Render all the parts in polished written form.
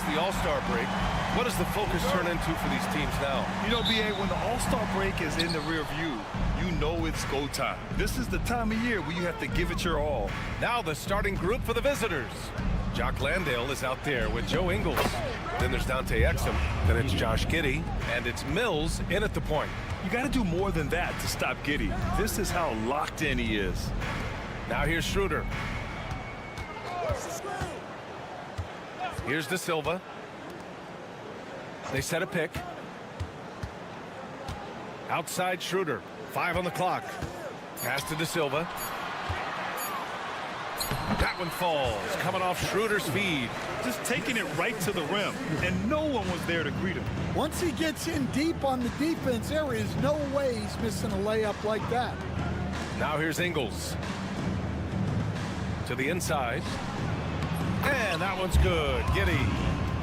The All-Star break, what does the focus turn into for these teams now? You know, B.A., when the All-Star break is in the rear view, you know it's go time. This is the time of year where you have to give it your all. Now the starting group for the visitors. Jock Landale is out there with Joe Ingles. Then there's Dante Exum. Then it's Josh Giddey. And it's Mills in at the point. You got to do more than that to stop Giddey. This is how locked in he is. Now here's Schroeder. Here's De Silva. They set a pick. Outside Schroeder. 5 on the clock. Pass to De Silva. That one falls. Coming off Schroeder's feed. Just taking it right to the rim. And no one was there to greet him. Once he gets in deep on the defense, there is no way he's missing a layup like that. Now here's Ingles. To the inside. And that one's good.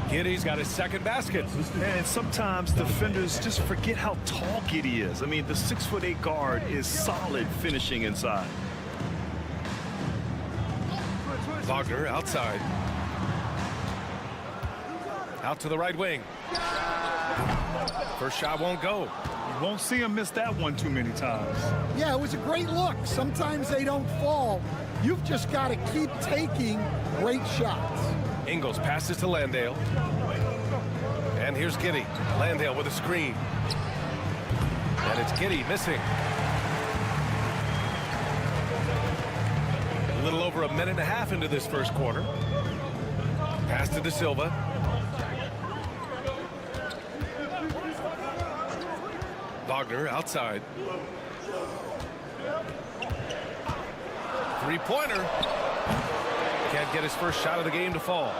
Giddey's got his second basket. And sometimes defenders just forget how tall Giddey is. I mean, the 6'8" guard is solid finishing inside. Wagner outside. Out to the right wing. First shot won't go. You won't see him miss that one too many times. Yeah, it was a great look. Sometimes they don't fall. You've just got to keep taking great shots. Ingles passes to Landale. And here's Giddey. Landale with a screen. And it's Giddey missing. A little over a minute and a half into this first quarter. Pass to De Silva. Wagner outside. Three-pointer. Can't get his first shot of the game to fall.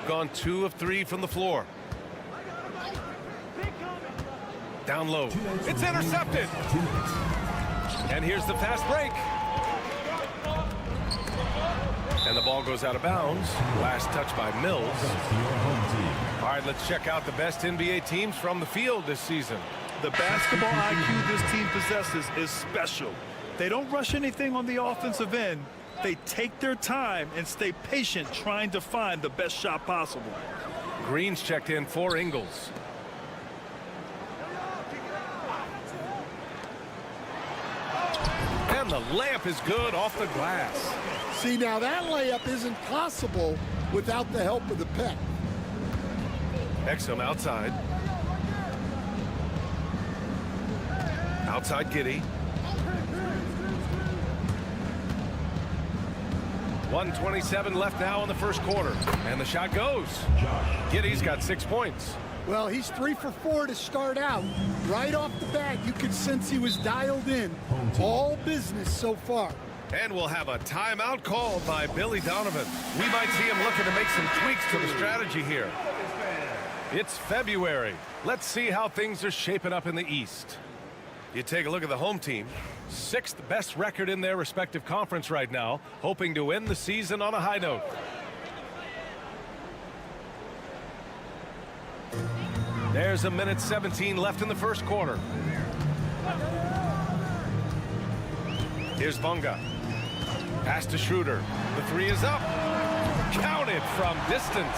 Gone 2 of 3 from the floor. Down low. It's intercepted. And here's the fast break. And the ball goes out of bounds. Last touch by Mills. All right, let's check out the best NBA teams from the field this season. The basketball IQ this team possesses is special. They don't rush anything on the offensive end. They take their time and stay patient trying to find the best shot possible. Green's checked in for Ingles. And the layup is good off the glass. See, now that layup isn't possible without the help of the pick. Exum outside. Outside Giddey. 1:27 left now in the first quarter. And the shot goes. Giddey's got 6 points. Well, he's 3 for 4 to start out. Right off the bat, you could sense he was dialed in. All business so far. And we'll have a timeout called by Billy Donovan. We might see him looking to make some tweaks to the strategy here. It's February. Let's see how things are shaping up in the East. You take a look at the home team. 6th best record in their respective conference right now, hoping to end the season on a high note. There's a minute 17 left in the first quarter. Here's Bonga. Pass to Schroeder. The 3 is up. Counted from distance.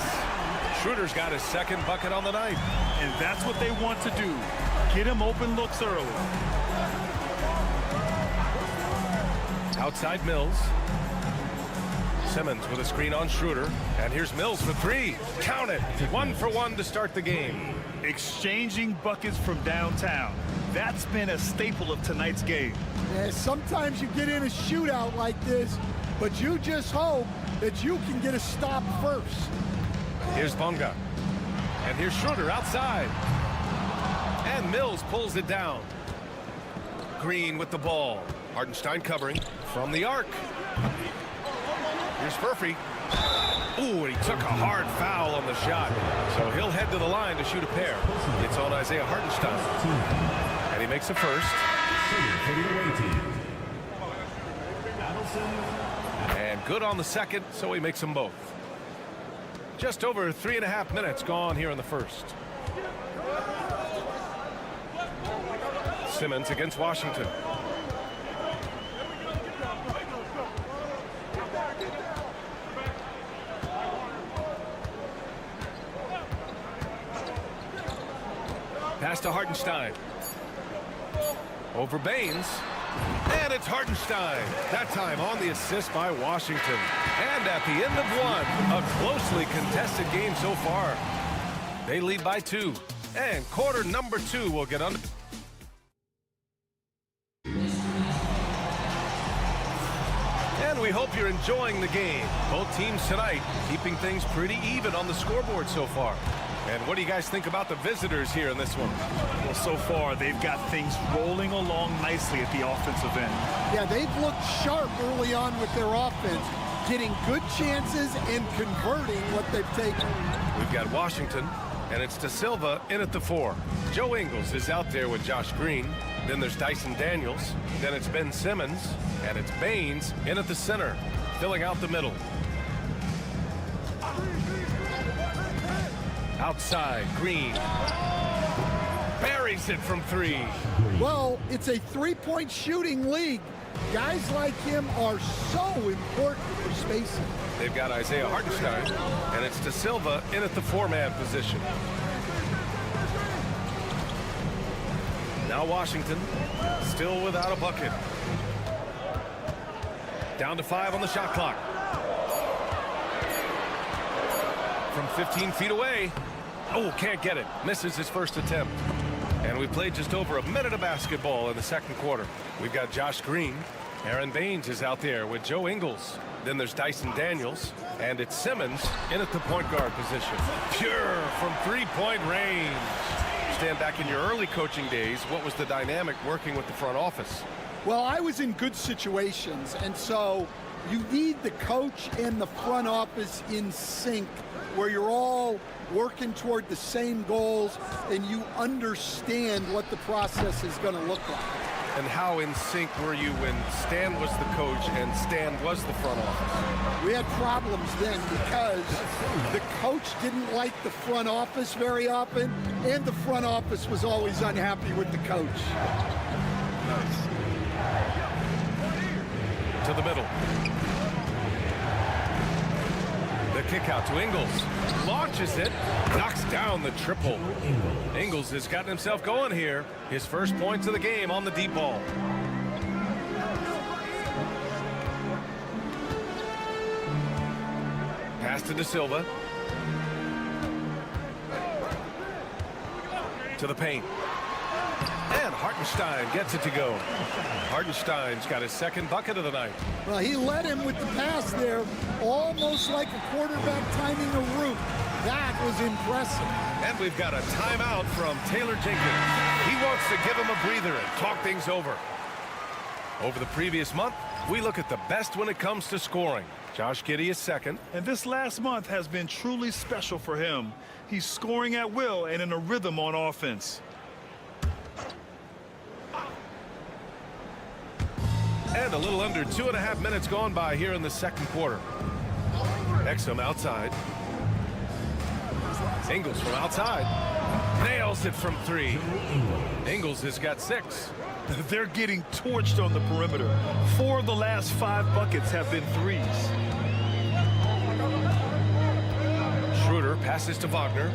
Schroeder's got his second bucket on the night. And that's what they want to do. Get him open looks early. Outside Mills. Simmons with a screen on Schroeder. And here's Mills for three. Count it. 1 for 1 to start the game. Exchanging buckets from downtown. That's been a staple of tonight's game. Yeah, sometimes you get in a shootout like this, but you just hope that you can get a stop first. Here's Bonga. And here's Schroeder outside. And Mills pulls it down. Green with the ball. Hartenstein covering from the arc. Here's Furphy. Ooh, and he took a hard foul on the shot. So he'll head to the line to shoot a pair. It's on Isaiah Hartenstein. And he makes a first. And good on the second, so he makes them both. Just over 3.5 minutes gone here in the first. Simmons against Washington. Pass to Hartenstein. Over Baines. And it's Hartenstein. That time on the assist by Washington. And at the end of one, a closely contested game so far. They lead by 2. And quarter number 2 will get under. And we hope you're enjoying the game. Both teams tonight keeping things pretty even on the scoreboard so far. And what do you guys think about the visitors here in this one? Well, so far, they've got things rolling along nicely at the offensive end. Yeah, they've looked sharp early on with their offense, getting good chances and converting what they've taken. We've got Washington, and it's De Silva in at the 4. Joe Ingles is out there with Josh Green. Then there's Dyson Daniels. Then it's Ben Simmons, and it's Baines in at the center, filling out the middle. Outside, Green buries it from 3. Well, it's a three-point shooting league. Guys like him are so important for spacing. They've got Isaiah Hartenstein, and it's De Silva in at the 4-man position. Now Washington, still without a bucket. Down to 5 on the shot clock. From 15 feet away. Oh, can't get it. Misses his first attempt. And we played just over a minute of basketball in the second quarter. We've got Josh Green. Aaron Baines is out there with Joe Ingles. Then there's Dyson Daniels. And it's Simmons in at the point guard position. Pure from three-point range. Stand back in your early coaching days. What was the dynamic working with the front office? Well, I was in good situations, and so you need the coach and the front office in sync, where you're all working toward the same goals and you understand what the process is going to look like. And how in sync were you when Stan was the coach and Stan was the front office? We had problems then because the coach didn't like the front office very often, and the front office was always unhappy with the coach. Nice. To the middle. The kick out to Ingles. Launches it. Knocks down the triple. Ingles has gotten himself going here. His first points of the game on the deep ball. Pass to De Silva. To the paint. And Hartenstein gets it to go. Hartenstein's got his second bucket of the night. Well, he led him with the pass there, almost like a quarterback timing a route. That was impressive. And we've got a timeout from Taylor Jenkins. He wants to give him a breather and talk things over. Over the previous month, we look at the best when it comes to scoring. Josh Giddey is second. And this last month has been truly special for him. He's scoring at will and in a rhythm on offense. And a little under 2.5 minutes gone by here in the second quarter. Exum outside. Ingles from outside. Nails it from 3. Ingles has got 6. They're getting torched on the perimeter. 4 of the last 5 buckets have been threes. Schroeder passes to Wagner.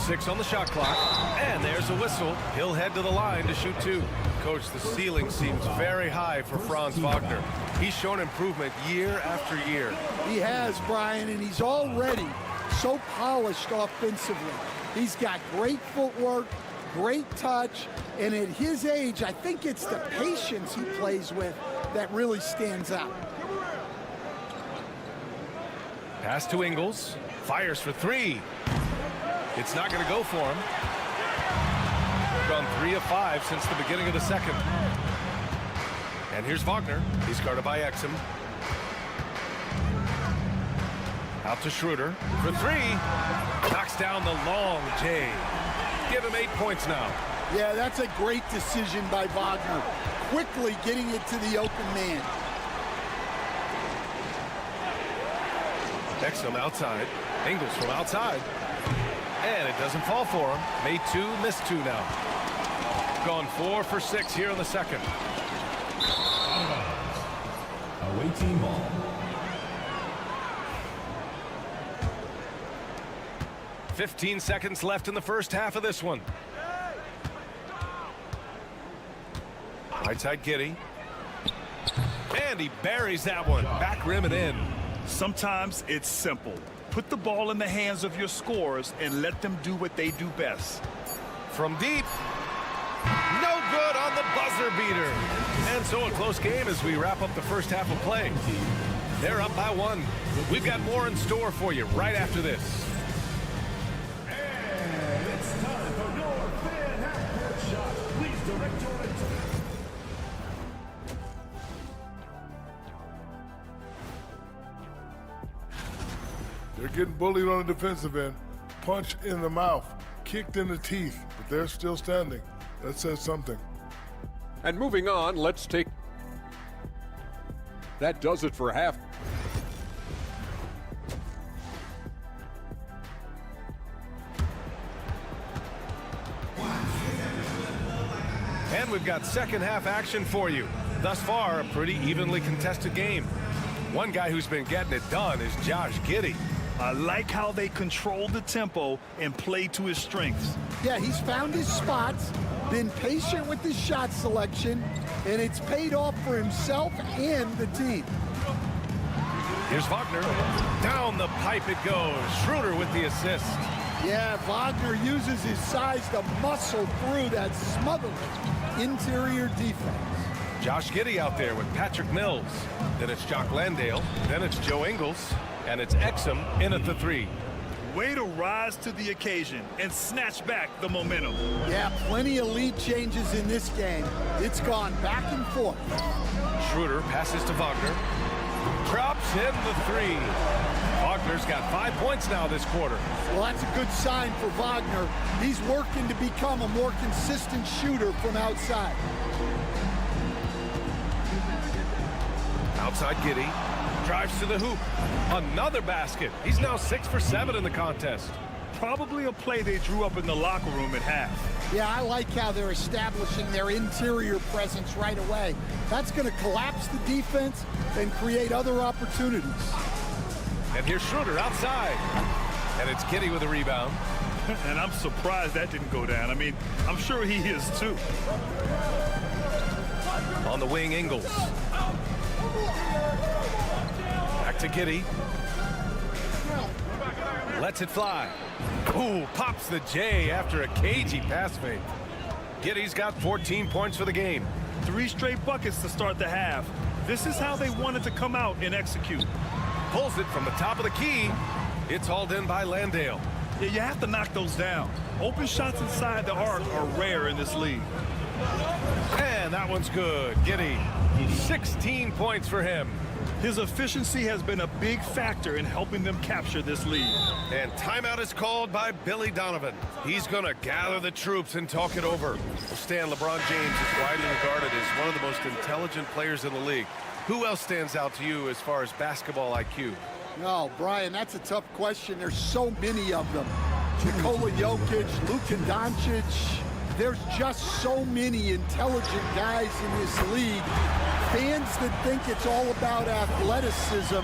6 on the shot clock. And there's a whistle. He'll head to the line to shoot 2. Coach, the ceiling seems very high for Franz Wagner. He's shown improvement year after year. He has, Brian, and he's already so polished offensively. He's got great footwork, great touch, and at his age, I think it's the patience he plays with that really stands out. Pass to Ingles. Fires for 3. It's not going to go for him. Gone 3 of 5 since the beginning of the second. And here's Wagner. He's guarded by Exum. Out to Schroeder for 3. Knocks down the long J. Give him 8 points now. Yeah, that's a great decision by Wagner. Quickly getting it to the open man. Exum outside. Ingles from outside. And it doesn't fall for him. Made 2, missed 2 now. Gone 4 for 6 here in the second. Away team ball. "15 seconds left in the first half of this one. Right side Giddey. And he buries that one. Back rim and in. Sometimes it's simple. Put the ball in the hands of your scorers and let them do what they do best. From deep. No good on the buzzer beater. And so a close game as we wrap up the first half of play. They're up by 1. We've got more in store for you right after this. And it's time for your fan half-court shot. Please direct your attention. They're getting bullied on the defensive end. Punch in the mouth, kicked in the teeth, but they're still standing. That says something. And moving on, let's take... That does it for half. And we've got second half action for you. Thus far, a pretty evenly contested game. One guy who's been getting it done is Josh Giddey. I like how they control the tempo and play to his strengths. Yeah, he's found his spots, been patient with his shot selection, and it's paid off for himself and the team. Here's Wagner. Down the pipe it goes. Schroeder with the assist. Yeah, Wagner uses his size to muscle through that smothering interior defense. Josh Giddey out there with Patrick Mills. Then it's Jock Landale. Then it's Joe Ingles. And it's Exum in at the 3. Way to rise to the occasion and snatch back the momentum. Yeah, plenty of lead changes in this game. It's gone back and forth. Schroeder passes to Wagner. Drops in the 3. Wagner's got 5 points now this quarter. Well, that's a good sign for Wagner. He's working to become a more consistent shooter from outside. Outside Giddey. Drives to the hoop. Another basket. He's now 6 for 7 in the contest. Probably a play they drew up in the locker room at half. Yeah, I like how they're establishing their interior presence right away. That's going to collapse the defense and create other opportunities. And here's Schroeder outside. And it's Giddey with a rebound. And I'm surprised that didn't go down. I mean, I'm sure he is too. On the wing, Ingles. Back to Giddey. Lets it fly. Ooh, pops the J after a cagey pass fake. Giddey's got 14 points for the game. 3 straight buckets to start the half. This is how they wanted to come out and execute. Pulls it from the top of the key. It's hauled in by Landale. Yeah, you have to knock those down. Open shots inside the arc are rare in this league. And that one's good. Giddey, 16 points for him. His efficiency has been a big factor in helping them capture this lead. And timeout is called by Billy Donovan. He's going to gather the troops and talk it over. Stan, LeBron James is widely regarded as one of the most intelligent players in the league. Who else stands out to you as far as basketball IQ? No, Brian, that's a tough question. There's so many of them. Nikola Jokic, Luka Doncic. There's just so many intelligent guys in this league. Fans that think it's all about athleticism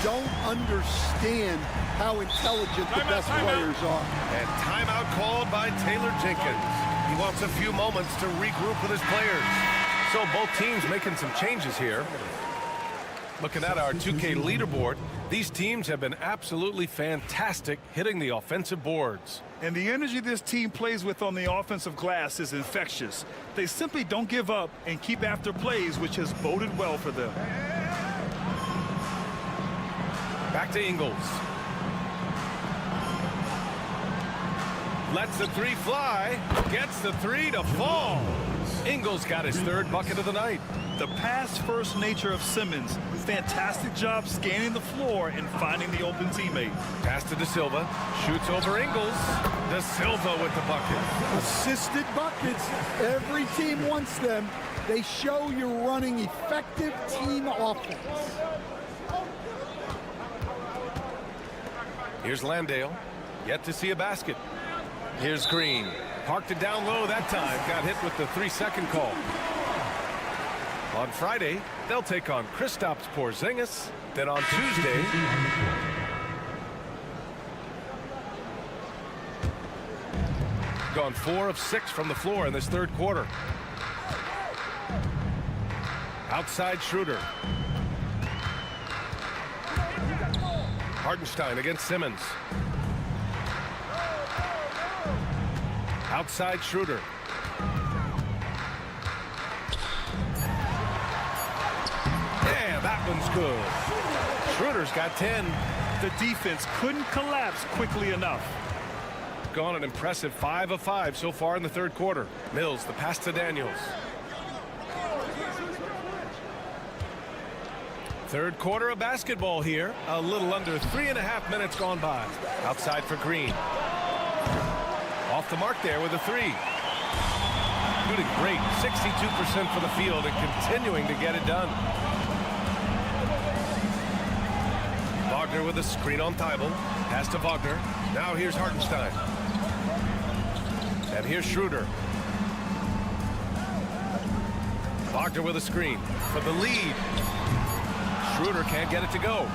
don't understand how intelligent the best players are. And timeout called by Taylor Jenkins. He wants a few moments to regroup with his players. So both teams making some changes here. Looking at our 2K leaderboard, these teams have been absolutely fantastic hitting the offensive boards. And the energy this team plays with on the offensive glass is infectious. They simply don't give up and keep after plays, which has boded well for them. Back to Ingles. Lets the three fly. Gets the three to fall. Ingles got his third bucket of the night. The pass-first nature of Simmons. Fantastic job scanning the floor and finding the open teammate. Pass to De Silva. Shoots over Ingles. De Silva with the bucket. Assisted buckets. Every team wants them. They show you're running effective team offense. Here's Landale. Yet to see a basket. Here's Green. Parked it down low that time. Got hit with the 3-second call. On Friday, they'll take on Kristaps Porzingis. Then on Tuesday, gone 4 of 6 from the floor in this third quarter. Outside Schroeder. Hartenstein against Simmons. Outside Schroeder. Yeah, that one's good. Schroeder's got 10. The defense couldn't collapse quickly enough. Gone an impressive 5 of 5 so far in the third quarter. Mills, the pass to Daniels. Third quarter of basketball here. A little under 3.5 minutes gone by. Outside for Green. Off the mark there with a 3. Shooting great. 62% for the field and continuing to get it done. Wagner with a screen on Thibault. Pass to Wagner. Now here's Hartenstein. And here's Schroeder. Wagner with a screen for the lead. Schroeder can't get it to go.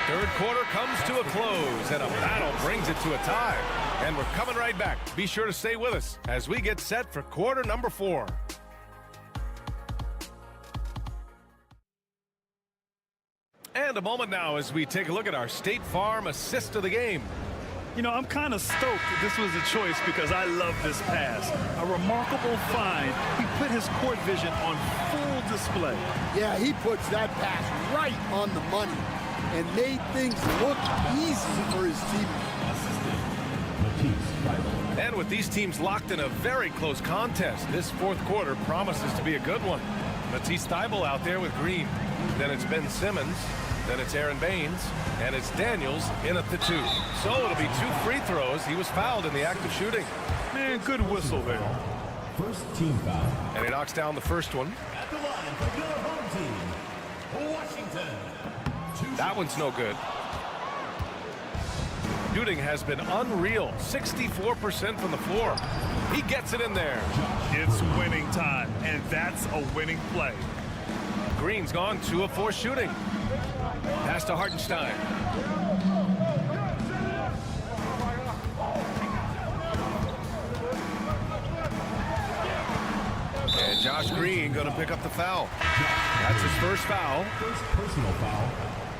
Third quarter comes to a close, and a battle brings it to a tie. And we're coming right back. Be sure to stay with us as we get set for quarter number 4. And a moment now as we take a look at our State Farm assist of the game. You know, I'm kind of stoked this was a choice because I love this pass. A remarkable find. He put his court vision on full display. Yeah, he puts that pass right on the money and made things look easy for his team. And with these teams locked in a very close contest, this fourth quarter promises to be a good one. Matisse Thybulle out there with Green. Then it's Ben Simmons. Then it's Aaron Baines, and it's Daniels in at the 2. So it'll be 2 free throws. He was fouled in the act of shooting. Man, good whistle there. First team foul. And he knocks down the first one. At the line for your home team, Washington. That one's no good. Shooting has been unreal. 64% from the floor. He gets it in there. It's winning time, and that's a winning play. Green's gone 2 of 4 shooting. Pass to Hartenstein. And Josh Green going to pick up the foul. That's his first foul. First personal foul.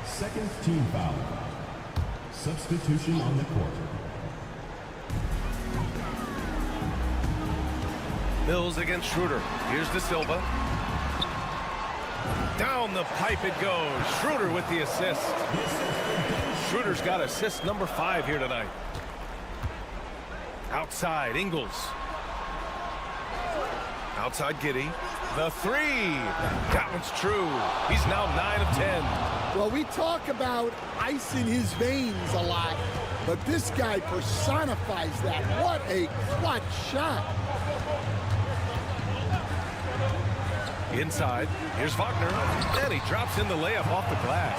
Second team foul. Substitution on the court. Mills against Schroeder. Here's De Silva. Down the pipe it goes. Schroeder with the assist. Schroeder's got assist number 5 here tonight. Outside, Ingles. Outside, Giddey. The 3. That one's true. He's now 9 of 10. Well, we talk about ice in his veins a lot, but this guy personifies that. What a clutch shot. Inside, here's Wagner, and he drops in the layup off the glass.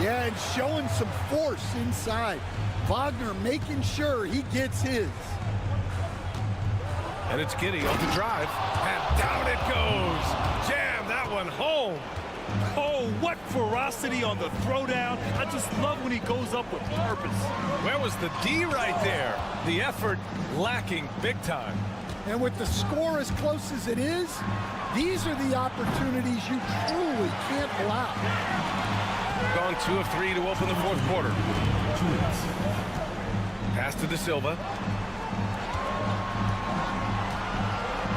Yeah, and showing some force inside. Wagner making sure he gets his. And it's Giddey on the drive, and down it goes. Jam that one home. Oh, What ferocity on the throwdown. I just love when he goes up with purpose. Where was the D right there? The effort lacking big time. And with the score as close as it is, these are the opportunities you truly can't allow. Gone 2 of 3 to open the fourth quarter. Pass to De Silva.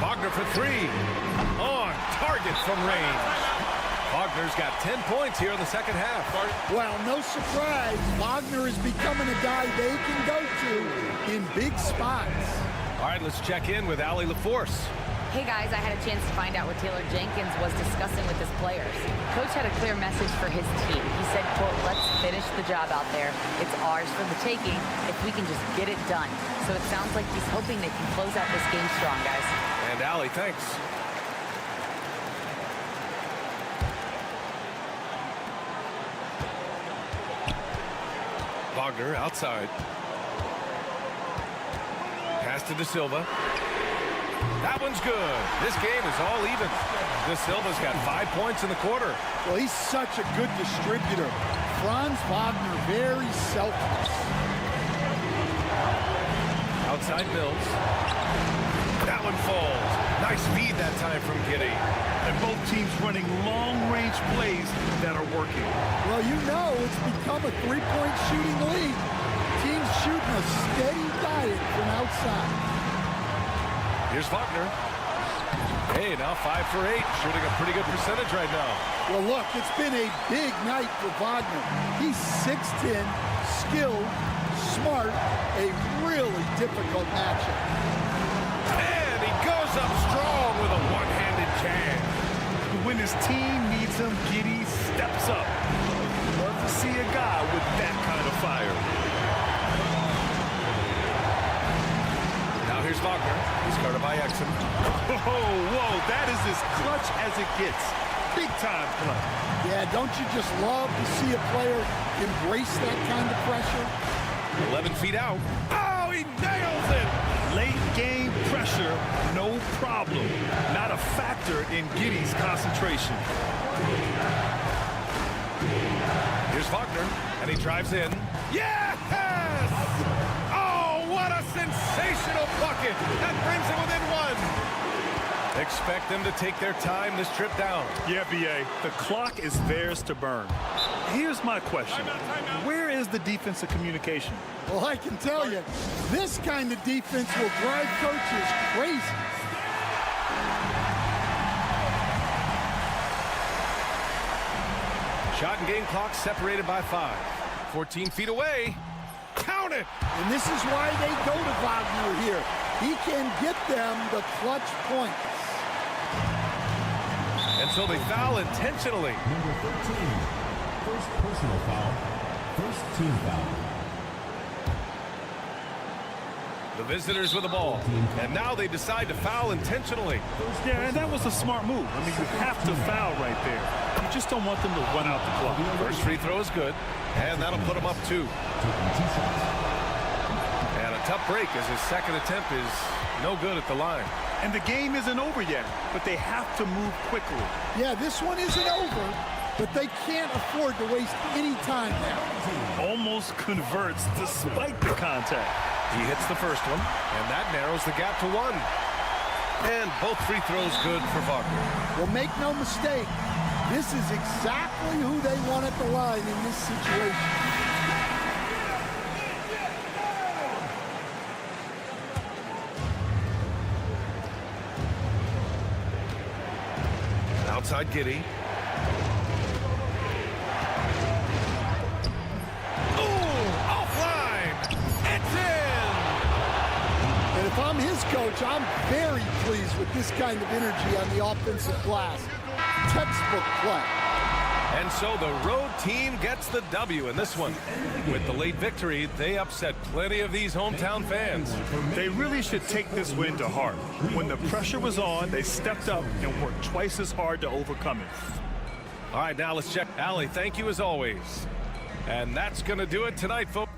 Wagner for 3. On target from range. Wagner's got 10 points here in the second half. Well, no surprise, Wagner is becoming a guy they can go to in big spots. All right, let's check in with Allie LaForce. Hey guys, I had a chance to find out what Taylor Jenkins was discussing with his players. Coach had a clear message for his team. He said, quote, let's finish the job out there. It's ours for the taking if we can just get it done. So it sounds like he's hoping they can close out this game strong, guys. And Allie, thanks. Wagner outside. Pass to De Silva. That one's good. This game is all even. De Silva's got 5 points in the quarter. Well, he's such a good distributor. Franz Wagner, very selfless. Outside Mills. That one falls. Nice feed that time from Giddy. And both teams running long-range plays that are working. Well, you know it's become a three-point shooting league. Teams shooting a steady diet from outside. Here's Wagner. Hey, now 5 for 8, shooting a pretty good percentage right now. Well, look, it's been a big night for Wagner. He's 6'10", skilled, smart, a really difficult matchup. And he goes up strong with a one-handed jam. When his team needs him, Giddy steps up. Love to see a guy with that kind of fire. Now here's Wagner. He's guarded by Exum. Whoa, that is as clutch as it gets. Big time play. Yeah, don't you just love to see a player embrace that kind of pressure? 11 feet out. Oh, he nails it! Late game pressure, no problem. Not a factor in Giddy's concentration. Here's Wagner, and he drives in. Yes! Oh, what a sensational bucket! That brings him within 1. Expect them to take their time this trip down. Yeah, B.A., the clock is theirs to burn. Here's my question. Where is the defensive communication? Well, I can tell you, this kind of defense will drive coaches crazy. Shot and game clock separated by 5. 14 feet away. Count it! And this is why they go to Wagner here. He can get them the clutch points. And so they foul intentionally. Number 13. First personal foul. First team foul. The visitors with the ball. And now they decide to foul intentionally. Yeah, and that was a smart move. I mean, you have to foul right there. You just don't want them to run out the clock. First free throw is good. And that'll put him up 2. And a tough break as his second attempt is no good at the line. And the game isn't over yet, but they have to move quickly. Yeah, this one isn't over, but they can't afford to waste any time now. Almost converts despite the contact. He hits the first one, and that narrows the gap to 1. And both free throws good for Wagner. Well, make no mistake, this is exactly who they want at the line in this situation. Outside Giddy. Ooh, offline. It's in. And if I'm his coach, I'm very pleased with this kind of energy on the offensive glass. Textbook play. And so the road team gets the W in this one. With the late victory, they upset plenty of these hometown fans. They really should take this win to heart. When the pressure was on, they stepped up and worked twice as hard to overcome it. All right, now let's check. Allie, thank you as always. And that's going to do it tonight, folks.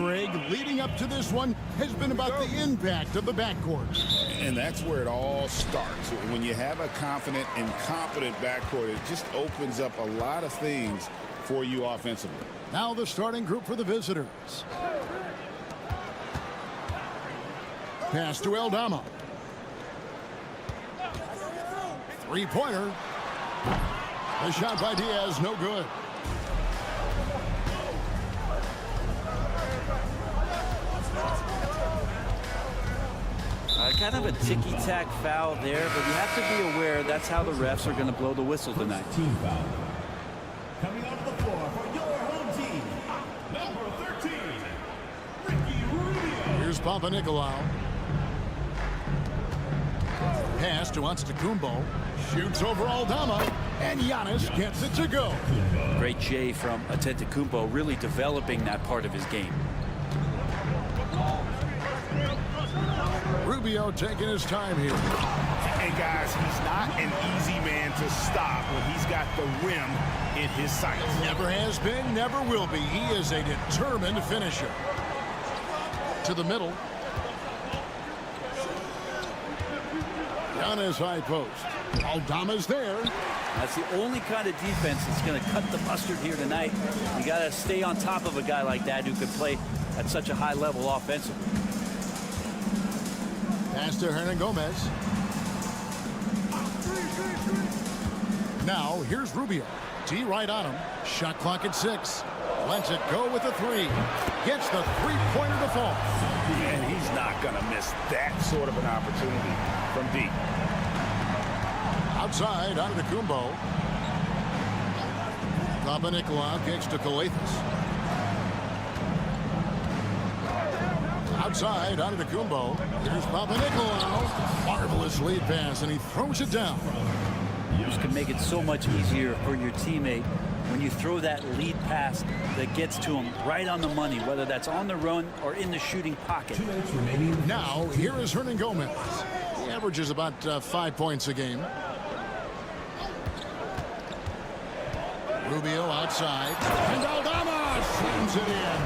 Greg, leading up to this one has been about the impact of the backcourt. And that's where it all starts. When you have a confident and competent backcourt, it just opens up a lot of things for you offensively. Now the starting group for the visitors. Pass to Eldama. Three-pointer. The shot by Diaz, no good. Kind of a ticky-tack foul there, but you have to be aware that's how the refs are going to blow the whistle tonight. Team foul. Coming onto the floor for your home team, number 13, Ricky Rubio. Here's Papanikolaou. Pass to Antetokounmpo. Shoots over Aldama, and Giannis gets it to go. Great J from Antetokounmpo, really developing that part of his game. Rubio taking his time here. And guys, he's not an easy man to stop when he's got the rim in his sights. Never has been, never will be. He is a determined finisher. To the middle. Giannis high post. Aldama's there. That's the only kind of defense that's going to cut the mustard here tonight. You got to stay on top of a guy like that who can play at such a high level offensively. Pass to Hernan Gomez. Now, here's Rubio. T right on him. Shot clock at 6. Lets it go with the 3. Gets the three-pointer to fall. And he's not going to miss that sort of an opportunity from deep. Outside, Antetokounmpo. Papanikolaou kicks to Calathes. Outside, Antetokounmpo. Here's Papanikolaou. Marvelous lead pass, and he throws it down. This can make it so much easier for your teammate when you throw that lead pass that gets to him right on the money, whether that's on the run or in the shooting pocket. 2 minutes remaining. Now, here is Hernan Gomez. He averages about 5 points a game. Rubio outside. And Aldama slams it in.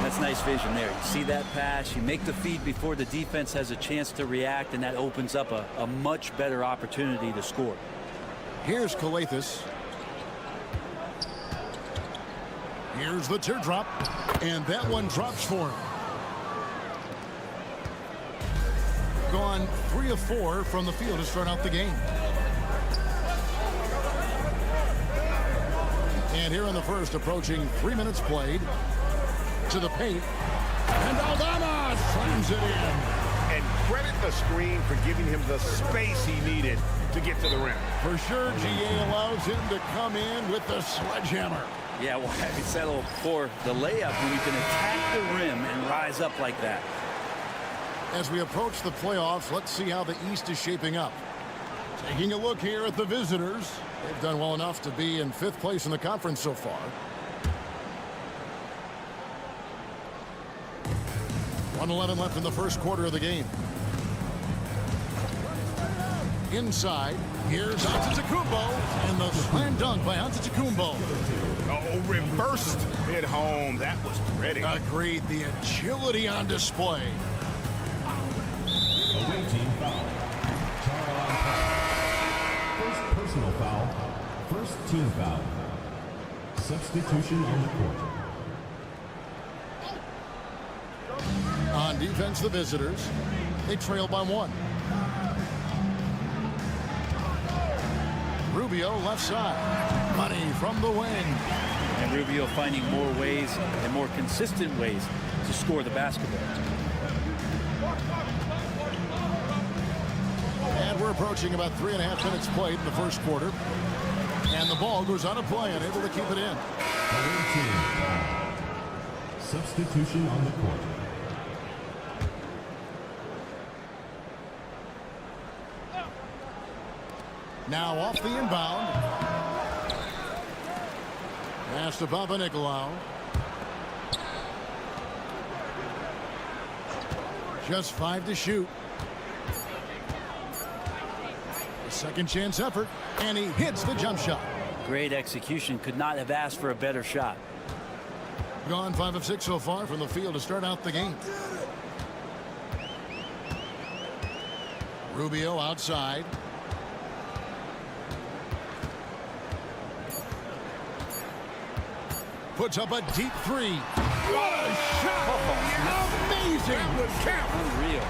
That's nice vision there. You see that pass, you make the feed before the defense has a chance to react, and that opens up a much better opportunity to score. Here's Calathes. Here's the teardrop, and that one drops for him. Gone 3 of 4 from the field to start out the game. And here in the first, approaching 3 minutes played. To the paint, and Aldama slams it in. And credit the screen for giving him the space he needed to get to the rim. For sure, GA allows him to come in with the sledgehammer. Yeah, well, having settled for the layup when you can attack the rim and rise up like that. As we approach the playoffs, let's see how the East is shaping up. Taking a look here at the visitors. They've done well enough to be in 5th place in the conference so far. 1:11 left in the first quarter of the game. Inside, here's Antetokounmpo, and the slam dunk by Antetokounmpo. Oh, reversed it home. That was pretty. Agreed. The agility on display. Away team foul. Charles First personal foul. First team foul. Substitution on the court. On defense, the visitors. They trail by 1. Rubio left side. Money from the wing. And Rubio finding more ways and more consistent ways to score the basketball. And we're approaching about 3.5 minutes played in the first quarter. And the ball goes out of play, unable to keep it in. Away team foul. Substitution on the court. Now off the inbound. Pass to Papanikolaou. Just 5 to shoot. Second chance effort, and he hits the jump shot. Great execution. Could not have asked for a better shot. Gone 5 of 6 so far from the field to start out the game. Rubio outside. Puts up a deep three. What a shot! Amazing! Unreal.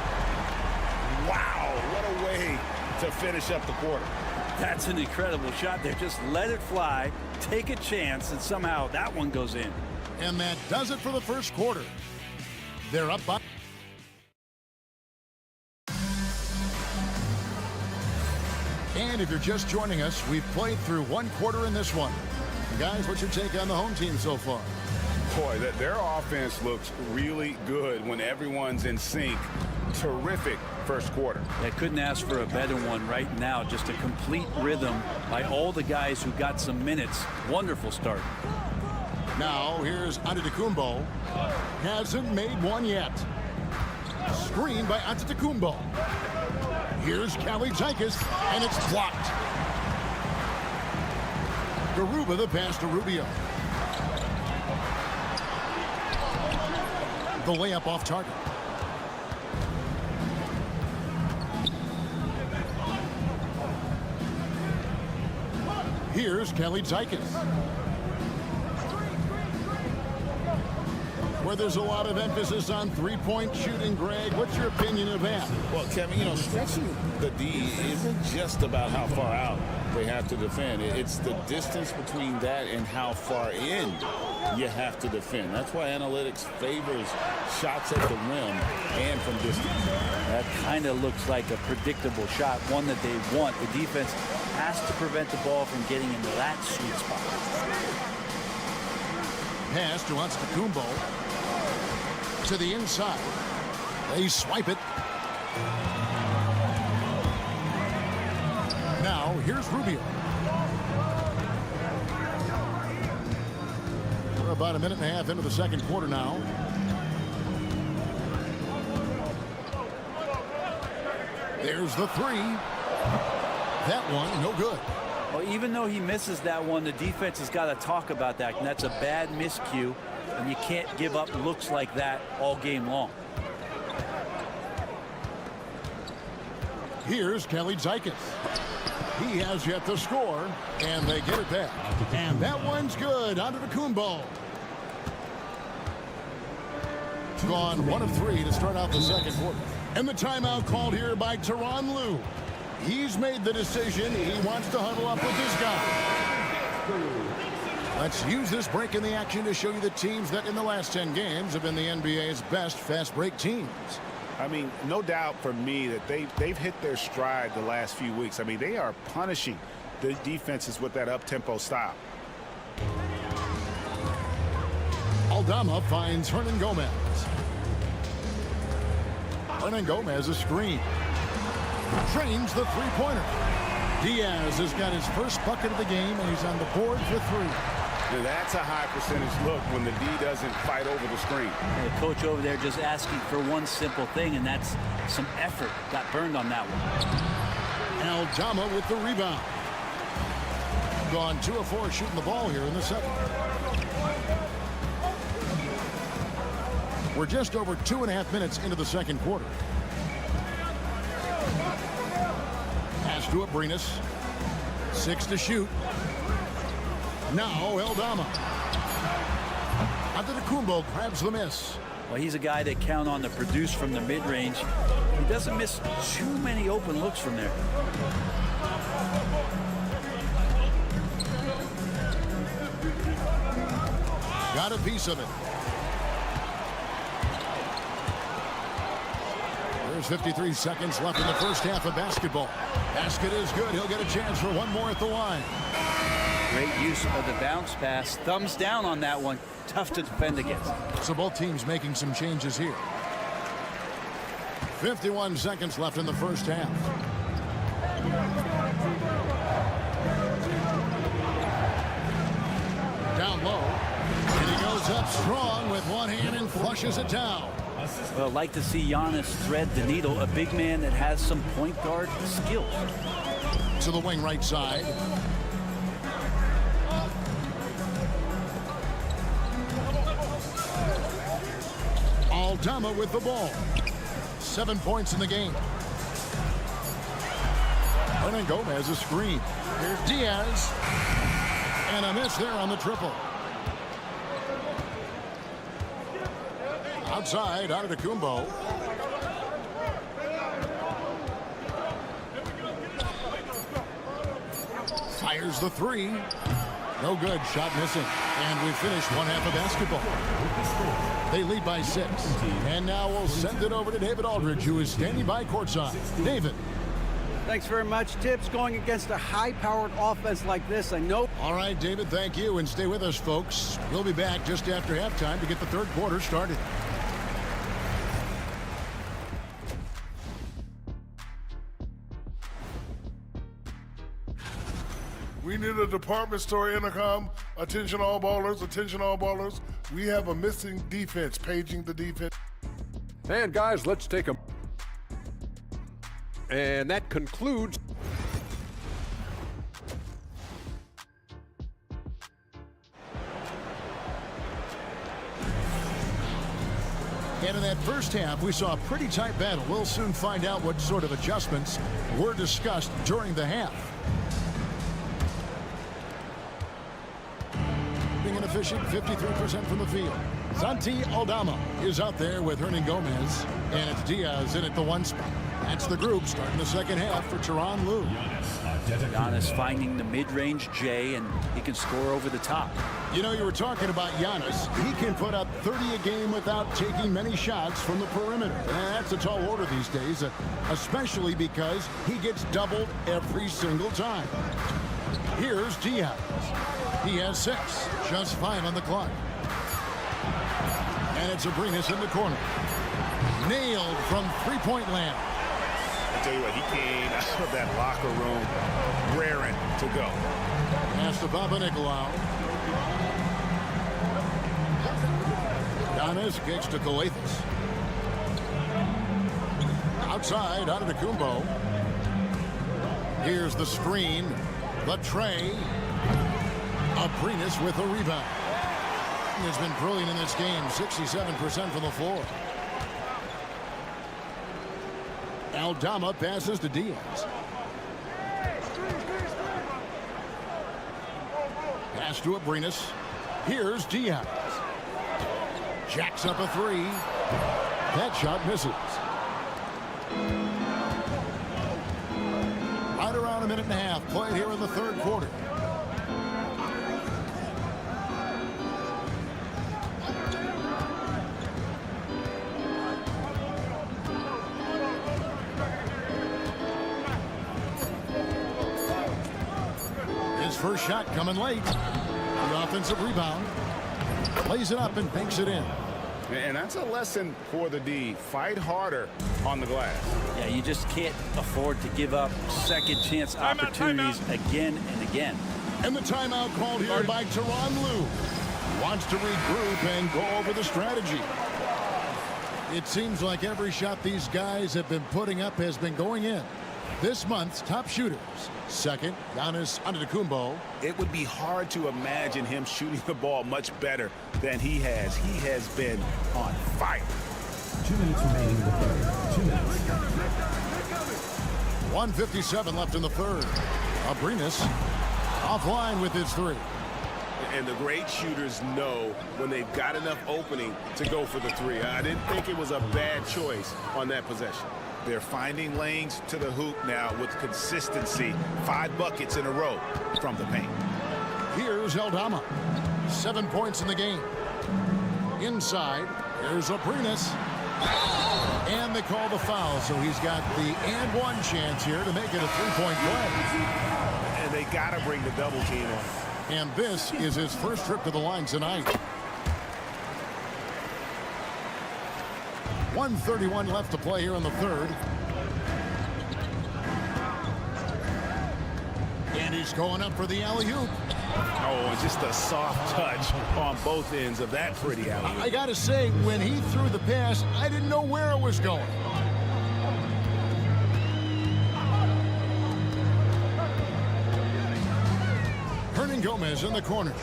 Wow, what a way to finish up the quarter. That's an incredible shot there. Just let it fly, take a chance, and somehow that one goes in. And that does it for the first quarter. They're up by... And if you're just joining us, we've played through one quarter in this one. Guys, what's your take on the home team so far? Boy, their offense looks really good when everyone's in sync. Terrific first quarter. They couldn't ask for a better one right now. Just a complete rhythm by all the guys who got some minutes. Wonderful start. Now, here's Antetokounmpo. Hasn't made one yet. Screen by Antetokounmpo. Here's Kalaitzakis, and it's blocked. Garuba the pass to Rubio. The layup off target. Here's Kalaitzakis. Where there's a lot of emphasis on three-point shooting, Greg. What's your opinion of that? Well, Kevin, you know, stretching the D isn't just about how far out they have to defend. It's the distance between that and how far in you have to defend. That's why analytics favors shots at the rim and from distance. That kind of looks like a predictable shot, one that they want. The defense has to prevent the ball from getting into that sweet spot. Pass to Antetokounmpo. To the inside. They swipe it. Now, here's Rubio. We're about a minute and a half into the second quarter now. There's the three. That one, no good. Well, even though he misses that one, the defense has got to talk about that, and that's a bad miscue, and you can't give up looks like that all game long. Here's Kalaitzakis. He has yet to score, and they get it back. And that one's good. Antetokounmpo. Gone 1 of 3 to start out the second quarter. And the timeout called here by Tyronn Lue. He's made the decision. He wants to huddle up with his guy. Let's use this break in the action to show you the teams that in the last 10 games have been the NBA's best fast break teams. I mean, no doubt for me that they've hit their stride the last few weeks. I mean, they are punishing the defenses with that up-tempo style. Aldama finds Hernan Gomez. Hernan Gomez a screen. Trains the three-pointer. Diaz has got his first bucket of the game, and he's on the board for 3. Now, that's a high percentage look when the D doesn't fight over the screen. And the coach over there just asking for one simple thing, and that's some effort. Got burned on that one. Aldama with the rebound. Gone 2 of 4 shooting the ball here in the second. We're just over 2.5 minutes into the second quarter. Pass to Abrinas. 6 to shoot. Now Aldama. Antetokounmpo grabs the miss. Well, he's a guy that count on to produce from the mid-range. He doesn't miss too many open looks from there. Got a piece of it. There's 53 seconds left in the first half of basketball. Basket is good. He'll get a chance for one more at the line. Great use of the bounce pass. Thumbs down on that one. Tough to defend against. So both teams making some changes here. 51 seconds left in the first half. Down low. And he goes up strong with one hand and flushes it down. Well, like to see Giannis thread the needle. A big man that has some point guard skills. to the wing right side. Aldama with the ball. 7 points in the game. Hernan Gomez a screen. Here's Diaz. And a miss there on the triple. Outside, Antetokounmpo. Fires the three. No good. Shot missing. And we finish one half of basketball. They lead by 6. And now we'll send it over to David Aldridge, who is standing by courtside. David. Thanks very much. Tibbs, going against a high-powered offense like this, I know. All right, David, thank you. And stay with us, folks. We'll be back just after halftime to get the third quarter started. We need a department store intercom. Attention all ballers, attention all ballers. We have a missing defense, paging the defense. And guys, let's take a... And that concludes... And in that first half, we saw a pretty tight battle. We'll soon find out what sort of adjustments were discussed during the half. Being an efficient 53% from the field. Santi Aldama is out there with Hernan Gomez. And it's Diaz in at the 1 spot. That's the group starting the second half for Tyronn Lue. Giannis finding the mid-range J, and he can score over the top. You know, you were talking about Giannis. He can put up 30 a game without taking many shots from the perimeter. And that's a tall order these days, especially because he gets doubled every single time. Here's Diaz. He has 6, just 5 on the clock. And it's Abrinas in the corner. Nailed from three-point land. I tell you what, he came out of that locker room raring to go. Pass to Papanikolaou. Giannis kicks to Coathis. Outside, Antetokounmpo. Here's the screen. The tray. Abrinas with a rebound. He has been brilliant in this game. 67% from the floor. Aldama passes to Diaz. Pass to Abrinas. Here's Diaz. Jacks up a 3. That shot misses. Right around a minute and a half played here in the third quarter. First shot coming late. The offensive rebound. Plays it up and banks it in. And that's a lesson for the D. Fight harder on the glass. Yeah, you just can't afford to give up second chance opportunities again and again. And the timeout called here by Tyronn Lue. Wants to regroup and go over the strategy. It seems like every shot these guys have been putting up has been going in. This month's top shooters. Second, Giannis Antetokounmpo. It would be hard to imagine him shooting the ball much better than he has. He has been on fire. 2 minutes remaining in the third. 2 minutes. 1:57 left in the third. Abrinas offline with his 3. And the great shooters know when they've got enough opening to go for the 3. I didn't think it was a bad choice on that possession. They're finding lanes to the hoop now with consistency. 5 buckets in a row from the paint. Here's Aldama. 7 points in the game. Inside, here's Abrinas. And they call the foul, so he's got the and 1 chance here to make it a 3-point play. And they got to bring the double team on. And this is his first trip to the line tonight. 1:31 left to play here in the third. And he's going up for the alley-oop. Oh, and just a soft touch on both ends of that pretty alley-oop. I got to say, when he threw the pass, I didn't know where it was going. Gomez in the corner.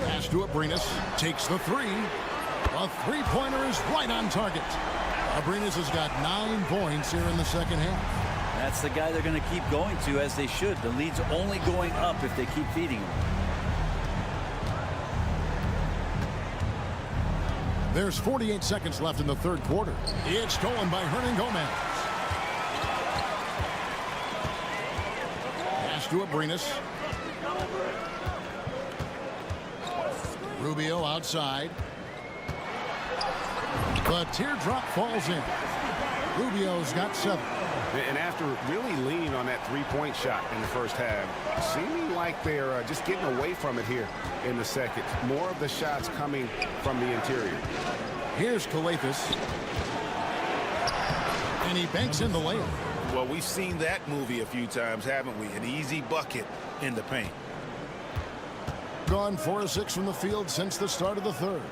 Pass to Abrinas. Takes the three. A three-pointer is right on target. Abrinas has got 9 points here in the second half. That's the guy they're going to keep going to, as they should. The lead's only going up if they keep feeding him. There's 48 seconds left in the third quarter. It's stolen by Hernan Gomez. Pass to Abrinas. Rubio outside. The teardrop falls in. Rubio's got 7. And after really leaning on that three-point shot in the first half, seeming like they're just getting away from it here in the second. More of the shots coming from the interior. Here's Kalathis. And he banks in the layup. Well, we've seen that movie a few times, haven't we? An easy bucket in the paint. Gone 4 of 6 from the field since the start of the third.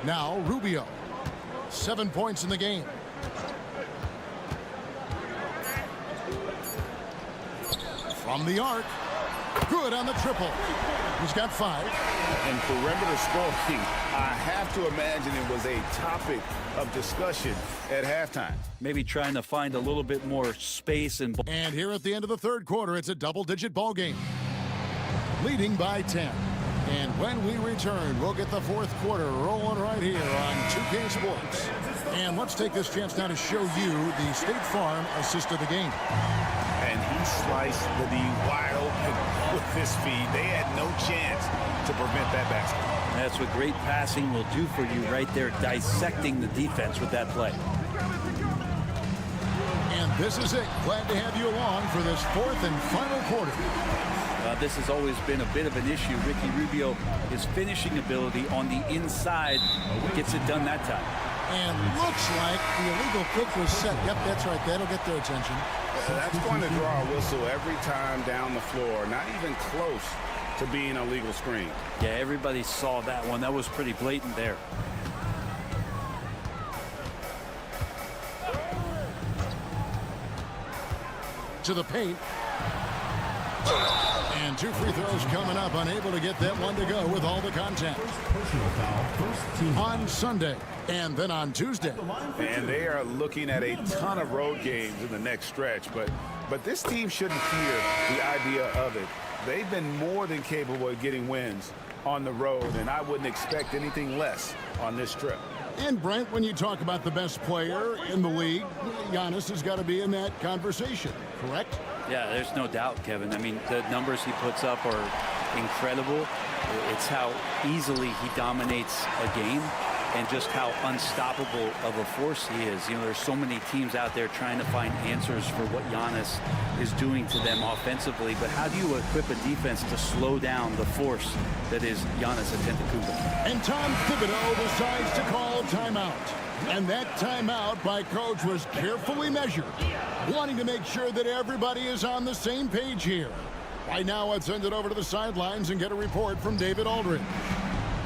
Now Rubio. 7 points in the game. From the arc. Good on the triple. He's got 5. And perimeter scoring, I have to imagine it was a topic of discussion at halftime. Maybe trying to find a little bit more space. And here at the end of the third quarter, it's a double-digit ball game. Leading by 10. And when we return, we'll get the fourth quarter rolling right here on 2K Sports. And let's take this chance now to show you the State Farm assist of the game. And he sliced the D wide open with this feed. They had no chance to prevent that basket. That's what great passing will do for you right there, dissecting the defense with that play. And this is it. Glad to have you along for this fourth and final quarter. This has always been a bit of an issue. Ricky Rubio, his finishing ability on the inside gets it done that time. And looks like the illegal kick was set. Yep, that's right. That'll get their attention. That's going to draw a whistle every time down the floor. Not even close to being a legal screen. Yeah, everybody saw that one. That was pretty blatant there. To the paint. And 2 free throws coming up. Unable to get that one to go with all the contact. On Sunday and then on Tuesday. And they are looking at a ton of road games in the next stretch. But this team shouldn't fear the idea of it. They've been more than capable of getting wins on the road, and I wouldn't expect anything less on this trip. And Brent, when you talk about the best player in the league, Giannis has got to be in that conversation, correct? Yeah, there's no doubt, Kevin. I mean, the numbers he puts up are incredible. It's how easily he dominates a game and just how unstoppable of a force he is. You know, there's so many teams out there trying to find answers for what Giannis is doing to them offensively, but how do you equip a defense to slow down the force that is Giannis Antetokounmpo? And Tom Thibodeau decides to call a timeout. And that timeout by Coach was carefully measured, wanting to make sure that everybody is on the same page here. Right now, let's send it over to the sidelines and get a report from David Aldridge.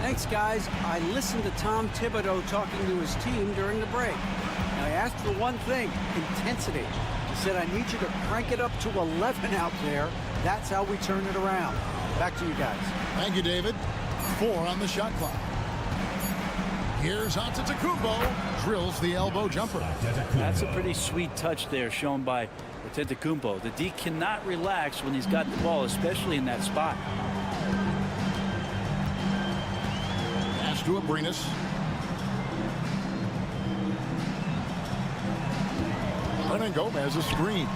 Thanks, guys. I listened to Tom Thibodeau talking to his team during the break. And I asked for one thing, intensity. He said, I need you to crank it up to 11 out there. That's how we turn it around. Back to you guys. Thank you, David. 4 on the shot clock. Here's Antetokounmpo, drills the elbow jumper. That's a pretty sweet touch there shown by Antetokounmpo. The D cannot relax when he's got the ball, especially in that spot. Pass to Abrinas. Hernan Gomez a screen.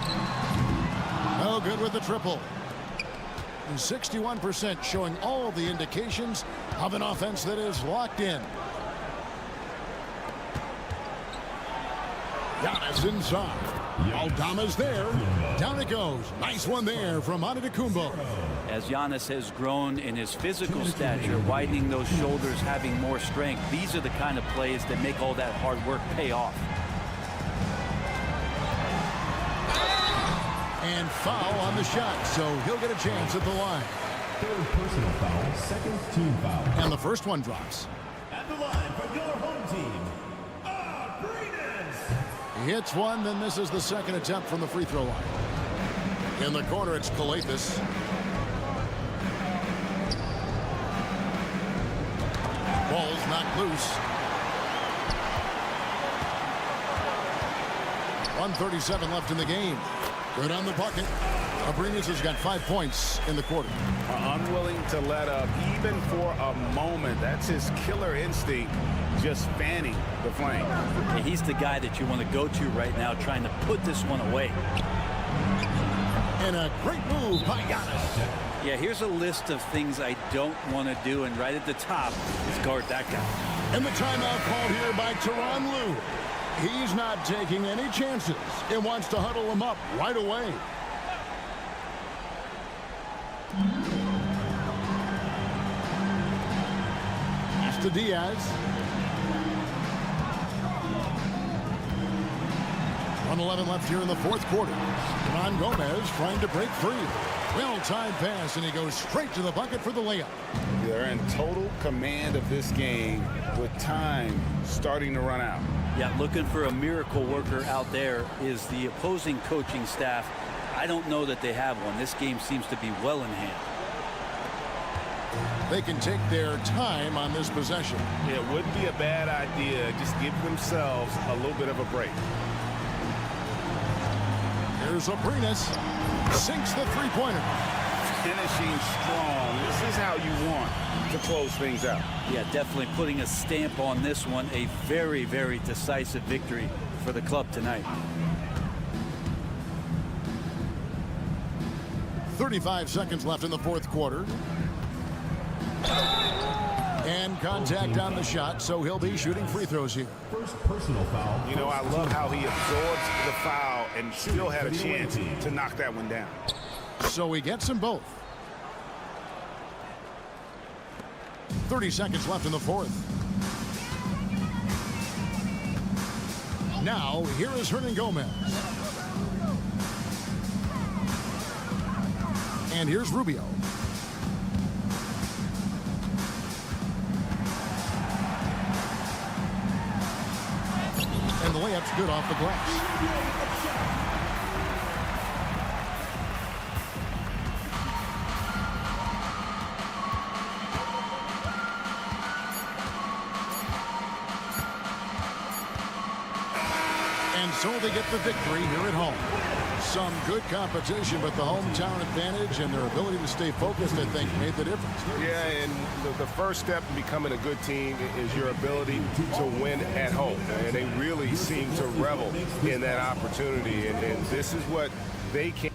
No good with the triple. 61% showing all the indications of an offense that is locked in. Giannis inside. Aldama's there. Down it goes. Nice one there from Antetokounmpo. As Giannis has grown in his physical stature, widening those shoulders, having more strength, these are the kind of plays that make all that hard work pay off. And foul on the shot, so he'll get a chance at the line. Third personal foul, second team foul. And the first one drops. At the line for your home team, Abrinas. He hits one, then misses the second attempt from the free throw line. In the corner, it's Calathis. Ball's knocked loose. 1:37 left in the game. Good on the bucket. Abrinas has got 5 points in the quarter. Unwilling to let up even for a moment. That's his killer instinct, just fanning the flame. Yeah, he's the guy that you want to go to right now, trying to put this one away. And a great move by Giannis. Yeah, here's a list of things I don't want to do, and right at the top is guard that guy. And the timeout called here by Tyronn Lue. He's not taking any chances and wants to huddle him up right away. Pass to Diaz. 1:11 left here in the fourth quarter. Ron Gomez trying to break free. Well-timed pass, and he goes straight to the bucket for the layup. They're in total command of this game with time starting to run out. Yeah, looking for a miracle worker out there is the opposing coaching staff. I don't know that they have one. This game seems to be well in hand. They can take their time on this possession. It wouldn't be a bad idea. Just give themselves a little bit of a break. Here's Abrinas. Sinks the three-pointer. Finishing strong. This is how you want to close things out. Yeah, definitely putting a stamp on this one. A very, very decisive victory for the club tonight. 35 seconds left in the fourth quarter. And contact on the shot, so he'll be shooting free throws here. First personal foul. You know, I love how he absorbs the foul and still had a chance to knock that one down. So he gets them both. 30 seconds left in the fourth. Now, here is Hernan Gomez. And here's Rubio. And the layup's good off the glass. And so they get the victory here at home. Some good competition, but the hometown advantage and their ability to stay focused, I think, made the difference. Yeah, and the first step in becoming a good team is your ability to win at home. And they really seem to revel in that opportunity. And this is what they can.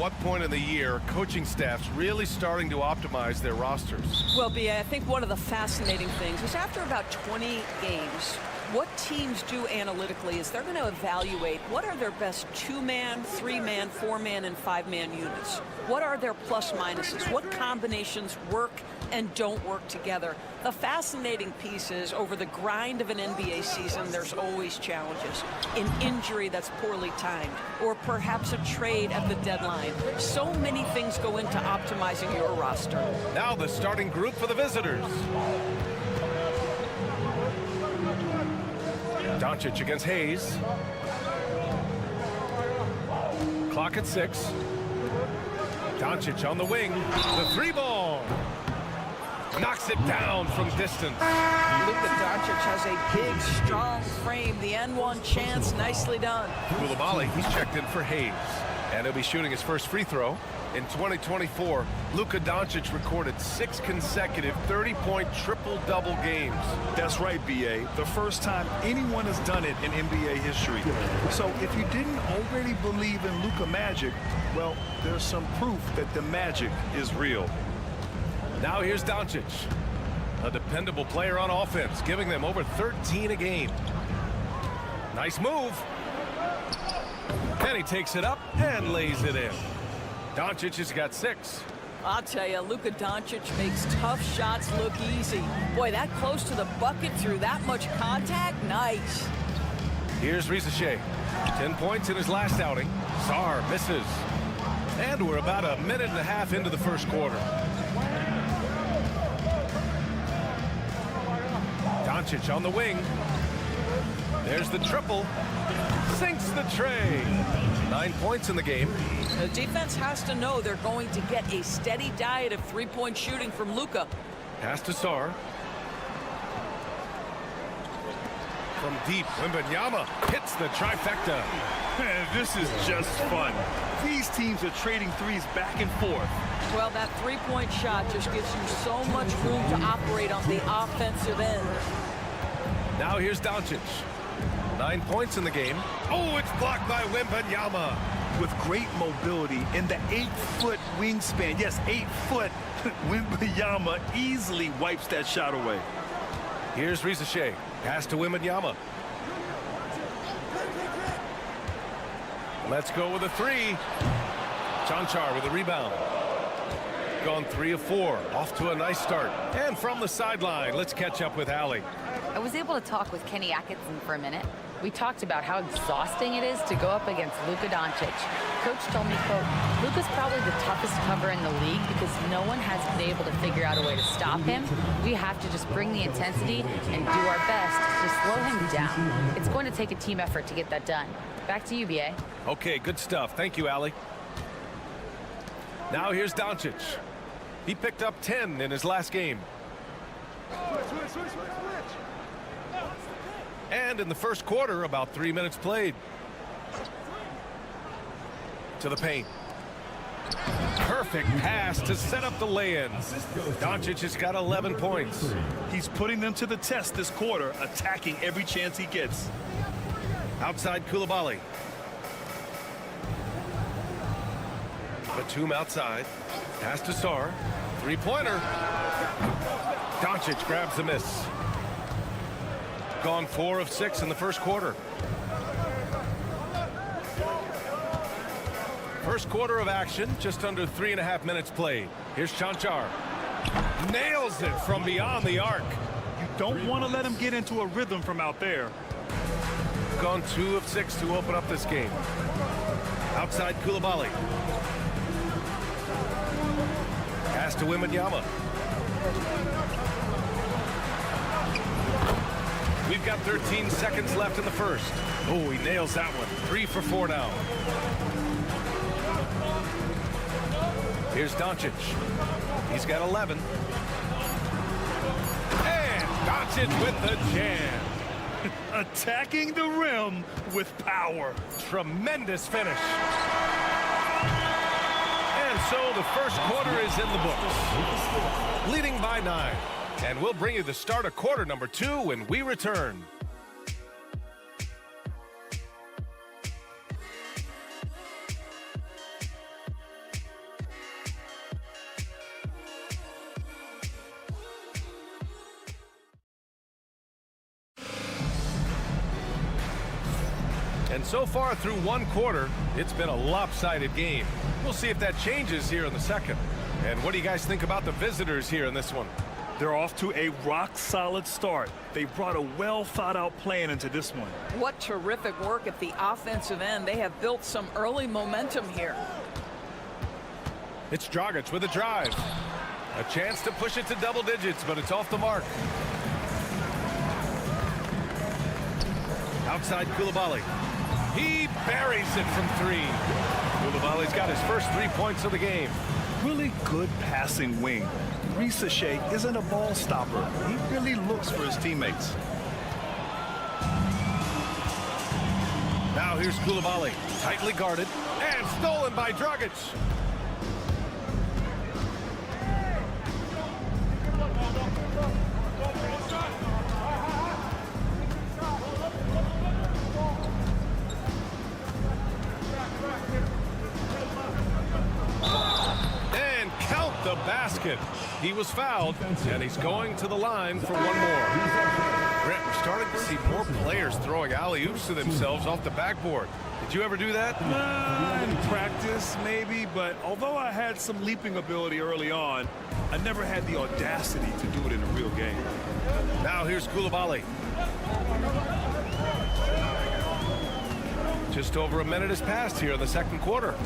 what point in the year coaching staffs really starting to optimize their rosters? Well, B.A., I think one of the fascinating things is after about 20 games, what teams do analytically is they're going to evaluate what are their best 2-man, 3-man, 4-man, and 5-man units. What are their plus minuses? What combinations work and don't work together? The fascinating piece is over the grind of an NBA season, there's always challenges. An injury that's poorly timed, or perhaps a trade at the deadline. So many things go into optimizing your roster. Now the starting group for the visitors. Doncic against Hayes. Clock at 6. Doncic on the wing. The 3-ball. Knocks it down from distance. Luka Doncic has a big, strong frame. The N1 chance, nicely done. Koulibaly, he's checked in for Hayes. And he'll be shooting his first free throw. In 2024, Luka Doncic recorded 6 consecutive 30-point triple-double games. That's right, B.A. The first time anyone has done it in NBA history. So if you didn't already believe in Luka magic, well, there's some proof that the magic is real. Now here's Doncic, a dependable player on offense, giving them over 13 a game. Nice move. And he takes it up and lays it in. Doncic has got 6. I'll tell you, Luka Doncic makes tough shots look easy. Boy, that close to the bucket through that much contact, nice. Here's Shai. 10 points in his last outing. Sarr misses. And we're about a minute and a half into the first quarter. Doncic on the wing. There's the triple. Sinks the tray. 9 points in the game. The defense has to know they're going to get a steady diet of three-point shooting from Luka. Pass to Sarr. From deep, Wembanyama hits the trifecta. Man, this is just fun. These teams are trading threes back and forth. Well, that three-point shot just gives you so much room to operate on the offensive end. Now here's Doncic. 9 points in the game. Oh, it's blocked by Wembanyama. With great mobility in the 8-foot wingspan, yes, 8 foot, Wembanyama easily wipes that shot away. Here's Shai. Pass to Wembanyama. Let's go with a 3. Chanchar with a rebound. Gone 3 of 4. Off to a nice start. And from the sideline, let's catch up with Allie. I was able to talk with Kenny Atkinson for a minute. We talked about how exhausting it is to go up against Luka Doncic. Coach told me, quote, Luka's probably the toughest cover in the league because no one has been able to figure out a way to stop him. We have to just bring the intensity and do our best to slow him down. It's going to take a team effort to get that done. Back to you, B.A. Okay, good stuff. Thank you, Allie. Now here's Doncic. He picked up 10 in his last game. And in the first quarter, about 3 minutes played. To the paint. Perfect pass to set up the lay-in. Doncic has got 11 points. He's putting them to the test this quarter, attacking every chance he gets. Outside Coulibaly. Batum outside. Pass to Sarr. Three-pointer. Doncic grabs the miss. Gone 4 of 6 in the first quarter. First quarter of action, just under 3.5 minutes played. Here's Chanchar. Nails it from beyond the arc. You don't want to let him get into a rhythm from out there. Gone 2 of 6 to open up this game. Outside Coulibaly. Pass to Wembanyama. We've got 13 seconds left in the first. Oh, he nails that one. 3 for 4 now. Here's Doncic. He's got 11. And Doncic with the jam. Attacking the rim with power. Tremendous finish. And so the first quarter is in the books. Leading by 9. And we'll bring you the start of quarter number 2 when we return. And so far through one quarter, it's been a lopsided game. We'll see if that changes here in the second. And what do you guys think about the visitors here in this one? They're off to a rock-solid start. They brought a well-thought-out plan into this one. What terrific work at the offensive end. They have built some early momentum here. It's Dragic with a drive. A chance to push it to double digits, but it's off the mark. Outside Coulibaly. He buries it from 3. Coulibaly's got his first 3 points of the game. Really good passing wing. Shai isn't a ball stopper. He really looks for his teammates. Now Now here's Koulibaly, tightly guarded, and stolen by Dragic. And count the basket. He was fouled, and he's going to the line for one more. Brent, we're starting to see more players throwing alley-oops to themselves off the backboard. Did you ever do that? In practice, maybe, but although I had some leaping ability early on, I never had the audacity to do it in a real game. Now here's Koulibaly. Just over a minute has passed here in the second quarter.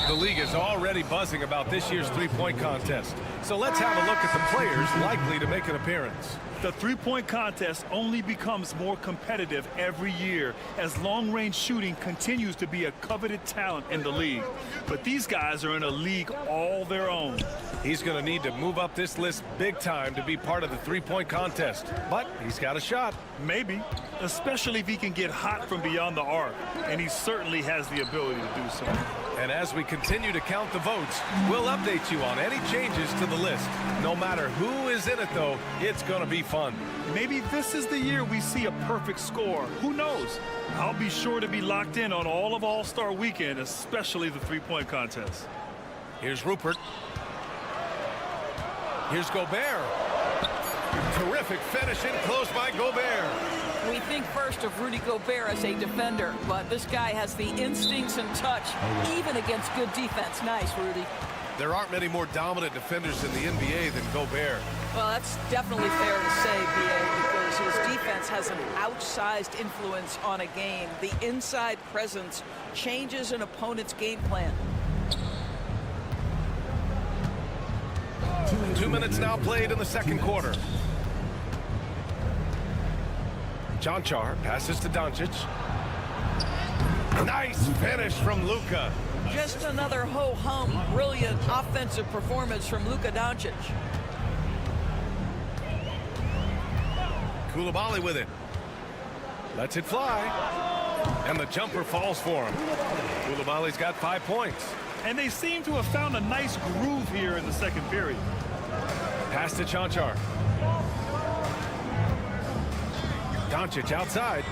The league is already buzzing about this year's three-point contest. So let's have a look at the players likely to make an appearance. The three-point contest only becomes more competitive every year as long-range shooting continues to be a coveted talent in the league. But these guys are in a league all their own. He's going to need to move up this list big time to be part of the three-point contest. But he's got a shot. Maybe, especially if he can get hot from beyond the arc. And he certainly has the ability to do so. And as we continue to count the votes, we'll update you on any changes to the list. No matter who is in it, though, it's going to be fun. Maybe this is the year we see a perfect score. Who knows? I'll be sure to be locked in on all of All-Star Weekend, especially the three-point contest. Here's Rupert. Here's Gobert. Terrific finish in close by Gobert. We think first of Rudy Gobert as a defender, but this guy has the instincts and touch, even against good defense. Nice, Rudy. There aren't many more dominant defenders in the NBA than Gobert. Well, that's definitely fair to say, B.A., because his defense has an outsized influence on a game. The inside presence changes an opponent's game plan. 2 minutes now played in the second quarter. Jonchar passes to Doncic. Nice finish from Luka. Just another ho-hum, brilliant offensive performance from Luka Doncic. Koulibaly with it. Lets it fly. And the jumper falls for him. Koulibaly's got 5 points. And they seem to have found a nice groove here in the second period. Pass to Jonchar. Doncic outside.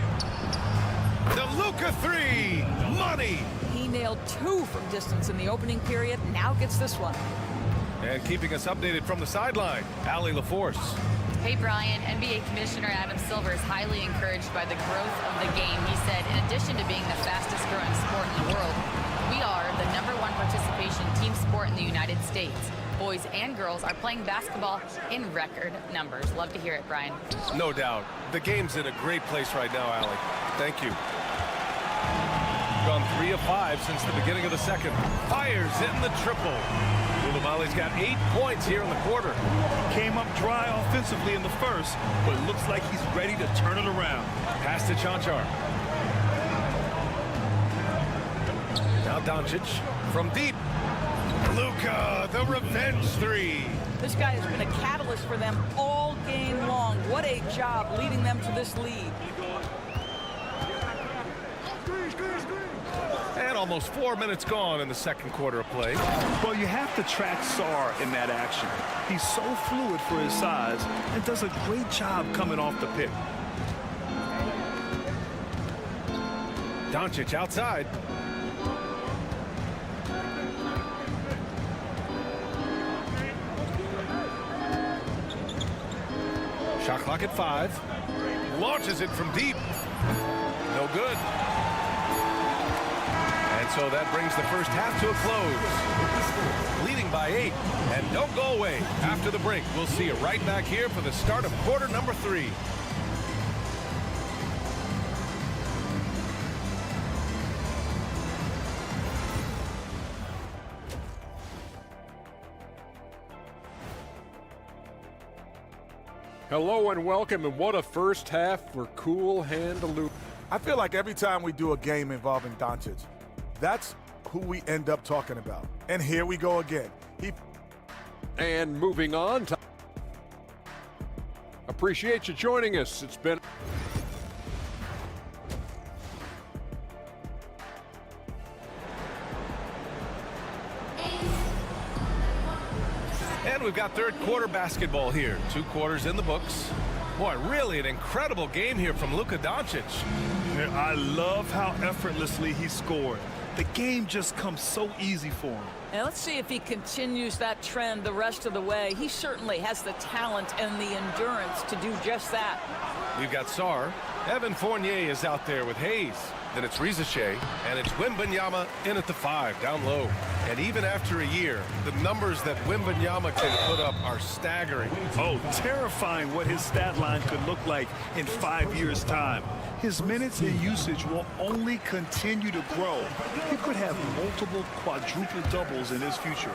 The Luka three. Money. He nailed 2 from distance in the opening period. Now gets this one. And keeping us updated from the sideline, Allie LaForce. Hey, Brian, NBA Commissioner Adam Silver is highly encouraged by the growth of the game. He said, in addition to being the fastest growing sport in the world, we are the #1 participation team sport in the United States. Boys and girls are playing basketball in record numbers. Love to hear it, Brian. No doubt. The game's in a great place right now, Allie. Thank you. Gone 3 of 5 since the beginning of the second. Fires in the triple. Koulibaly's got 8 points here in the quarter. Came up dry offensively in the first, but looks like he's ready to turn it around. Pass to Jonchar. Now Doncic from deep. Luka, the revenge three. This guy has been a catalyst for them all game long. What a job leading them to this lead. And almost 4 minutes gone in the second quarter of play. Well, you have to track Sarr in that action. He's so fluid for his size and does a great job coming off the pick. Doncic outside. Shot clock at 5. Launches it from deep. No good. And so that brings the first half to a close. Leading by 8. And don't go away. After the break, we'll see you right back here for the start of quarter number 3. Hello and welcome, and what a first half for Cool Hand Luka. I feel like every time we do a game involving Doncic, that's who we end up talking about. And here we go again. And moving on to... Appreciate you joining us. It's been... And we've got third quarter basketball here. 2 quarters in the books. Boy, really an incredible game here from Luka Doncic. I love how effortlessly he scored. The game just comes so easy for him. And let's see if he continues that trend the rest of the way. He certainly has the talent and the endurance to do just that. We've got Sarr. Evan Fournier is out there with Hayes. Then it's Rizachet, and it's Wembanyama in at the 5, down low. And even after a year, the numbers that Wembanyama can put up are staggering. Oh, terrifying what his stat line could look like in 5 years' time. His minutes and usage will only continue to grow. He could have multiple quadruple doubles in his future.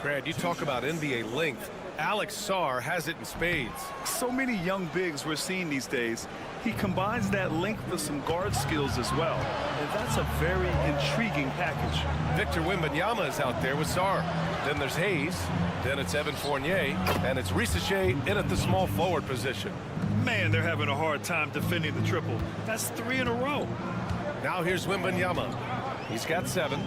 Brad, you talk about NBA length. Alex Sarr has it in spades. So many young bigs we're seeing these days. He combines that length with some guard skills as well. And that's a very intriguing package. Victor Wembanyama is out there with Sarr. Then there's Hayes. Then it's Evan Fournier. And it's Rizachet in at the small forward position. Man, they're having a hard time defending the triple. That's 3 in a row. Now here's Wembanyama. He's got 7.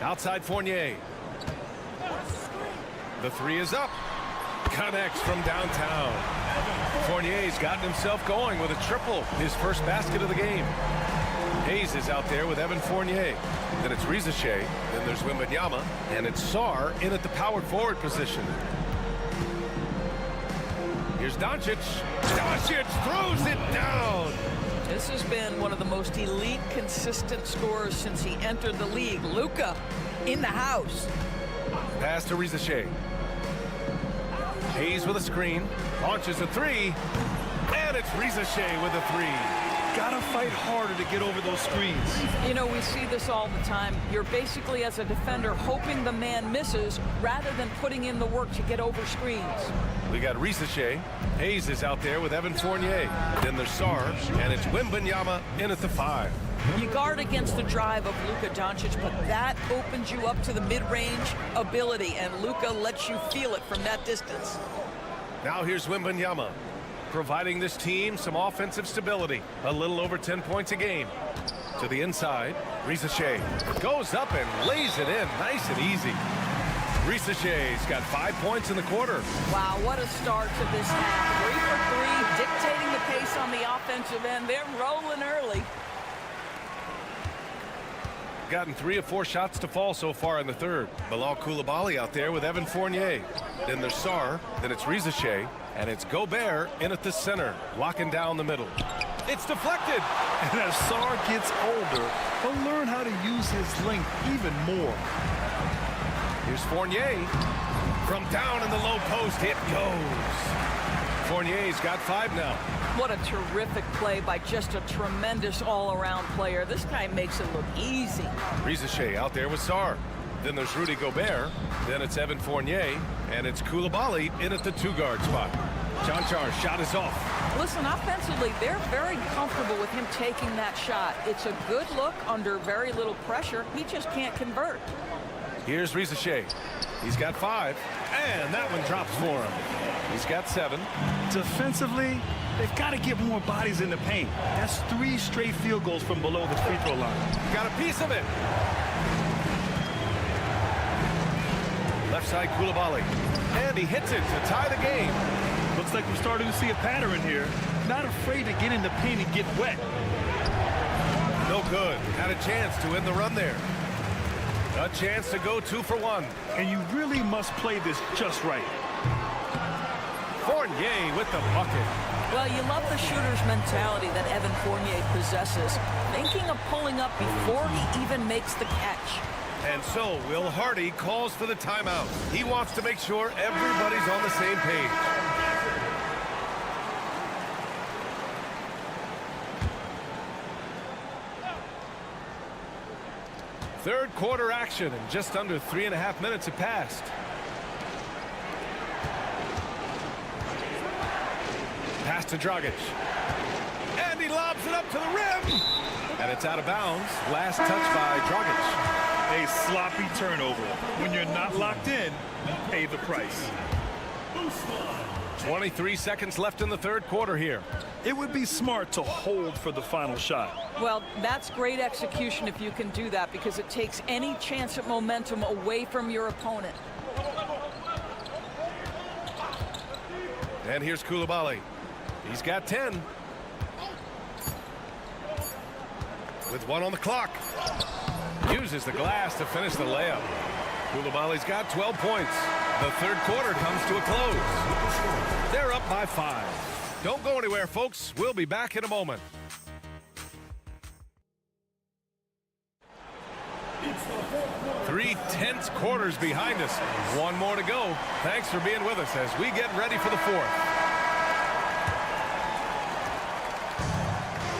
Outside Fournier. The 3 is up. Connects from downtown. Fournier's gotten himself going with a triple, his first basket of the game. Hayes is out there with Evan Fournier. Then it's Rizachet. Then there's Wembanyama. And it's Sarr in at the powered forward position. Here's Doncic. Doncic throws it down. This has been one of the most elite, consistent scorers since he entered the league. Luka in the house. Pass to Rizachet. Hayes with a screen. Launches a 3. And it's Rizachet with a 3. Gotta fight harder to get over those screens. You know, we see this all the time. You're basically, as a defender, hoping the man misses rather than putting in the work to get over screens. We got Rizachet. Hayes is out there with Evan Fournier. Then there's Sarr, and it's Wembanyama in at the 5. You guard against the drive of Luka Doncic, but that opens you up to the mid-range ability, and Luka lets you feel it from that distance. Now here's Wembanyama, providing this team some offensive stability. A little over 10 points a game. To the inside, Rizachet goes up and lays it in nice and easy. Rizachet's got 5 points in the quarter. Wow, what a start to this half. 3 for 3, dictating the pace on the offensive end. They're rolling early. Gotten 3 of 4 shots to fall so far in the third. Bilal Coulibaly out there with Evan Fournier. Then there's Sarr. Then it's Rizachet. And it's Gobert in at the center, locking down the middle. It's deflected. And as Sarr gets older, he'll learn how to use his length even more. Here's Fournier. From down in the low post, it goes. Fournier's got 5 now. What a terrific play by just a tremendous all-around player. This guy makes it look easy. Rizachet out there with Sarr. Then there's Rudy Gobert. Then it's Evan Fournier. And it's Coulibaly in at the 2-guard spot. Chanchar's shot is off. Listen, offensively, they're very comfortable with him taking that shot. It's a good look under very little pressure. He just can't convert. Here's Rizachet. He's got 5. And that one drops for him. He's got 7. Defensively, they've got to get more bodies in the paint. That's 3 straight field goals from below the free throw line. Got a piece of it. Left side, Coulibaly. And he hits it to tie the game. Looks like we're starting to see a pattern here. Not afraid to get in the paint and get wet. No good. Had a chance to end the run there. A chance to go 2 for 1. And you really must play this just right. Fournier with the bucket. Well, you love the shooter's mentality that Evan Fournier possesses, thinking of pulling up before he even makes the catch. And so Will Hardy calls for the timeout. He wants to make sure everybody's on the same page. Third quarter action, and just under 3.5 minutes have passed. Pass to Dragic. And he lobs it up to the rim. And it's out of bounds. Last touch by Dragic. A sloppy turnover. When you're not locked in, you pay the price. 23 seconds left in the third quarter here. It would be smart to hold for the final shot. Well, that's great execution if you can do that, because it takes any chance at momentum away from your opponent. And here's Koulibaly. He's got 10. With 1 on the clock. Uses the glass to finish the layup. Koulibaly's got 12 points. The third quarter comes to a close. They're up by 5. Don't go anywhere, folks. We'll be back in a moment. Three tense quarters behind us. One more to go. Thanks for being with us as we get ready for the fourth.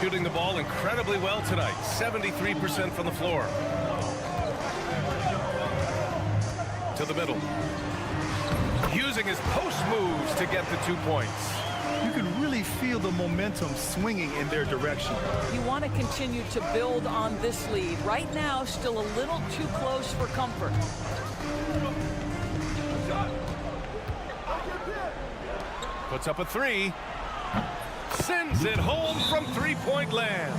Shooting the ball incredibly well tonight. 73% from the floor. To the middle. Using his post moves to get the 2 points. You can really feel the momentum swinging in their direction. You want to continue to build on this lead. Right now, still a little too close for comfort. Puts up a 3. Sends it home from three-point land.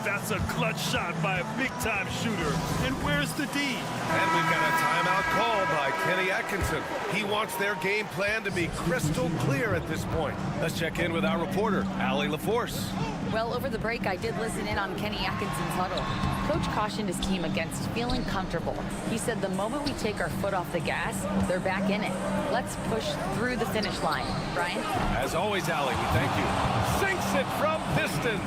That's a clutch shot by a big-time shooter. And where's the D? And we've got a timeout called by Kenny Atkinson. He wants their game plan to be crystal clear at this point. Let's check in with our reporter, Allie LaForce. Well, over the break, I did listen in on Kenny Atkinson's huddle. Coach cautioned his team against feeling comfortable. He said the moment we take our foot off the gas, they're back in it. Let's push through the finish line. Brian? As always, Allie, we thank you. Sinks it from distance.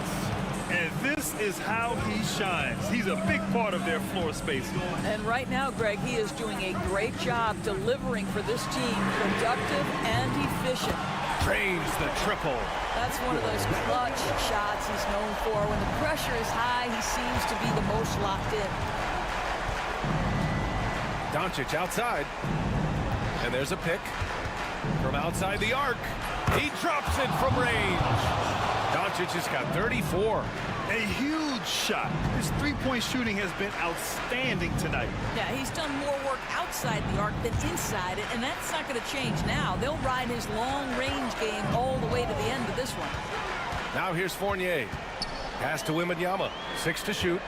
And this is how he shines. He's a big part of their floor space. And right now, Greg, he is doing a great job delivering for this team. Productive and efficient. Drains the triple. That's one of those clutch shots he's known for. When the pressure is high, he seems to be the most locked in. Doncic outside. And there's a pick from outside the arc. He drops it from range. Doncic has got 34. A huge shot. His three-point shooting has been outstanding tonight. Yeah, he's done more work outside the arc than inside it, and that's not going to change now. They'll ride his long-range game all the way to the end of this one. Now here's Fournier. Pass to Wembanyama. 6 to shoot.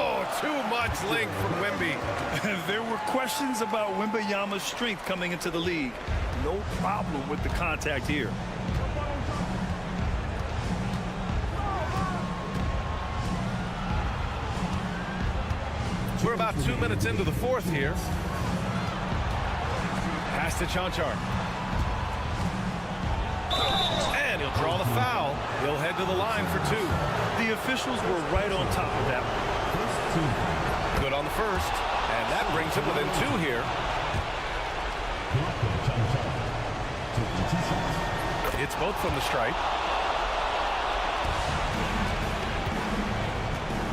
Oh, too much length from Wemby. There were questions about Wembanyama's strength coming into the league. No problem with the contact here. We're about 2 minutes into the fourth here. Pass to Chanchar. And he'll draw the foul. He'll head to the line for 2. The officials were right on top of that one. Good on the first. And that brings him within 2 here. It's both from the stripe.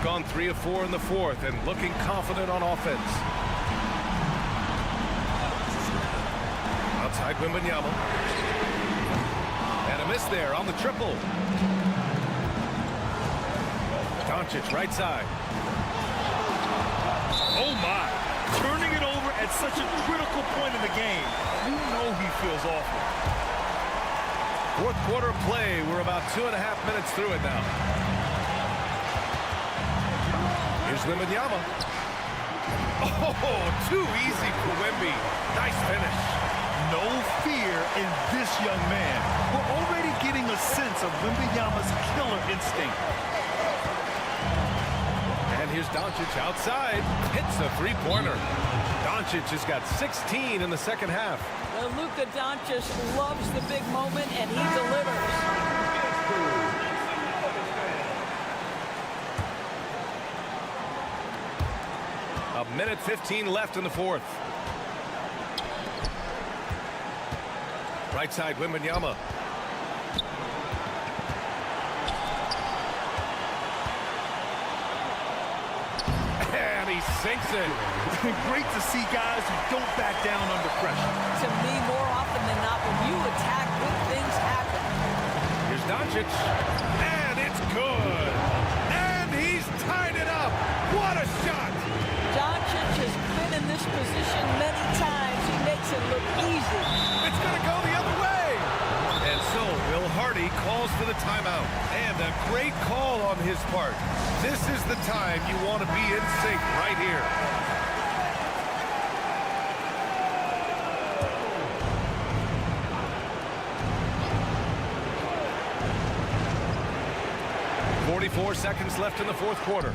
Gone 3 of 4 in the fourth and looking confident on offense. Outside Wembanyama. And a miss there on the triple. Doncic right side. Oh my, turning it over at such a critical point in the game. You know he feels awful. Fourth quarter of play. We're about 2.5 minutes through it now. Here's Wembanyama. Oh, too easy for Wemby. Nice finish. No fear in this young man. We're already getting a sense of Wembanyama's killer instinct. And here's Doncic outside. Hits a three-pointer. Doncic has got 16 in the second half. Well, Luka Doncic loves the big moment, and he delivers. A minute 15 left in the fourth. Right side, Wembanyama. And he sinks it. Great to see guys who don't back down under pressure. To me, more often than not, when you attack, good things happen. Here's Doncic. And it's good. And he's tied it up. What a shot. Doncic has been in this position many times. He makes it look easy. It's going to timeout. And a great call on his part. This is the time you want to be in sync right here. Seconds left in the fourth quarter.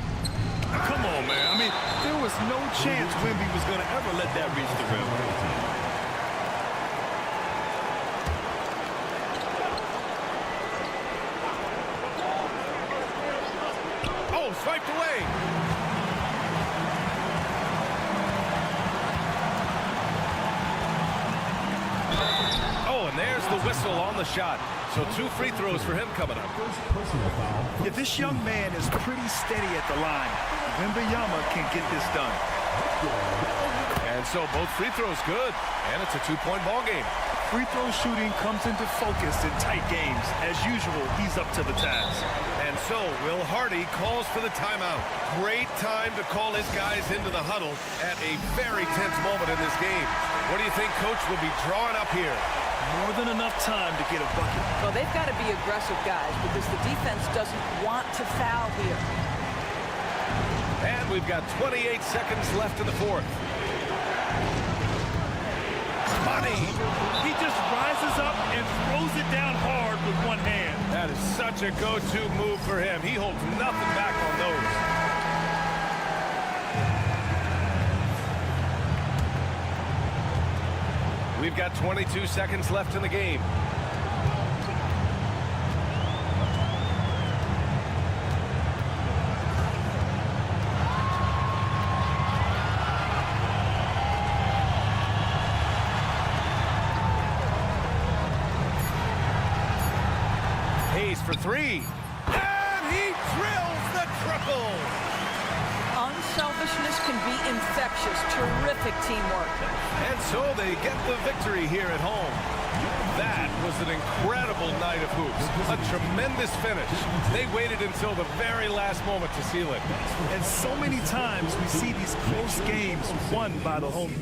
Come on, man. I mean, there was no chance Wemby was going to ever let that reach the rim. Oh, swiped away. Oh, and there's the whistle on the shot. So 2 free throws for him coming up. Yeah, this young man is pretty steady at the line. Wembanyama can get this done. And so both free throws good. And it's a 2-point ball game. Free throw shooting comes into focus in tight games. As usual, he's up to the task. And so Will Hardy calls for the timeout. Great time to call his guys into the huddle at a very tense moment in this game. What do you think Coach will be drawing up here? More than enough time to get a bucket. Well, they've got to be aggressive, guys, because the defense doesn't want to foul here. And we've got 28 seconds left in the fourth. Money. He just rises up and throws it down hard with one hand. That is such a go-to move for him. He holds nothing back on those. We've got 22 seconds left in the game. Hayes for 3. And he drills the triple. Unselfishness can be infectious. Terrific teamwork. And so they get the victory here at home. That was an incredible night of hoops. A tremendous finish. They waited until the very last moment to seal it. And so many times we see these close games won by the home.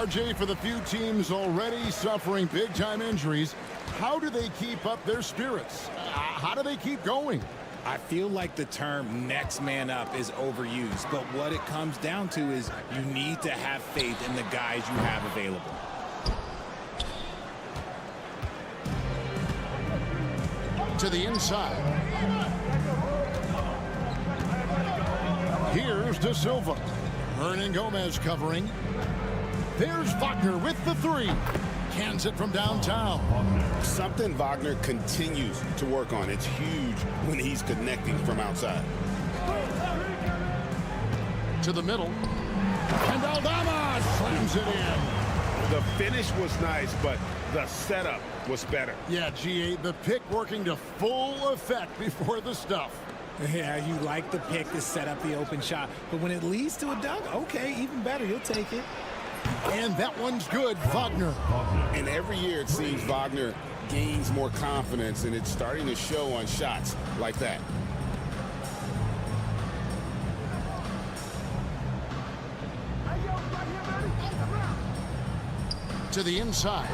RJ, for the few teams already suffering big-time injuries, how do they keep up their spirits? How do they keep going? I feel like the term next man up is overused, but what it comes down to is you need to have faith in the guys you have available. To the inside. Here's De Silva. Hernan Gomez covering. There's Wagner with the three. Cans it from downtown. Something Wagner continues to work on. It's huge when he's connecting from outside. To the middle. And Aldama slams it in. The finish was nice, but the setup was better. Yeah, G8, the pick working to full effect before the stuff. Yeah, you like the pick to set up the open shot, but when it leads to a dunk, okay, even better, you'll take it. And that one's good, Wagner. And every year it seems Wagner gains more confidence, and it's starting to show on shots like that. To the inside.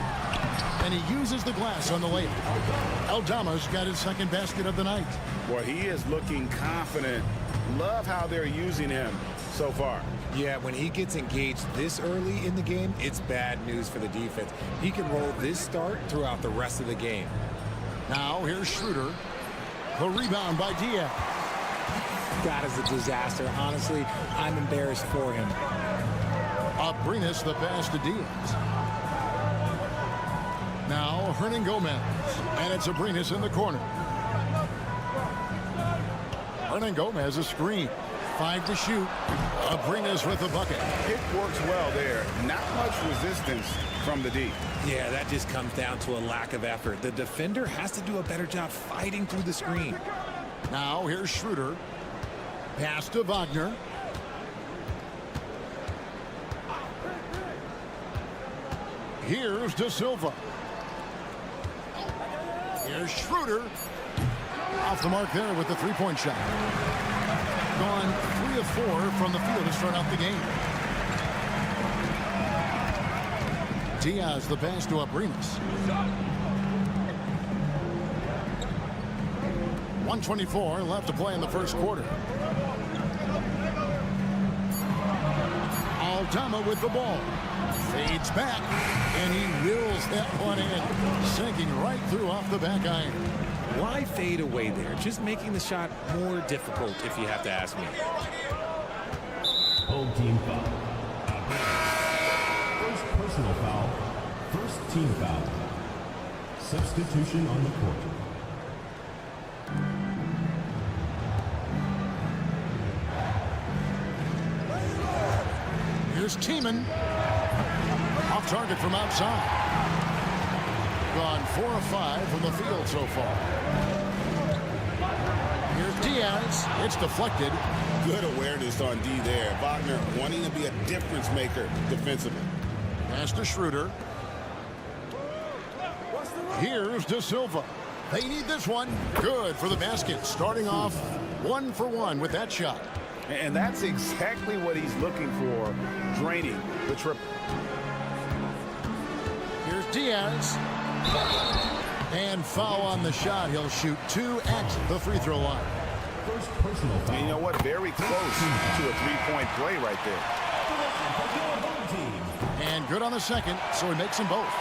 And he uses the glass on the layup. Aldama's got his second basket of the night. Well, he is looking confident. Love how they're using him so far. Yeah, when he gets engaged this early in the game, it's bad news for the defense. He can roll this start throughout the rest of the game. Now here's Schroeder. The rebound by Diaz. That is a disaster. Honestly, I'm embarrassed for him. Abrinas the pass to Diaz. Now Hernan Gomez. And it's Abrinas in the corner. Hernan Gomez a screen. 5 to shoot. Abrinas with the bucket. It works well there. Not much resistance from the D. Yeah, that just comes down to a lack of effort. The defender has to do a better job fighting through the screen. Now here's Schroeder. Pass to Wagner. Here's De Silva. Here's Schroeder. Off the mark there with the three-point shot. Gone 3 of 4 from the field to start out the game. Diaz the pass to Abrinas. 1:24 left to play in the first quarter. Aldama with the ball. Fades back, and he wills that one in. Sinking right through off the back iron. Why fade away there? Just making the shot more difficult, if you have to ask me. Home team foul. First personal foul. First team foul. Substitution on the court. Here's Tiemann. Off target from outside. Gone 4 of 5 from the field so far. Here's Diaz. It's deflected. Good awareness on D there. Wagner wanting to be a difference maker defensively. Pass to Schroeder. Here's De Silva. They need this one. Good for the basket. Starting off 1 for 1 with that shot. And that's exactly what he's looking for, draining the triple. Here's Diaz. And foul on the shot. He'll shoot 2 at the free throw line. First personal foul. And you know what? Very close to a three-point play right there. And good on the second, so he makes them both.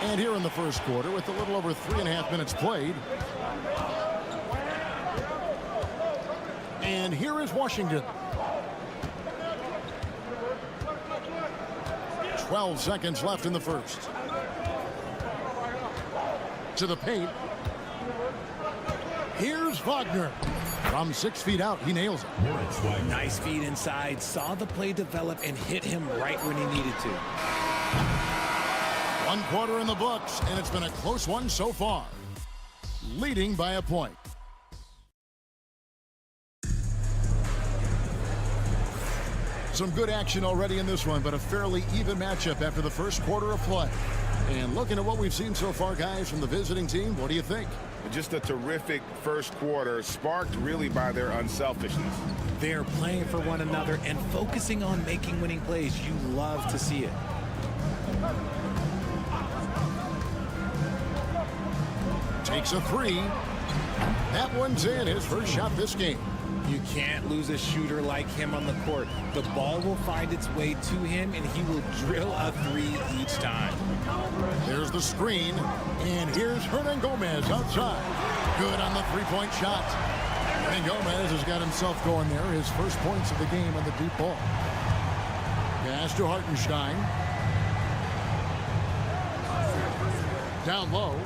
And here in the first quarter, with a little over 3.5 minutes played. And here is Washington. 12 seconds left in the first. To the paint. Here's Wagner. From 6 feet out, he nails it. Nice feed inside. Saw the play develop and hit him right when he needed to. 1 quarter in the books, and it's been a close one so far. Leading by a point. Some good action already in this one, but a fairly even matchup after the first quarter of play. And looking at what we've seen so far, guys, from the visiting team, what do you think? Just a terrific first quarter, sparked really by their unselfishness. They're playing for one another and focusing on making winning plays. You love to see it. Takes a 3. That one's in, his first shot this game. You can't lose a shooter like him on the court. The ball will find its way to him, and he will drill a 3 each time. There's the screen, and here's Hernan Gomez outside. Good on the three-point shot. Hernan Gomez has got himself going there. His first points of the game on the deep ball. Pass to Hartenstein. Down low.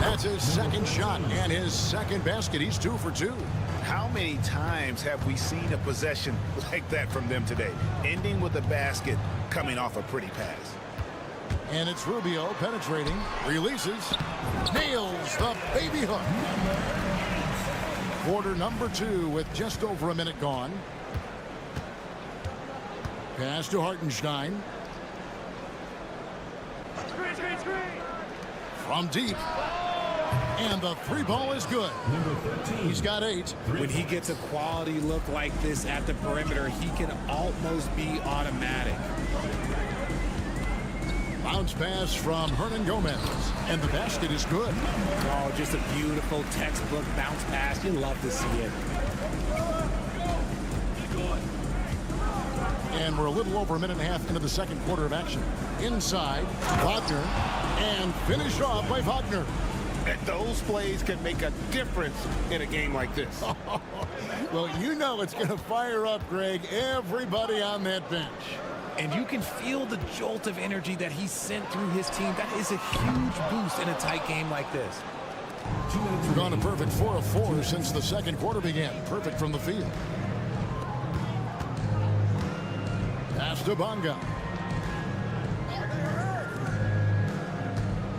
That's his second shot and his second basket. He's 2 for 2. How many times have we seen a possession like that from them today? Ending with a basket, coming off a pretty pass. And it's Rubio penetrating, releases, nails the baby hook. Quarter number 2 with just over a minute gone. Pass to Hartenstein. From deep. And the 3 ball is good. He's got 8. When he gets a quality look like this at the perimeter, he can almost be automatic. Bounce pass from Hernan Gomez. And the basket is good. Oh, just a beautiful textbook bounce pass. You love to see it. And we're a little over a minute and a half into the second quarter of action. Inside, Wagner, and finish off by Wagner. And those plays can make a difference in a game like this. Well, you know it's going to fire up, Greg, everybody on that bench. And you can feel the jolt of energy that he sent through his team. That is a huge boost in a tight game like this. We've gone a perfect 4 of 4 since the second quarter began. Perfect from the field. Pass to Bonga.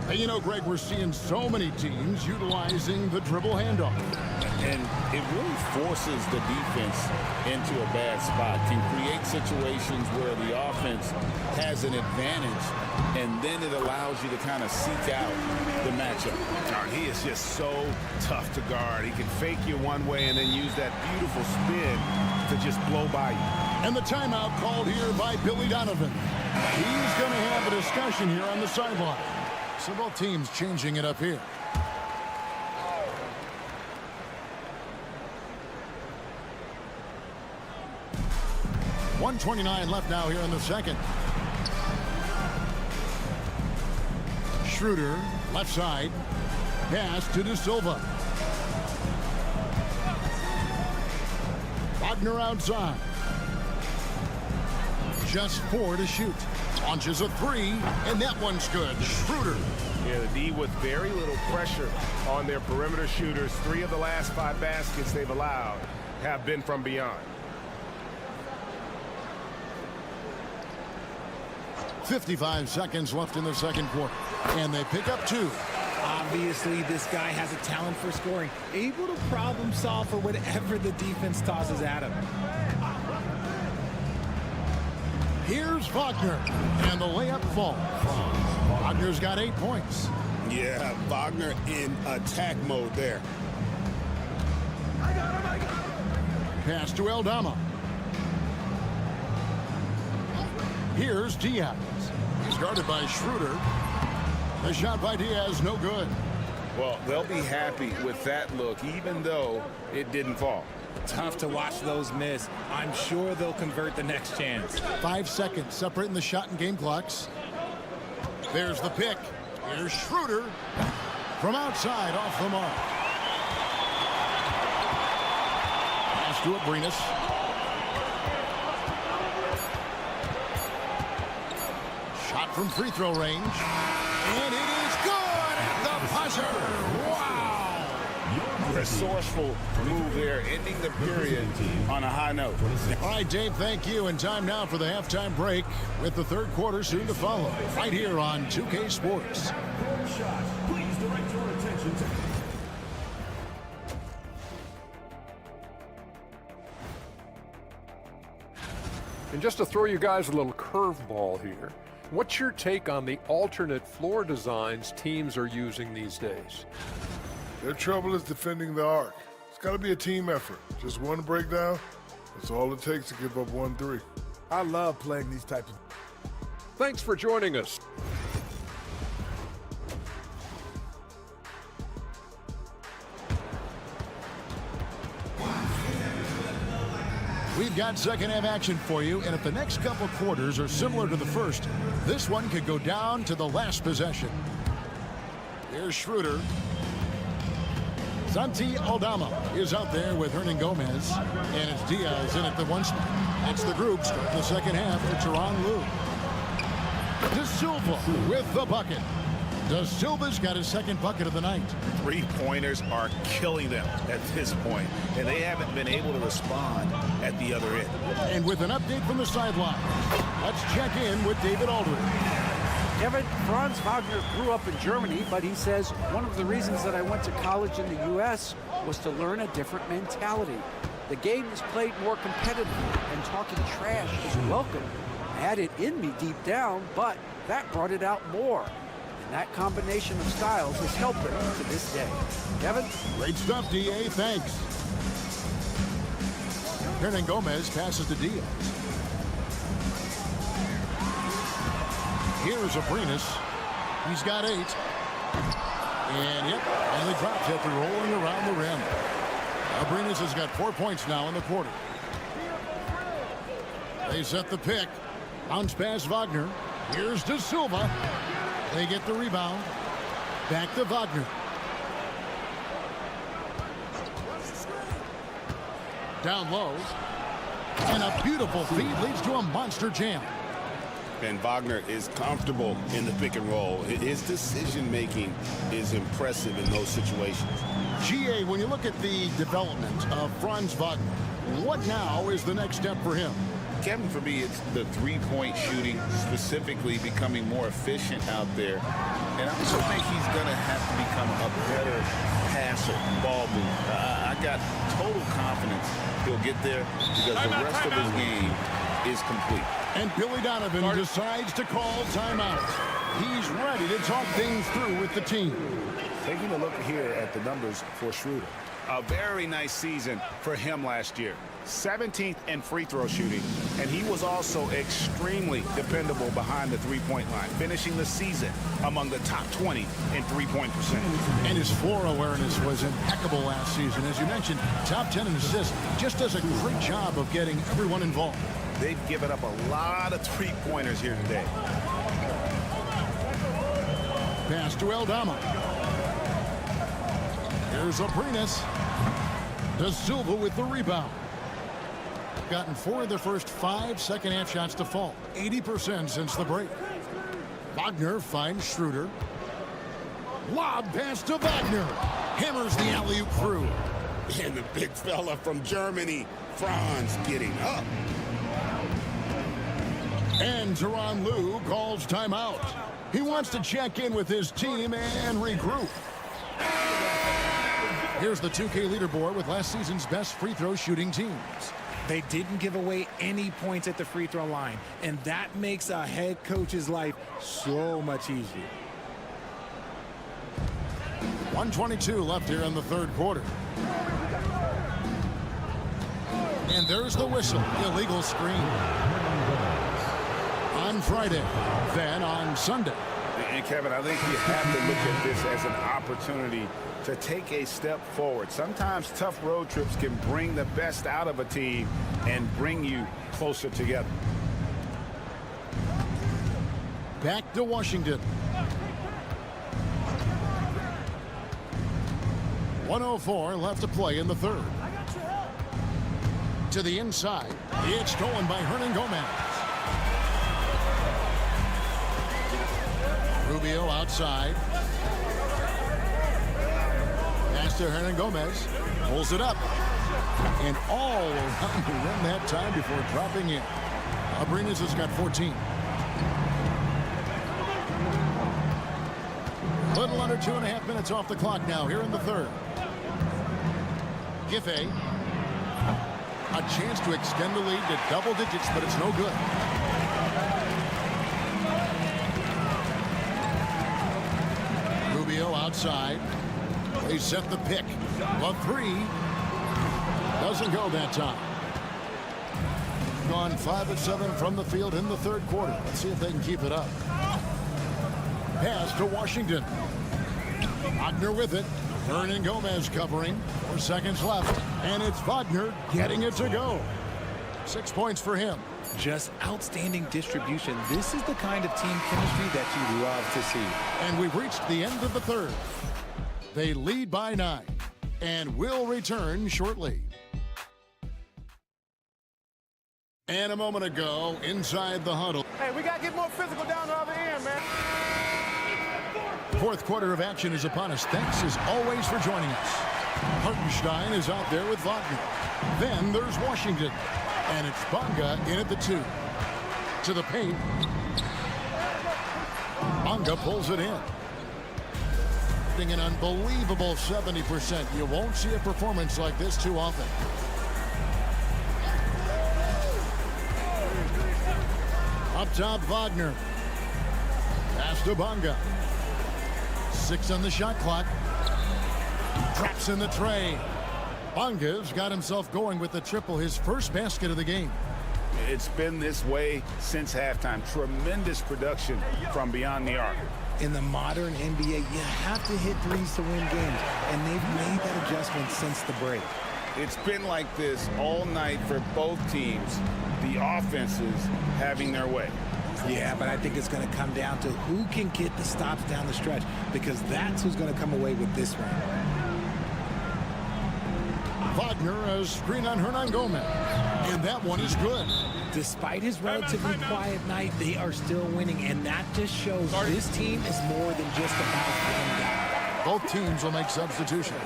And you know, Greg, we're seeing so many teams utilizing the dribble handoff. And it really forces the defense into a bad spot, can create situations where the offense has an advantage, and then it allows you to kind of seek out the matchup. He is just so tough to guard. He can fake you one way and then use that beautiful spin to just blow by you. And the timeout called here by Billy Donovan. He's going to have a discussion here on the sideline. So both teams changing it up here. .129 left now here in the second. Schroeder, left side. Pass to De Silva. Wagner outside. Just 4 to shoot. Launches a 3, and that one's good. Schroeder. Yeah, the D with very little pressure on their perimeter shooters. 3 of the last 5 baskets they've allowed have been from beyond. 55 seconds left in the second quarter, and they pick up 2. Obviously, this guy has a talent for scoring, able to problem solve for whatever the defense tosses at him. Here's Wagner, and the layup falls. Wagner's got 8 points. Yeah, Wagner in attack mode there. Pass to Aldama. Here's Diaz. He's guarded by Schroeder. The shot by Diaz, no good. Well, they'll be happy with that look, even though it didn't fall. Tough to watch those miss. I'm sure they'll convert the next chance. 5 seconds separating the shot and game clocks. There's the pick. Here's Schroeder from outside off the mark. Pass to Abrinas. Shot from free throw range. And it is good at the buzzer. Wow. Resourceful move there, ending the period on a high note. All right, Dave, thank you. And time now for the halftime break with the third quarter soon to follow. Right here on 2K Sports. Please direct your attention to... And just to throw you guys a little curveball here, what's your take on the alternate floor designs teams are using these days? Their trouble is defending the arc. It's got to be a team effort. Just one breakdown, that's all it takes to give up 1-3. I love playing these types of... Thanks for joining us. We've got second half action for you, and if the next couple quarters are similar to the first, this one could go down to the last possession. Here's Schroeder. Santi Aldama is out there with Hernan Gomez, and it's Diaz in at the 1 spot. That's the group starting the second half for Tyronn Lue. De Silva with the bucket. De Silva's got his second bucket of the night. 3-pointers are killing them at this point, and they haven't been able to respond at the other end. And with an update from the sideline, let's check in with David Aldridge. Kevin, Franz Wagner grew up in Germany, but he says one of the reasons that I went to college in the U.S. was to learn a different mentality. The game is played more competitively, and talking trash is welcome. I had it in me deep down, but that brought it out more. And that combination of styles has helped him to this day. Kevin? Great stuff, D.A. Thanks. Hernan Gomez passes to Diaz. Here's Abrinas. He's got 8. And yep, finally drops after rolling around the rim. Abrinas has got 4 points now in the quarter. They set the pick. Bounce pass Wagner. Here's De Silva. They get the rebound. Back to Wagner. Down low. And a beautiful feed leads to a monster jam. And Wagner is comfortable in the pick and roll. His decision-making is impressive in those situations. GA, when you look at the development of Franz Wagner, what now is the next step for him? Kevin, for me, it's the three-point shooting, specifically becoming more efficient out there. And I also think he's going to have to become a better passer, ball mover. I got total confidence he'll get there because the rest of his game is complete. And Billy Donovan decides to call timeout. He's ready to talk things through with the team. Taking a look here at the numbers for Schroeder. A very nice season for him last year. 17th in free throw shooting, and he was also extremely dependable behind the three-point line, finishing the season among the top 20 in three-point percentage. And his floor awareness was impeccable last season. As you mentioned, top 10 in assists. Just does a great job of getting everyone involved. They've given up a lot of three-pointers here today. Pass to Aldama. Here's Abrinas. De Silva with the rebound. Gotten 4 of their first 5 second-half shots to fall. 80% since the break. Wagner finds Schroeder. Lob pass to Wagner. Hammers the alley-oop through. And the big fella from Germany, Franz, getting up. And Tyronn Lue calls timeout. He wants to check in with his team and regroup. Here's the 2K leaderboard with last season's best free throw shooting teams. They didn't give away any points at the free throw line, and that makes a head coach's life so much easier. 1:22 left here in the third quarter. And there's the whistle. Illegal screen. On Friday, then on Sunday. And Kevin, I think you have to look at this as an opportunity to take a step forward. Sometimes tough road trips can bring the best out of a team and bring you closer together. Back to Washington. 1:04 left to play in the third. To the inside. It's stolen by Hernan Gomez. Rubio outside. Pass to Hernan Gomez. Pulls it up. And all around the rim that time before dropping in. Abrinas has got 14. Little under 2.5 minutes off the clock now here in the third. Giffey. A chance to extend the lead to double digits, but it's no good. Rubio outside. They set the pick. A three. Doesn't go that time. Gone 5 of 7 from the field in the third quarter. Let's see if they can keep it up. Pass to Washington. Wagner with it. Hernan Gomez covering. 4 seconds left. And it's Wagner getting it to go. 6 points for him. Just outstanding distribution. This is the kind of team chemistry that you love to see. And we've reached the end of the third. They lead by 9 and will return shortly. And a moment ago, inside the huddle. Hey, we got to get more physical down the other end, man. Fourth quarter of action is upon us. Thanks as always for joining us. Hartenstein is out there with Wagner. Then there's Washington. And it's Bonga in at the 2. To the paint. Bonga pulls it in. An unbelievable 70%. You won't see a performance like this too often. Up top, Wagner. Pass to Bonga. 6 on the shot clock. Drops in the tray. Bonga's got himself going with the triple, his first basket of the game. It's been this way since halftime. Tremendous production from beyond the arc. In the modern NBA, you have to hit threes to win games, and they've made that adjustment since the break. It's been like this all night for both teams. The offenses having their way. Yeah, but I think it's going to come down to who can get the stops down the stretch, because that's who's going to come away with this one. Wagner, a screen on Hernan Gomez. And that one is good. Despite his relatively quiet night, they are still winning, and that just shows this team is more than just about one guy. Both teams will make substitutions.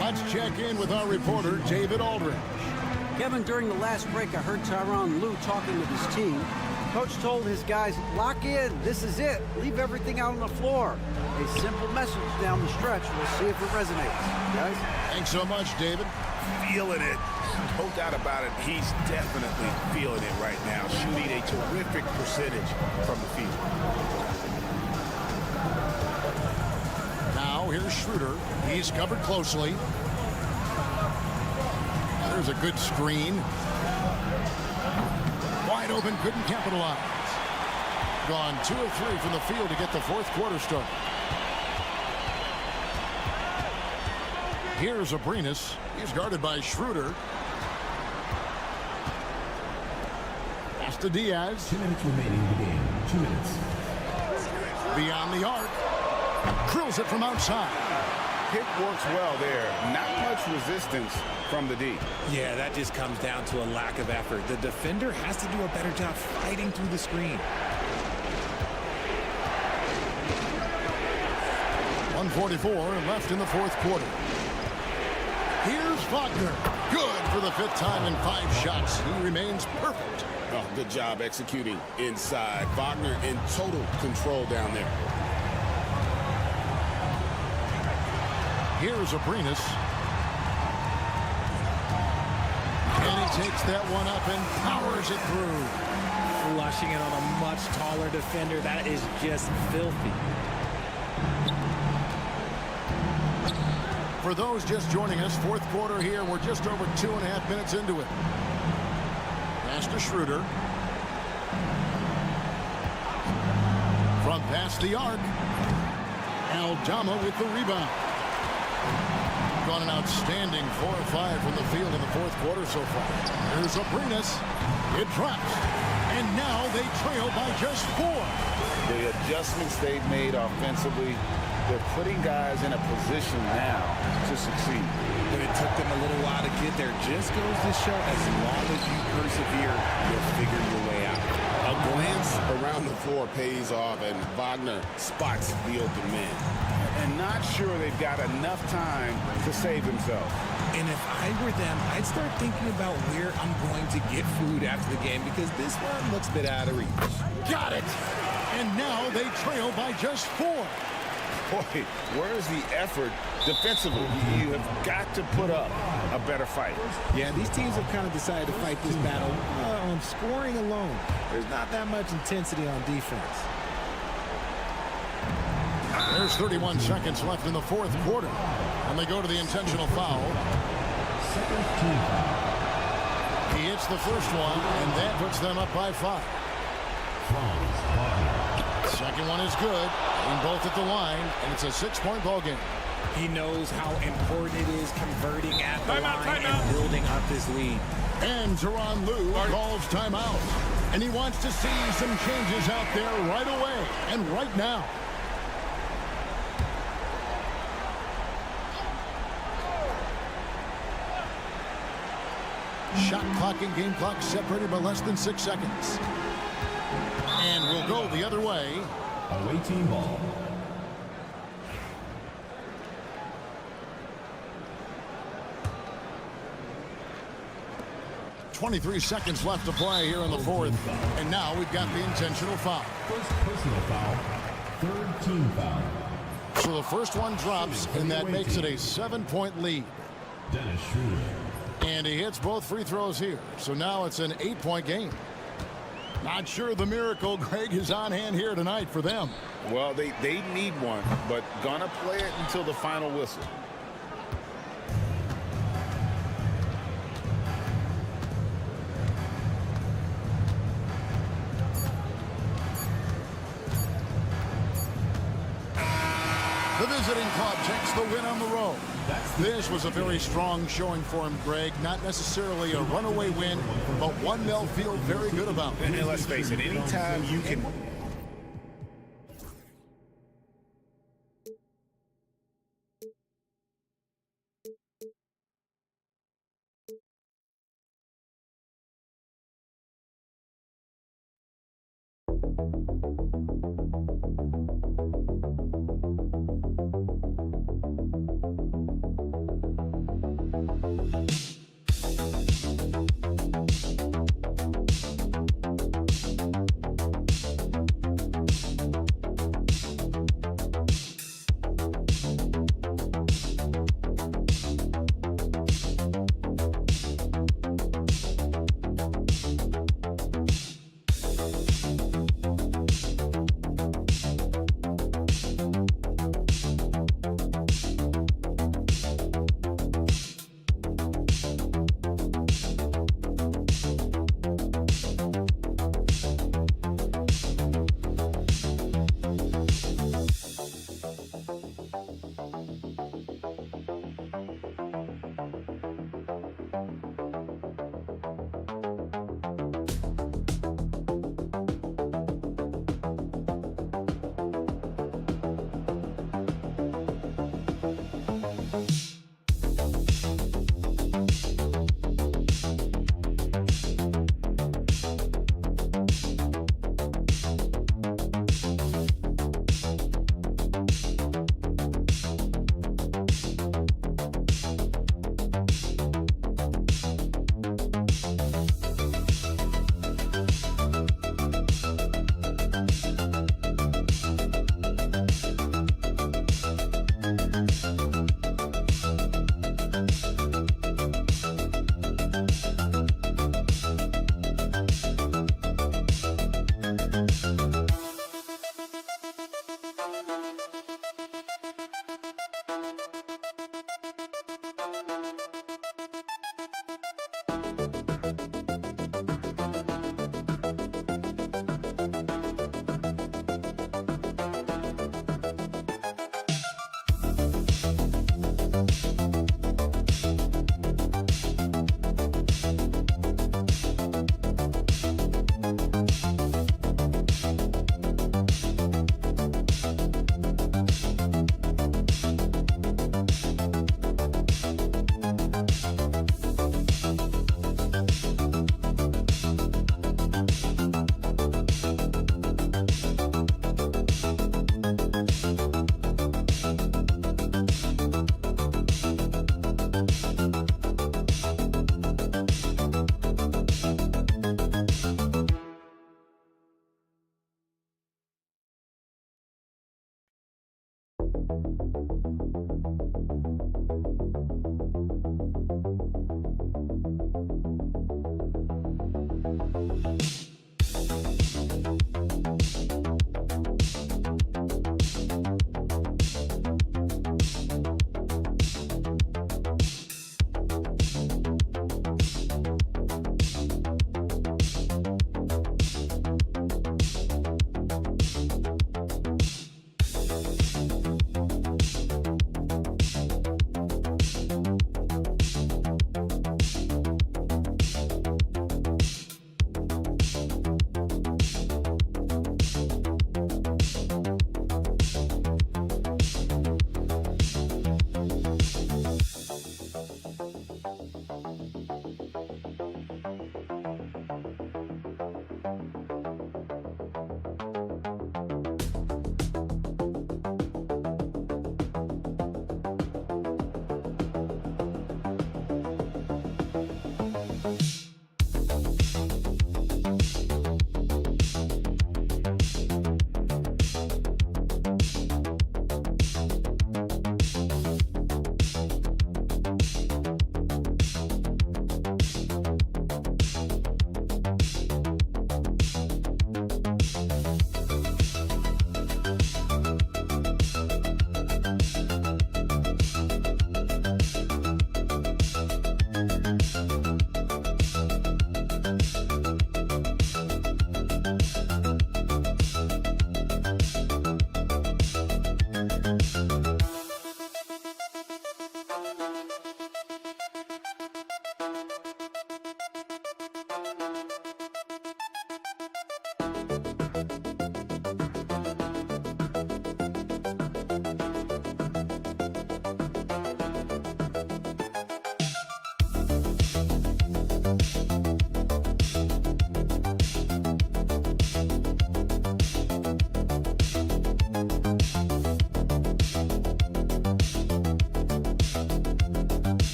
Let's check in with our reporter, David Aldridge. Kevin, during the last break, I heard Tyronn Lue talking with his team. Coach told his guys, lock in, this is it. Leave everything out on the floor. A simple message down the stretch. We'll see if it resonates. Guys? Thanks so much, David. Feeling it. No doubt about it. He's definitely feeling it right now. Shooting a terrific percentage from the field. Now here's Schroeder. He's covered closely. There's a good screen. Wide open, couldn't capitalize. Gone 2 of 3 from the field to get the fourth quarter started. Here's Abrinas. He's guarded by Schroeder. Pass to Diaz. 2 minutes remaining in the game. 2 minutes. Beyond the arc. Drills it from outside. Pick works well there. Not much resistance from the D. Yeah, that just comes down to a lack of effort. The defender has to do a better job fighting through the screen. 1:44 left in the fourth quarter. Here's Wagner. Good for the 5th time in 5 shots. He remains perfect. Oh, good job executing inside. Wagner in total control down there. Here's Abrinas. And he takes that one up and powers it through. Flushing it on a much taller defender. That is just filthy. For those just joining us, fourth quarter here. We're just over 2.5 minutes into it. Pass to Schroeder. From past the arc. Aldama with the rebound. Gone an outstanding 4 of 5 from the field in the fourth quarter so far. Here's Abrinas. It drops. And now they trail by just 4. The adjustments they've made offensively, they're putting guys in a position now to succeed. But it took them a little while to get there. Just goes to show, as long as you persevere, you'll figure your way out. A glance around the floor pays off, and Wagner spots the open man. And not sure they've got enough time to save themselves. And if I were them, I'd start thinking about where I'm going to get food after the game, because this one looks a bit out of reach. Got it! And now they trail by just 4. Boy, where's the effort defensively? You have got to put up a better fight. Yeah, these teams have kind of decided to fight this battle on scoring alone. There's not that much intensity on defense. There's 31 seconds left in the fourth quarter. And they go to the intentional foul. Second team foul. He hits the first one, and that puts them up by 5. Second one is good. And both at the line, and it's a 6-point ball game. He knows how important it is converting at the line and building up his lead. And Tyronn Lue calls timeout. And he wants to see some changes out there right away and right now. Shot clock and game clock separated by less than 6 seconds. And we'll go the other way. Away team ball. .23 seconds left to play here in the fourth. And now we've got the intentional foul. First personal foul. Third team foul. So the first one drops, and that makes it a 7-point lead. Dennis Schroeder. And he hits both free throws here. So now it's an 8-point game. Not sure the miracle, Greg, is on hand here tonight for them. Well, they need one, but gonna play it until the final whistle. The visiting club takes the win on the road. This was a very strong showing for him, Greg. Not necessarily a runaway win, but one they'll feel very good about. And let's face it, anytime you can...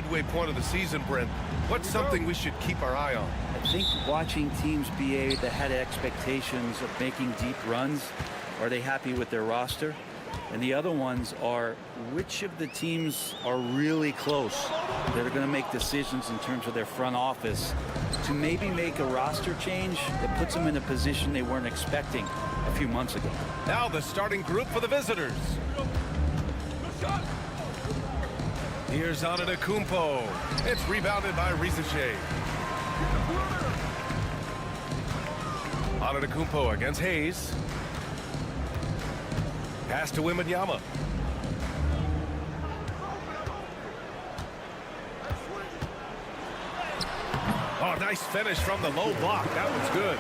midway point of the season, Brent. What's something we should keep our eye on? I think watching teams BA that had expectations of making deep runs, are they happy with their roster? And the other ones are which of the teams are really close that are going to make decisions in terms of their front office to maybe make a roster change that puts them in a position they weren't expecting a few months ago. Now the starting group for the visitors. Here's Antetokounmpo. It's rebounded by Risache. Antetokounmpo against Hayes. Pass to Wembanyama. Oh, nice finish from the low block. That was good.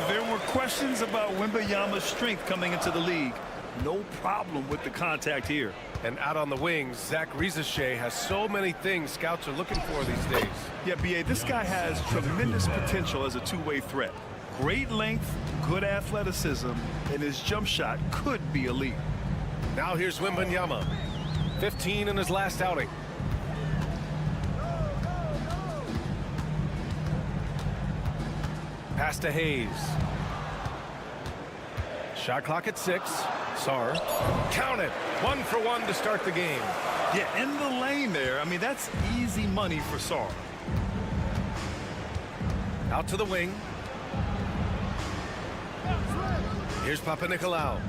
There were questions about Wembanyama's strength coming into the league. No problem with the contact here. And out on the wings, Zach Risache has so many things scouts are looking for these days. Yeah, B.A., this guy has tremendous potential as a two-way threat. Great length, good athleticism, and his jump shot could be elite. Now here's Wembanyama. 15 in his last outing. Pass to Hayes. Shot clock at 6. Sar. Count it. 1 for 1 to start the game. Yeah, in the lane there. I mean, that's easy money for Sar. Out to the wing. Here's Papanikolaou.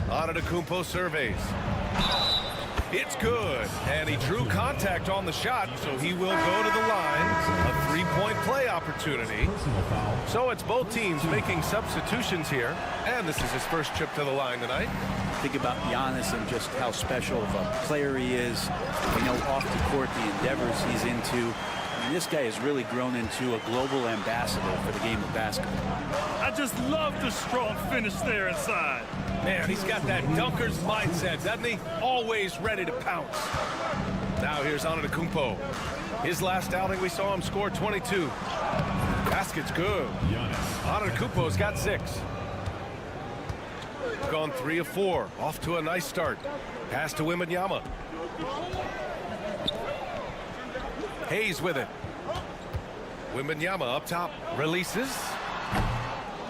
Antetokounmpo surveys. It's good. And he drew contact on the shot, so he will go to the line. A 3-point play opportunity. So it's both teams making substitutions here. And this is his first trip to the line tonight. Think about Giannis and just how special of a player he is. We know off the court the endeavors he's into. I mean, this guy has really grown into a global ambassador for the game of basketball. I just love the strong finish there inside. Man, he's got that dunker's mindset, doesn't he? Always ready to pounce. Now here's Antetokounmpo. His last outing, we saw him score 22. Basket's good. Antetokounmpo's got 6. Gone 3 of 4. Off to a nice start. Pass to Wembanyama. Hayes with it. Wembanyama up top. Releases.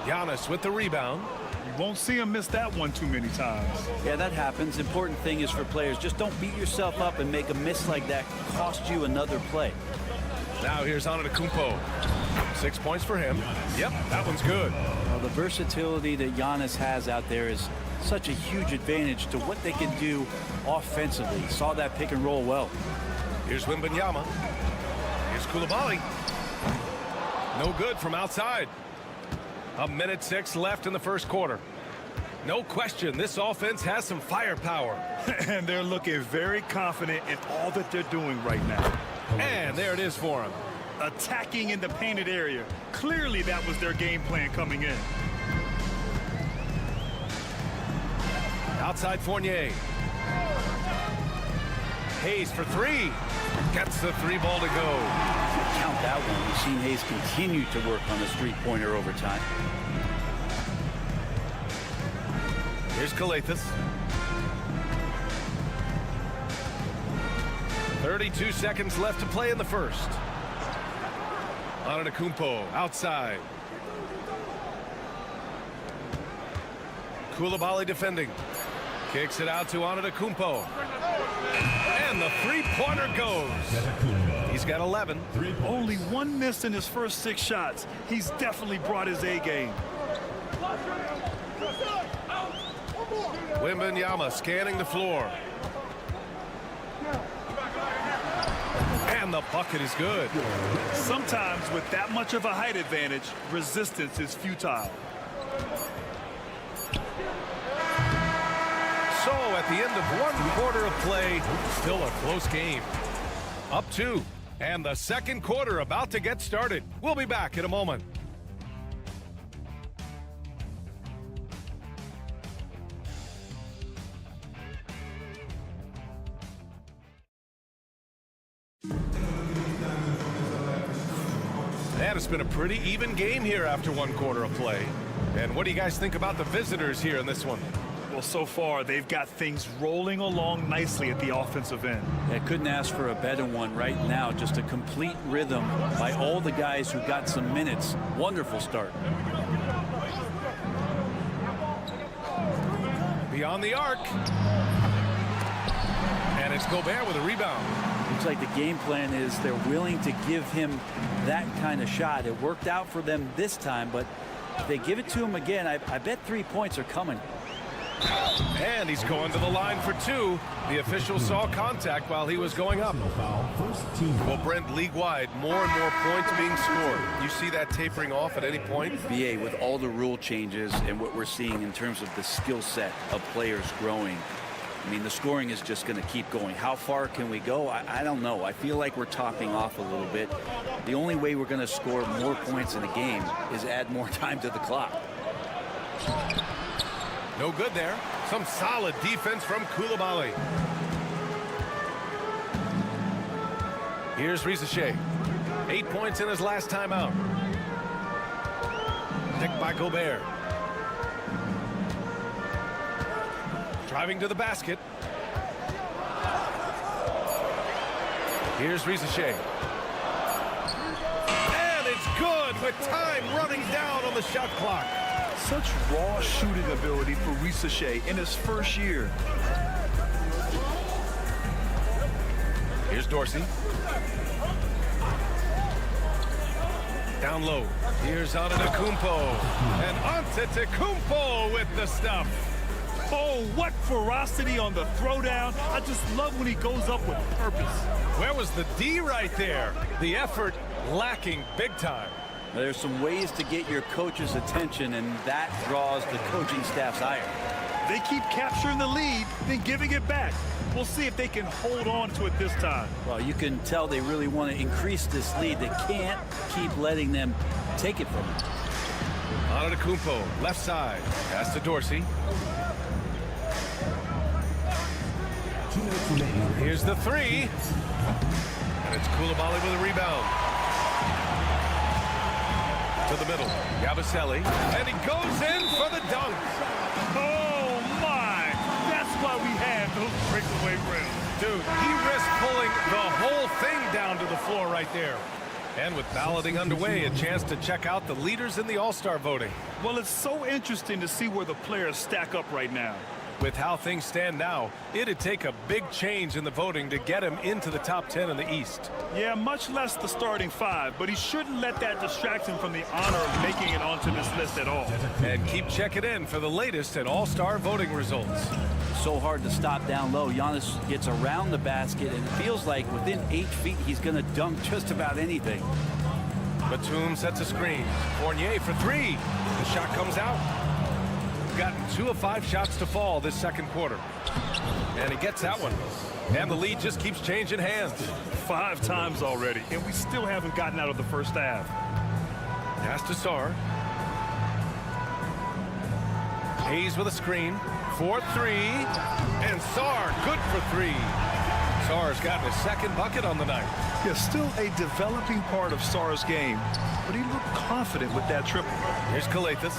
Giannis with the rebound. You won't see him miss that one too many times. Yeah, that happens. Important thing is for players, just don't beat yourself up and make a miss like that cost you another play. Now here's Antetokounmpo. 6 points for him. Yep, that one's good. Well, the versatility that Giannis has out there is such a huge advantage to what they can do offensively. Saw that pick and roll well. Here's Wembanyama. Here's Coulibaly. No good from outside. 1:06 left in the first quarter. No question, this offense has some firepower. And they're looking very confident in all that they're doing right now. And there it is for him. Attacking in the painted area. Clearly that was their game plan coming in. Outside Fournier. Hayes for 3. Gets the 3-ball to go. Count that one. We've seen Hayes continue to work on his 3-pointer over time. Here's Kalathis. 32 seconds left to play in the first. Antetokounmpo outside. Coulibaly defending. Kicks it out to Antetokounmpo. And the 3-pointer goes. He's got 11. Only 1 miss in his first 6 shots. He's definitely brought his A game. Wembanyama scanning the floor. And the bucket is good. Sometimes with that much of a height advantage, resistance is futile. So at the end of 1 quarter of play, still a close game. Up 2. And the second quarter about to get started. We'll be back in a moment. And it's been a pretty even game here after 1 quarter of play. And what do you guys think about the visitors here in this one? Well, so far, they've got things rolling along nicely at the offensive end. I couldn't ask for a better one right now. Just a complete rhythm by all the guys who got some minutes. Wonderful start. Beyond the arc. And it's Gobert with a rebound. Looks like the game plan is they're willing to give him that kind of shot. It worked out for them this time, but if they give it to him again, I bet 3 points are coming. And he's going to the line for 2. The official saw contact while he was going up. Well, Brent, league-wide, more and more points being scored. You see that tapering off at any point? BA, with all the rule changes and what we're seeing in terms of the skill set of players growing, I mean, the scoring is just going to keep going. How far can we go? I don't know. I feel like we're topping off a little bit. The only way we're going to score more points in a game is add more time to the clock. No good there. Some solid defense from Coulibaly. Here's Rizachet. 8 points in his last time out. Picked by Gobert. Driving to the basket. Here's Rizachet. with time running down on the shot clock. Such raw shooting ability for Risache in his first year. Here's Dorsey. Down low. Here's Antetokounmpo. And Antetokounmpo with the stuff. Oh, what ferocity on the throwdown. I just love when he goes up with purpose. Where was the D right there? The effort lacking big time. There's some ways to get your coach's attention, and that draws the coaching staff's ire. They keep capturing the lead, then giving it back. We'll see if they can hold on to it this time. Well, you can tell they really want to increase this lead. They can't keep letting them take it from them. Antetokounmpo, left side. Pass to Dorsey. Here's the three. And it's Koulibaly with a rebound. To the middle. Yabusele. And he goes in for the dunk. Oh, my. That's why we had those breakaway rims. Dude, he risked pulling the whole thing down to the floor right there. And with balloting underway, a chance to check out the leaders in the All-Star voting. Well, it's so interesting to see where the players stack up right now. With how things stand now, it'd take a big change in the voting to get him into the top 10 in the East. Yeah, much less the starting five, but he shouldn't let that distract him from the honor of making it onto this list at all. And keep checking in for the latest and All-Star voting results. So hard to stop down low. Giannis gets around the basket, and it feels like within 8 feet he's going to dunk just about anything. Batum sets a screen. Fournier for three. The shot comes out. We've gotten 2 of 5 shots to fall this second quarter. And he gets that one. And the lead just keeps changing hands. 5 times already, and we still haven't gotten out of the first half. Pass to Sarr. Hayes with a screen. 4-3. And Sarr good for 3. Sarr's gotten his second bucket on the night. Yeah, still a developing part of Sarr's game, but he looked confident with that triple. Here's Calathes.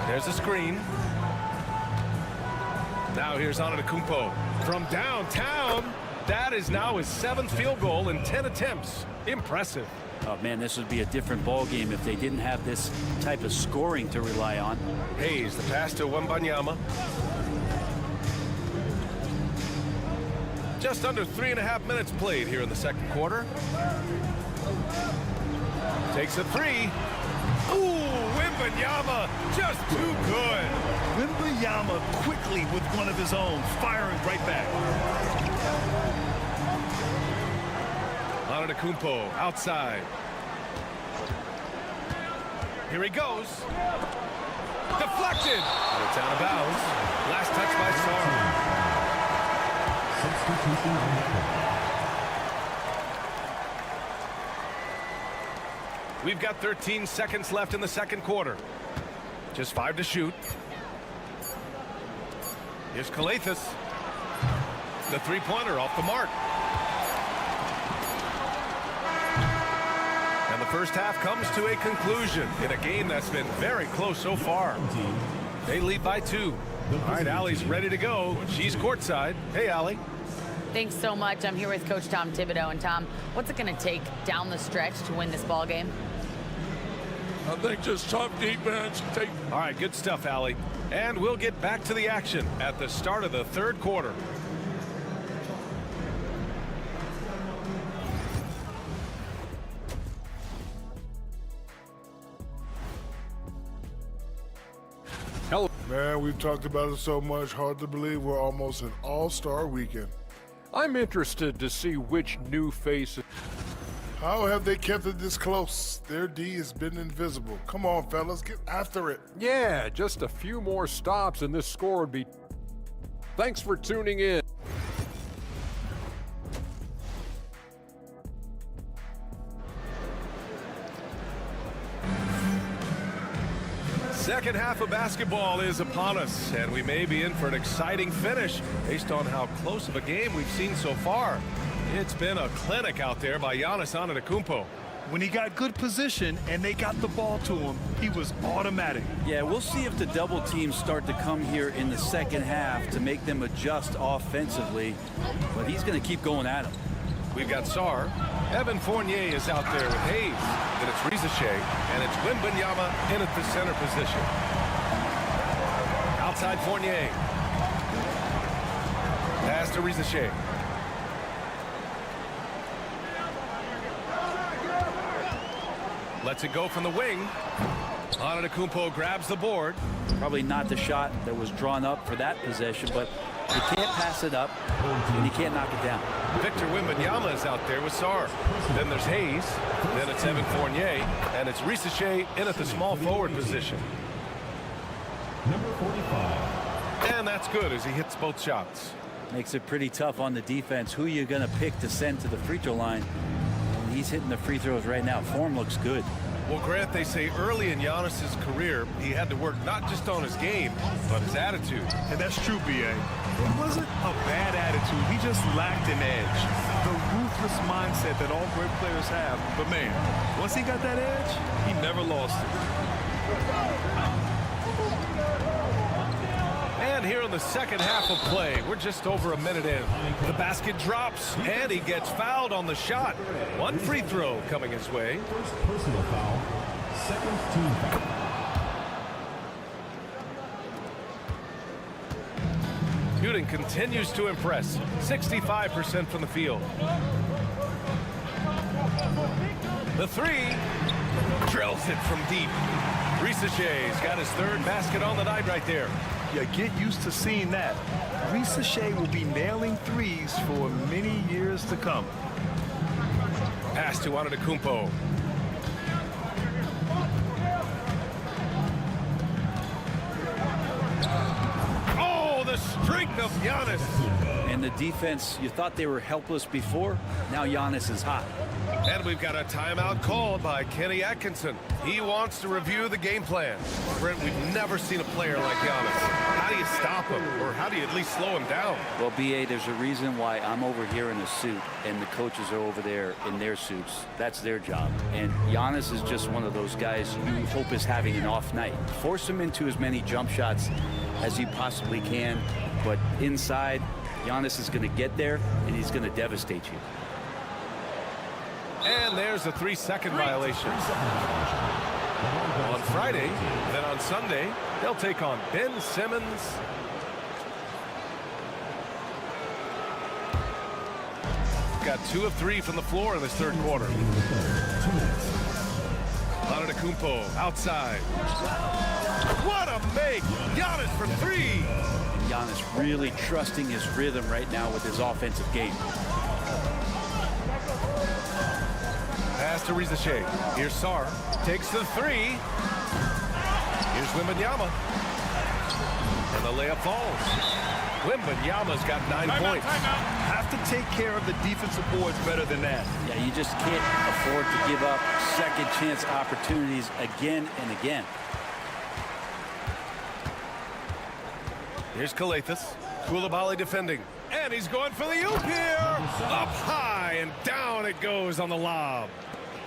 There's a screen. Now here's Antetokounmpo from downtown. That is now his 7th field goal in 10 attempts. Impressive. Oh, man, this would be a different ball game if they didn't have this type of scoring to rely on. Hayes, the pass to Wembanyama. Just under 3.5 minutes played here in the second quarter. Takes a 3. Ooh, Wembanyama, just too good. Wembanyama quickly with one of his own, firing right back. Antetokounmpo outside. Here he goes. Deflected. But it's out of bounds. Last touch by Sarr. We've got 13 seconds left in the second quarter. Just 5 to shoot. Here's Calathes. The three-pointer off the mark. And the first half comes to a conclusion in a game that's been very close so far. They lead by 2. All right, Allie's ready to go. She's courtside. Hey, Allie. Thanks so much. I'm here with Coach Tom Thibodeau. And Tom, what's it going to take down the stretch to win this ball game? I think just tough defense. All right, good stuff, Allie. And we'll get back to the action at the start of the third quarter. Hello. Man, we've talked about it so much, hard to believe we're almost an all-star weekend. I'm interested to see which new face. How have they kept it this close? Their D has been invisible. Come on, fellas, get after it. Yeah, just a few more stops and this score would be... Thanks for tuning in. Second half of basketball is upon us, and we may be in for an exciting finish based on how close of a game we've seen so far. It's been a clinic out there by Giannis Antetokounmpo. When he got good position and they got the ball to him, he was automatic. Yeah, we'll see if the double teams start to come here in the second half to make them adjust offensively, but he's going to keep going at him. We've got Sarr. Evan Fournier is out there with Hayes. Then it's Rizichet, and it's Wembanyama in at the center position. Outside Fournier. Pass to Rizichet. Lets it go from the wing. Antetokounmpo grabs the board. Probably not the shot that was drawn up for that possession, but you can't pass it up, and you can't knock it down. Victor Wembanyama is out there with Sarr. Then there's Hayes. Then it's Evan Fournier. And it's Rizichet in at the small forward position. Number 45. And that's good as he hits both shots. Makes it pretty tough on the defense. Who you're going to pick to send to the free throw line. And he's hitting the free throws right now. Form looks good. Well, Grant, they say early in Giannis's career, he had to work not just on his game, but his attitude. And that's true, B.A. It wasn't a bad attitude. He just lacked an edge. The ruthless mindset that all great players have. But, man, once he got that edge, he never lost it. And here in the second half of play, we're just over a minute in. The basket drops, and he gets fouled on the shot. One free throw coming his way. First personal foul. Second team foul. Shooting continues to impress. 65% from the field. The three. Drills it from deep. Rizichet's got his third basket on the night right there. Yeah, get used to seeing that. Rizichet will be nailing threes for many years to come. Pass to Antetokounmpo. Oh, the strength of Giannis. And the defense, you thought they were helpless before. Now Giannis is hot. And we've got a timeout called by Kenny Atkinson. He wants to review the game plan. Brent, we've never seen a player like Giannis. How do you stop him? Or how do you at least slow him down? Well, B.A., there's a reason why I'm over here in a suit and the coaches are over there in their suits. That's their job. And Giannis is just one of those guys you hope is having an off night. Force him into as many jump shots as you possibly can. But inside, Giannis is going to get there, and he's going to devastate you. And there's a 3-second violation. On Friday, then on Sunday, they'll take on Ben Simmons. Got 2 of 3 from the floor in this third quarter. Antetokounmpo outside. What a make! Giannis for 3! Giannis really trusting his rhythm right now with his offensive game. Pass to Rizichet. Here's Sarr. Takes the 3. Here's Wembanyama. And the layup falls. Wembanyama's got 9 points. Have to take care of the defensive boards better than that. Yeah, you just can't afford to give up second chance opportunities again and again. Here's Kalathis. Koulibaly defending. And he's going for the oop here. Up high and down it goes on the lob.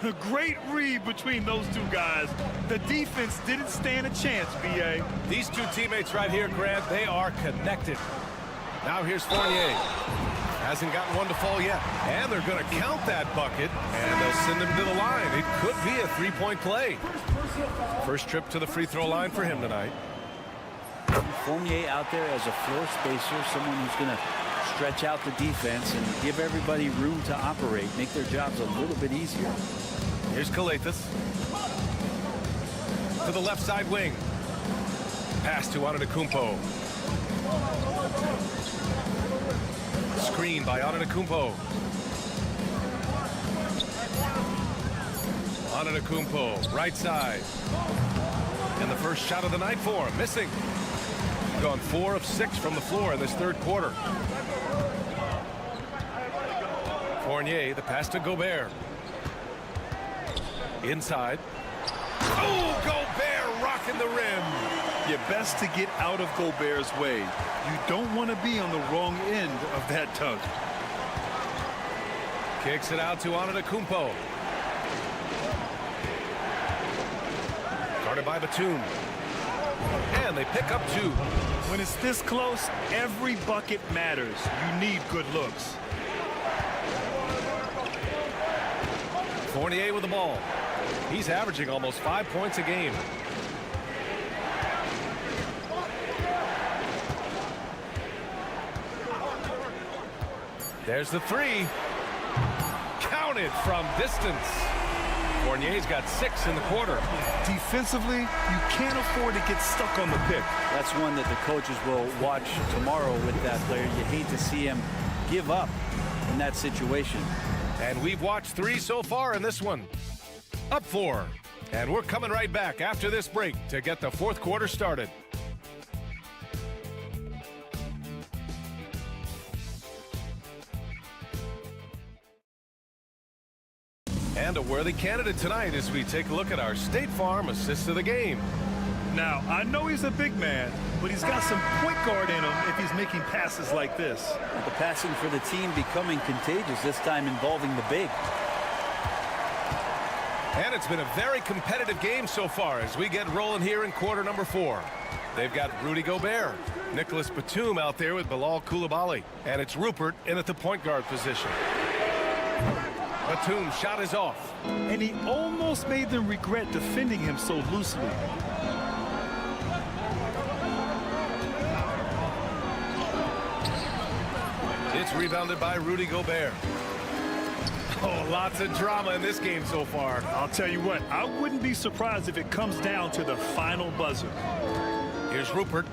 A great read between those two guys. The defense didn't stand a chance, B.A. These two teammates right here, Grant, they are connected. Now here's Fournier. Hasn't gotten one to fall yet. And they're going to count that bucket, and they'll send him to the line. It could be a three-point play. First trip to the free throw line for him tonight. Fournier out there as a floor spacer, someone who's going to stretch out the defense and give everybody room to operate, make their jobs a little bit easier. Here's Kalathis. To the left side wing. Pass to Antetokounmpo. Screen by Antetokounmpo. Antetokounmpo, right side. And the first shot of the night for him, missing. Gone 4 of 6 from the floor in this third quarter. Fournier, the pass to Gobert. Inside. Oh, Gobert rocking the rim. You're best to get out of Gobert's way. You don't want to be on the wrong end of that dunk. Kicks it out to Antetokounmpo. Guarded by Batum. And they pick up 2. When it's this close, every bucket matters. You need good looks. Fournier with the ball. He's averaging almost 5 points a game. There's the three. Counted from distance. Fournier's got 6 in the quarter. Defensively, you can't afford to get stuck on the pick. That's one that the coaches will watch tomorrow with that player. You hate to see him give up in that situation. And we've watched 3 so far in this one. Up 4. And we're coming right back after this break to get the fourth quarter started. And a worthy candidate tonight as we take a look at our State Farm assist of the game. Now, I know he's a big man, but he's got some point guard in him if he's making passes like this. The passing for the team becoming contagious, this time involving the big. And it's been a very competitive game so far as we get rolling here in quarter number 4. They've got Rudy Gobert, Nicholas Batum out there with Bilal Coulibaly, and it's Rupert in at the point guard position. Batum's shot is off. And he almost made them regret defending him so loosely. It's rebounded by Rudy Gobert. Oh, lots of drama in this game so far. I'll tell you what, I wouldn't be surprised if it comes down to the final buzzer. Here's Rupert.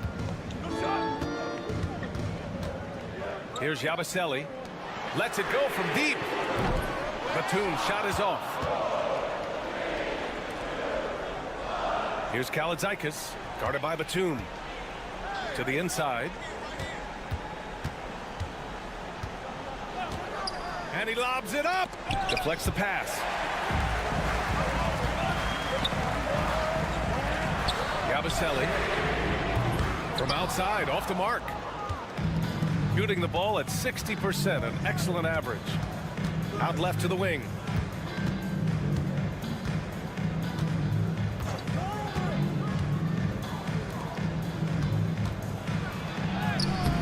Here's Yabusele. Lets it go from deep. Batum's shot is off. Here's Kalaitzakis, guarded by Batum. To the inside. And he lobs it up. Deflects the pass. Yabusele from outside, off the mark. Shooting the ball at 60%, an excellent average. Out left to the wing.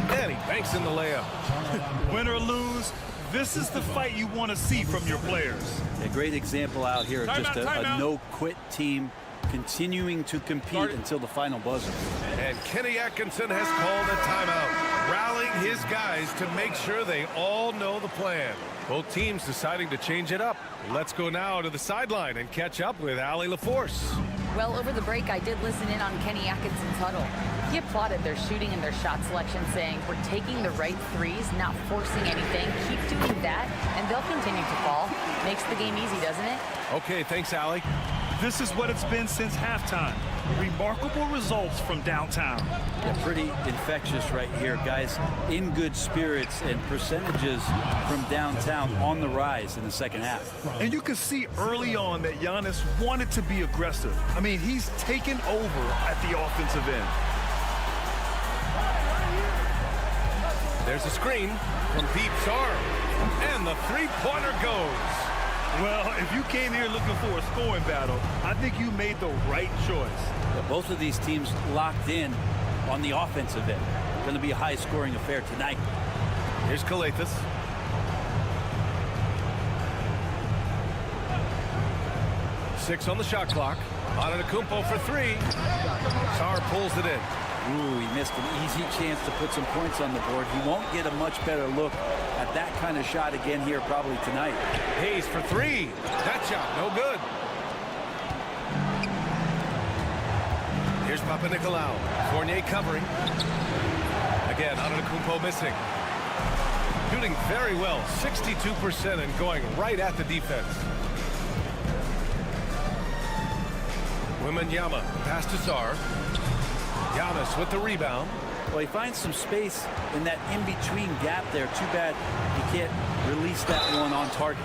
And he banks in the layup. Win or lose, this is the fight you want to see from your players. A great example out here of just a no-quit team continuing to compete until the final buzzer. And Kenny Atkinson has called a timeout, rallying his guys to make sure they all know the plan. Both teams deciding to change it up. Let's go now to the sideline and catch up with Allie LaForce. Well, over the break, I did listen in on Kenny Atkinson's huddle. He applauded their shooting and their shot selection, saying, we're taking the right threes, not forcing anything. Keep doing that, and they'll continue to fall. Makes the game easy, doesn't it? Okay, thanks, Allie. This is what it's been since halftime. Remarkable results from downtown. Yeah, pretty infectious right here, guys. In good spirits and percentages from downtown on the rise in the second half. And you can see early on that Giannis wanted to be aggressive. I mean, he's taken over at the offensive end. There's a screen from deep arm, and the three-pointer goes. Well, if you came here looking for a scoring battle, I think you made the right choice. Yeah, both of these teams locked in on the offensive end. Going to be a high-scoring affair tonight. Here's Kalaitzakis. Six on the shot clock. Antetokounmpo for 3. Sarr pulls it in. Ooh, he missed an easy chance to put some points on the board. He won't get a much better look at that kind of shot again here probably tonight. Hayes for 3. That shot, no good. Here's Papanikolaou. Fournier covering. Again, Antetokounmpo missing. Shooting very well, 62% and going right at the defense. Wembanyama, pass to Sarr. Giannis with the rebound. Well, he finds some space in that in-between gap there. Too bad he can't release that one on target.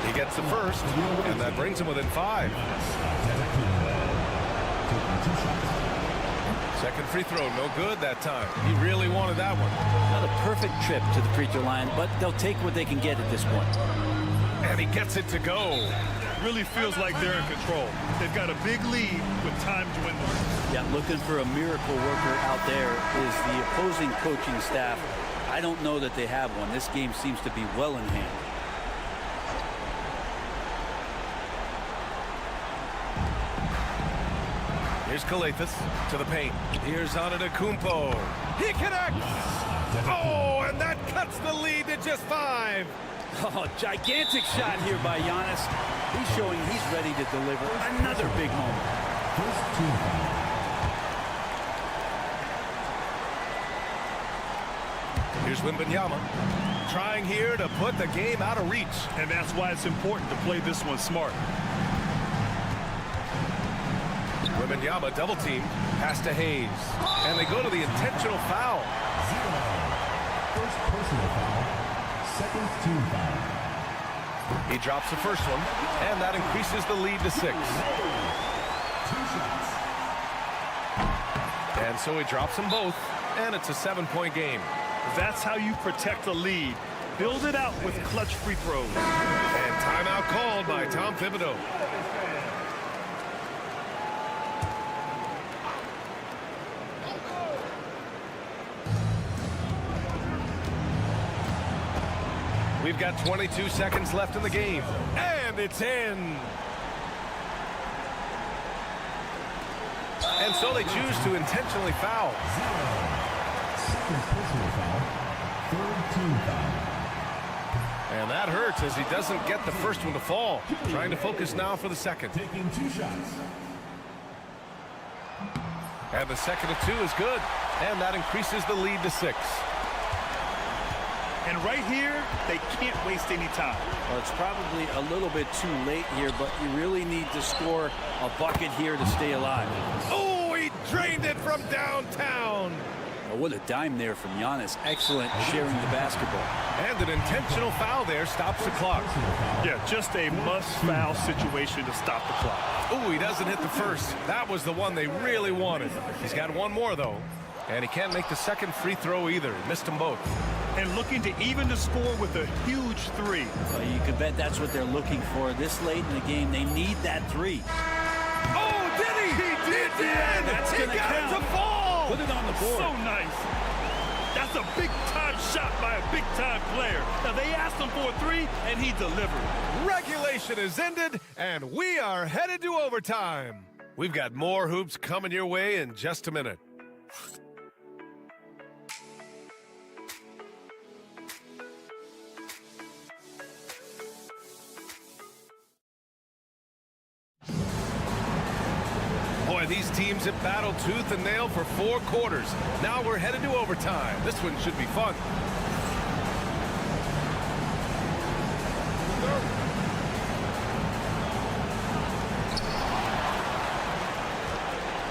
He gets the first, and that brings him within 5. Second free throw, no good that time. He really wanted that one. Not a perfect trip to the free throw line, but they'll take what they can get at this point. And he gets it to go. really feels like they're in control. They've got a big lead with time dwindling. Yeah, looking for a miracle worker out there is the opposing coaching staff. I don't know that they have one. This game seems to be well in hand. Here's Kalathis to the paint. Here's Antetokounmpo. He connects! Oh, and that cuts the lead to just 5. Oh, gigantic shot here by Giannis. He's showing he's ready to deliver another big moment. Here's Wembanyama trying here to put the game out of reach. And that's why it's important to play this one smart. Wembanyama double team, pass to Hayes. And they go to the intentional foul. 0. First personal foul. Second team foul. He drops the first one, and that increases the lead to 6. 2 shots. And so he drops them both, and it's a 7-point game. That's how you protect a lead. Build it out with clutch free throws. And timeout called by Tom Thibodeau. We've got 22 seconds left in the game, and it's in. And so they choose to intentionally foul. 0. Second personal foul. Third team foul. And that hurts as he doesn't get the first one to fall. Trying to focus now for the second. Taking 2 shots. And the second of 2 is good. And that increases the lead to 6. And right here, they can't waste any time. Well, it's probably a little bit too late here, but you really need to score a bucket here to stay alive. Oh, he drained it from downtown. Oh, what a dime there from Giannis. Excellent sharing the basketball. And an intentional foul there stops the clock. Yeah, just a must-foul situation to stop the clock. Oh, he doesn't hit the first. That was the one they really wanted. He's got one more, though. And he can't make the second free throw either. He missed them both. And looking to even the score with a huge 3. Well, you can bet that's what they're looking for this late in the game. They need that 3. Oh, did he? He did! That's he gonna got count. it to fall! Put it on the board. So nice. That's a big-time shot by a big-time player. Now, they asked him for a 3, and he delivered. Regulation is ended, and we are headed to overtime. We've got more hoops coming your way in just a minute. Boy, these teams have battled tooth and nail for 4 quarters. Now we're headed to overtime. This one should be fun.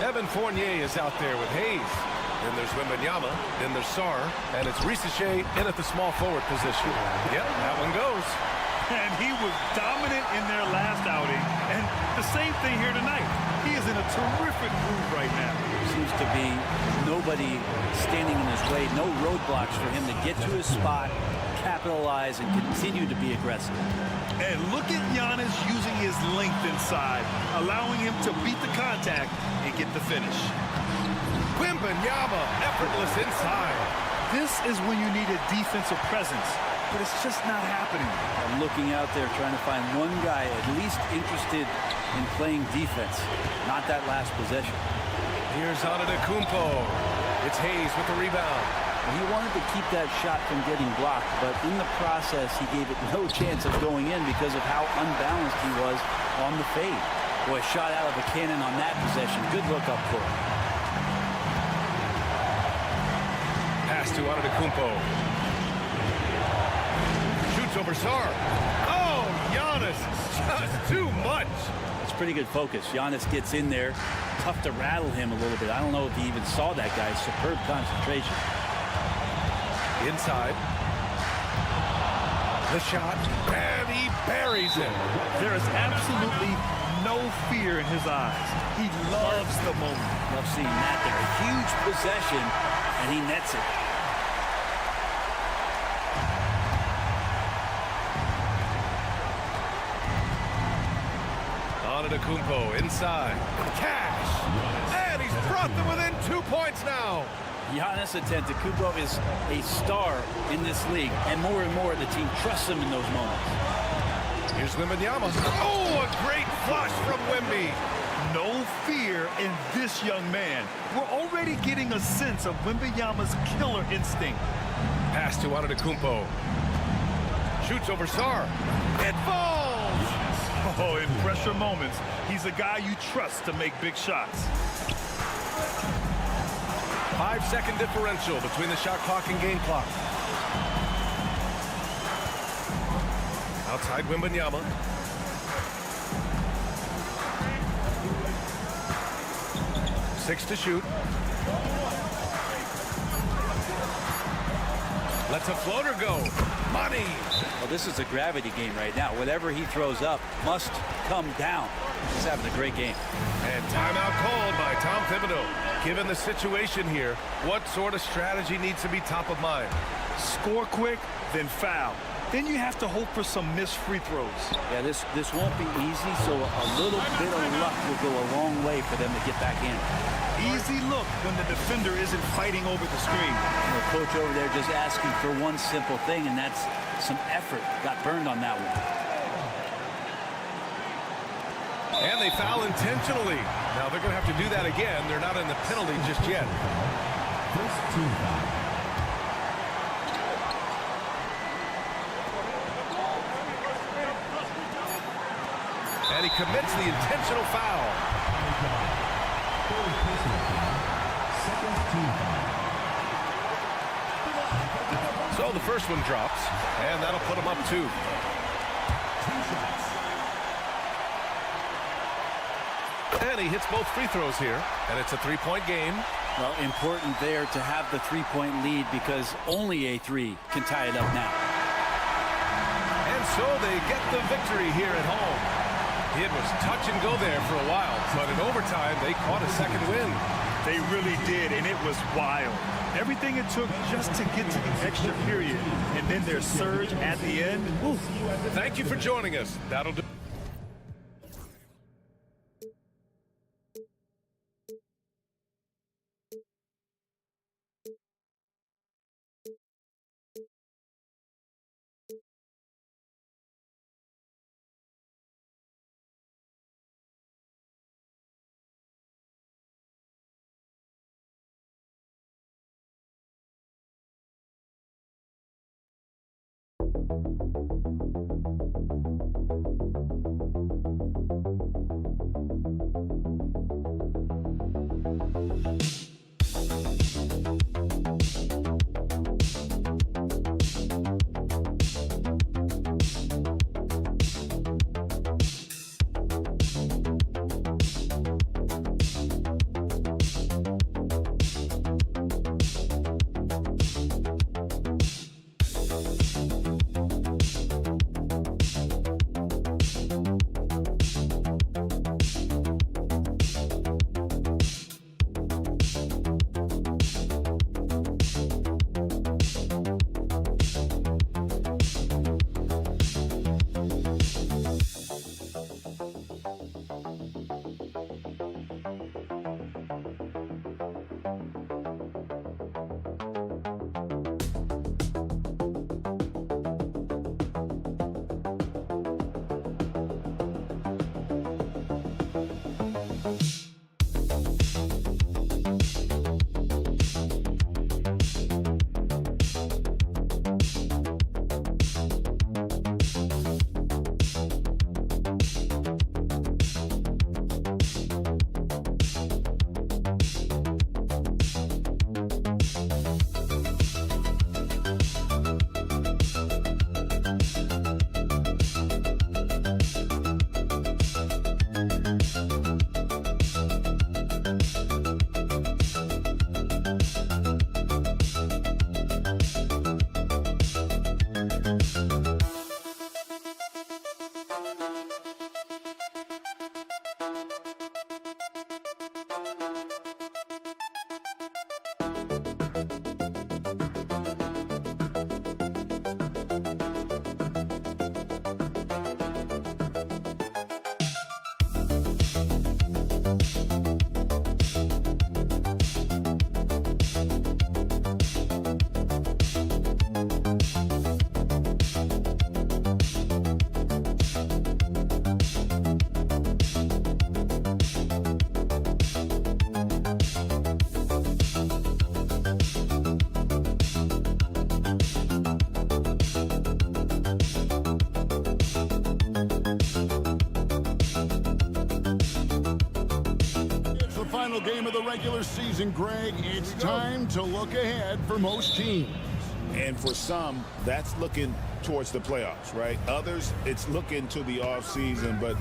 Evan Fournier is out there with Hayes. Then there's Wembanyama. Then there's Sarr. And it's Risache in at the small forward position. Yep, that one goes. And he was dominant in their last outing. And the same thing here tonight. He is in a terrific groove right now. Seems to be nobody standing in his way. No roadblocks for him to get to his spot, capitalize, and continue to be aggressive. And look at Giannis using his length inside, allowing him to beat the contact and get the finish. Wembanyama, effortless inside. This is when you need a defensive presence, but it's just not happening. I'm looking out there trying to find one guy at least interested in playing defense, not that last possession. Here's Antetokounmpo. It's Hayes with the rebound. He wanted to keep that shot from getting blocked, but in the process, he gave it no chance of going in because of how unbalanced he was on the fade. Boy, shot out of a cannon on that possession. Good look up court. Pass to Antetokounmpo. Shoots over Sarr. Oh, Giannis, just too much. It's pretty good focus. Giannis gets in there. Tough to rattle him a little bit. I don't know if he even saw that guy. Superb concentration. Inside. The shot, and he buries it. There is absolutely no fear in his eyes. He loves the moment. Love seeing that there. A huge possession, and he nets it. Antetokounmpo inside. Cash! And he's brought them within 2 points now. Giannis Antetokounmpo is a star in this league, and more the team trusts him in those moments. Here's Wembanyama. Oh, a great flush from Wemby. No fear in this young man. We're already getting a sense of Wembanyama's killer instinct. Pass to Antetokounmpo. Shoots over Sarr. It falls! Oh, in pressure moments, he's a guy you trust to make big shots. 5-second differential between the shot clock and game clock. Outside Wembanyama. Six to shoot. Lets a floater go. Money. Well, this is a gravity game right now. Whatever he throws up must come down. He's having a great game. And timeout called by Tom Thibodeau. Given the situation here, what sort of strategy needs to be top of mind? Score quick, then foul. Then you have to hope for some missed free throws. Yeah, this won't be easy, so a little bit of luck will go a long way for them to get back in. Easy look when the defender isn't fighting over the screen. The coach over there just asking for one simple thing, and that's some effort. Got burned on that one. And they foul intentionally. Now they're going to have to do that again. They're not in the penalty just yet. First team foul. And he commits the intentional foul. Third personal foul. Second team foul. So the first one drops, and that'll put him up 2. 2 shots. And he hits both free throws here, and it's a 3-point game. Well, important there to have the 3-point lead because only a 3 can tie it up now. And so they get the victory here at home. It was touch and go there for a while, but in overtime, they caught a second win. They really did, and it was wild. Everything it took just to get to the extra period, and then their surge at the end. Whew. Thank you for joining us. That'll do. regular season, Greg, it's time to look ahead for most teams. And for some, that's looking towards the playoffs, right? Others, it's looking to the offseason, but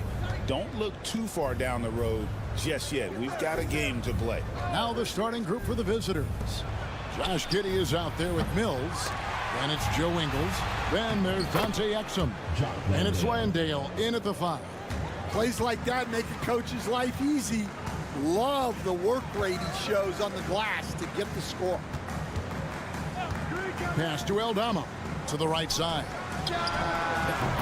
don't look too far down the road just yet. We've got a game to play. Now the starting group for the visitors. Josh Giddey is out there with Mills. Then it's Joe Ingles. Then there's Dante Exum. And it's Landale in at the 5. Plays like that make a coach's life easy. Love the work rate he shows on the glass to get the score. Pass to Aldama to the right side.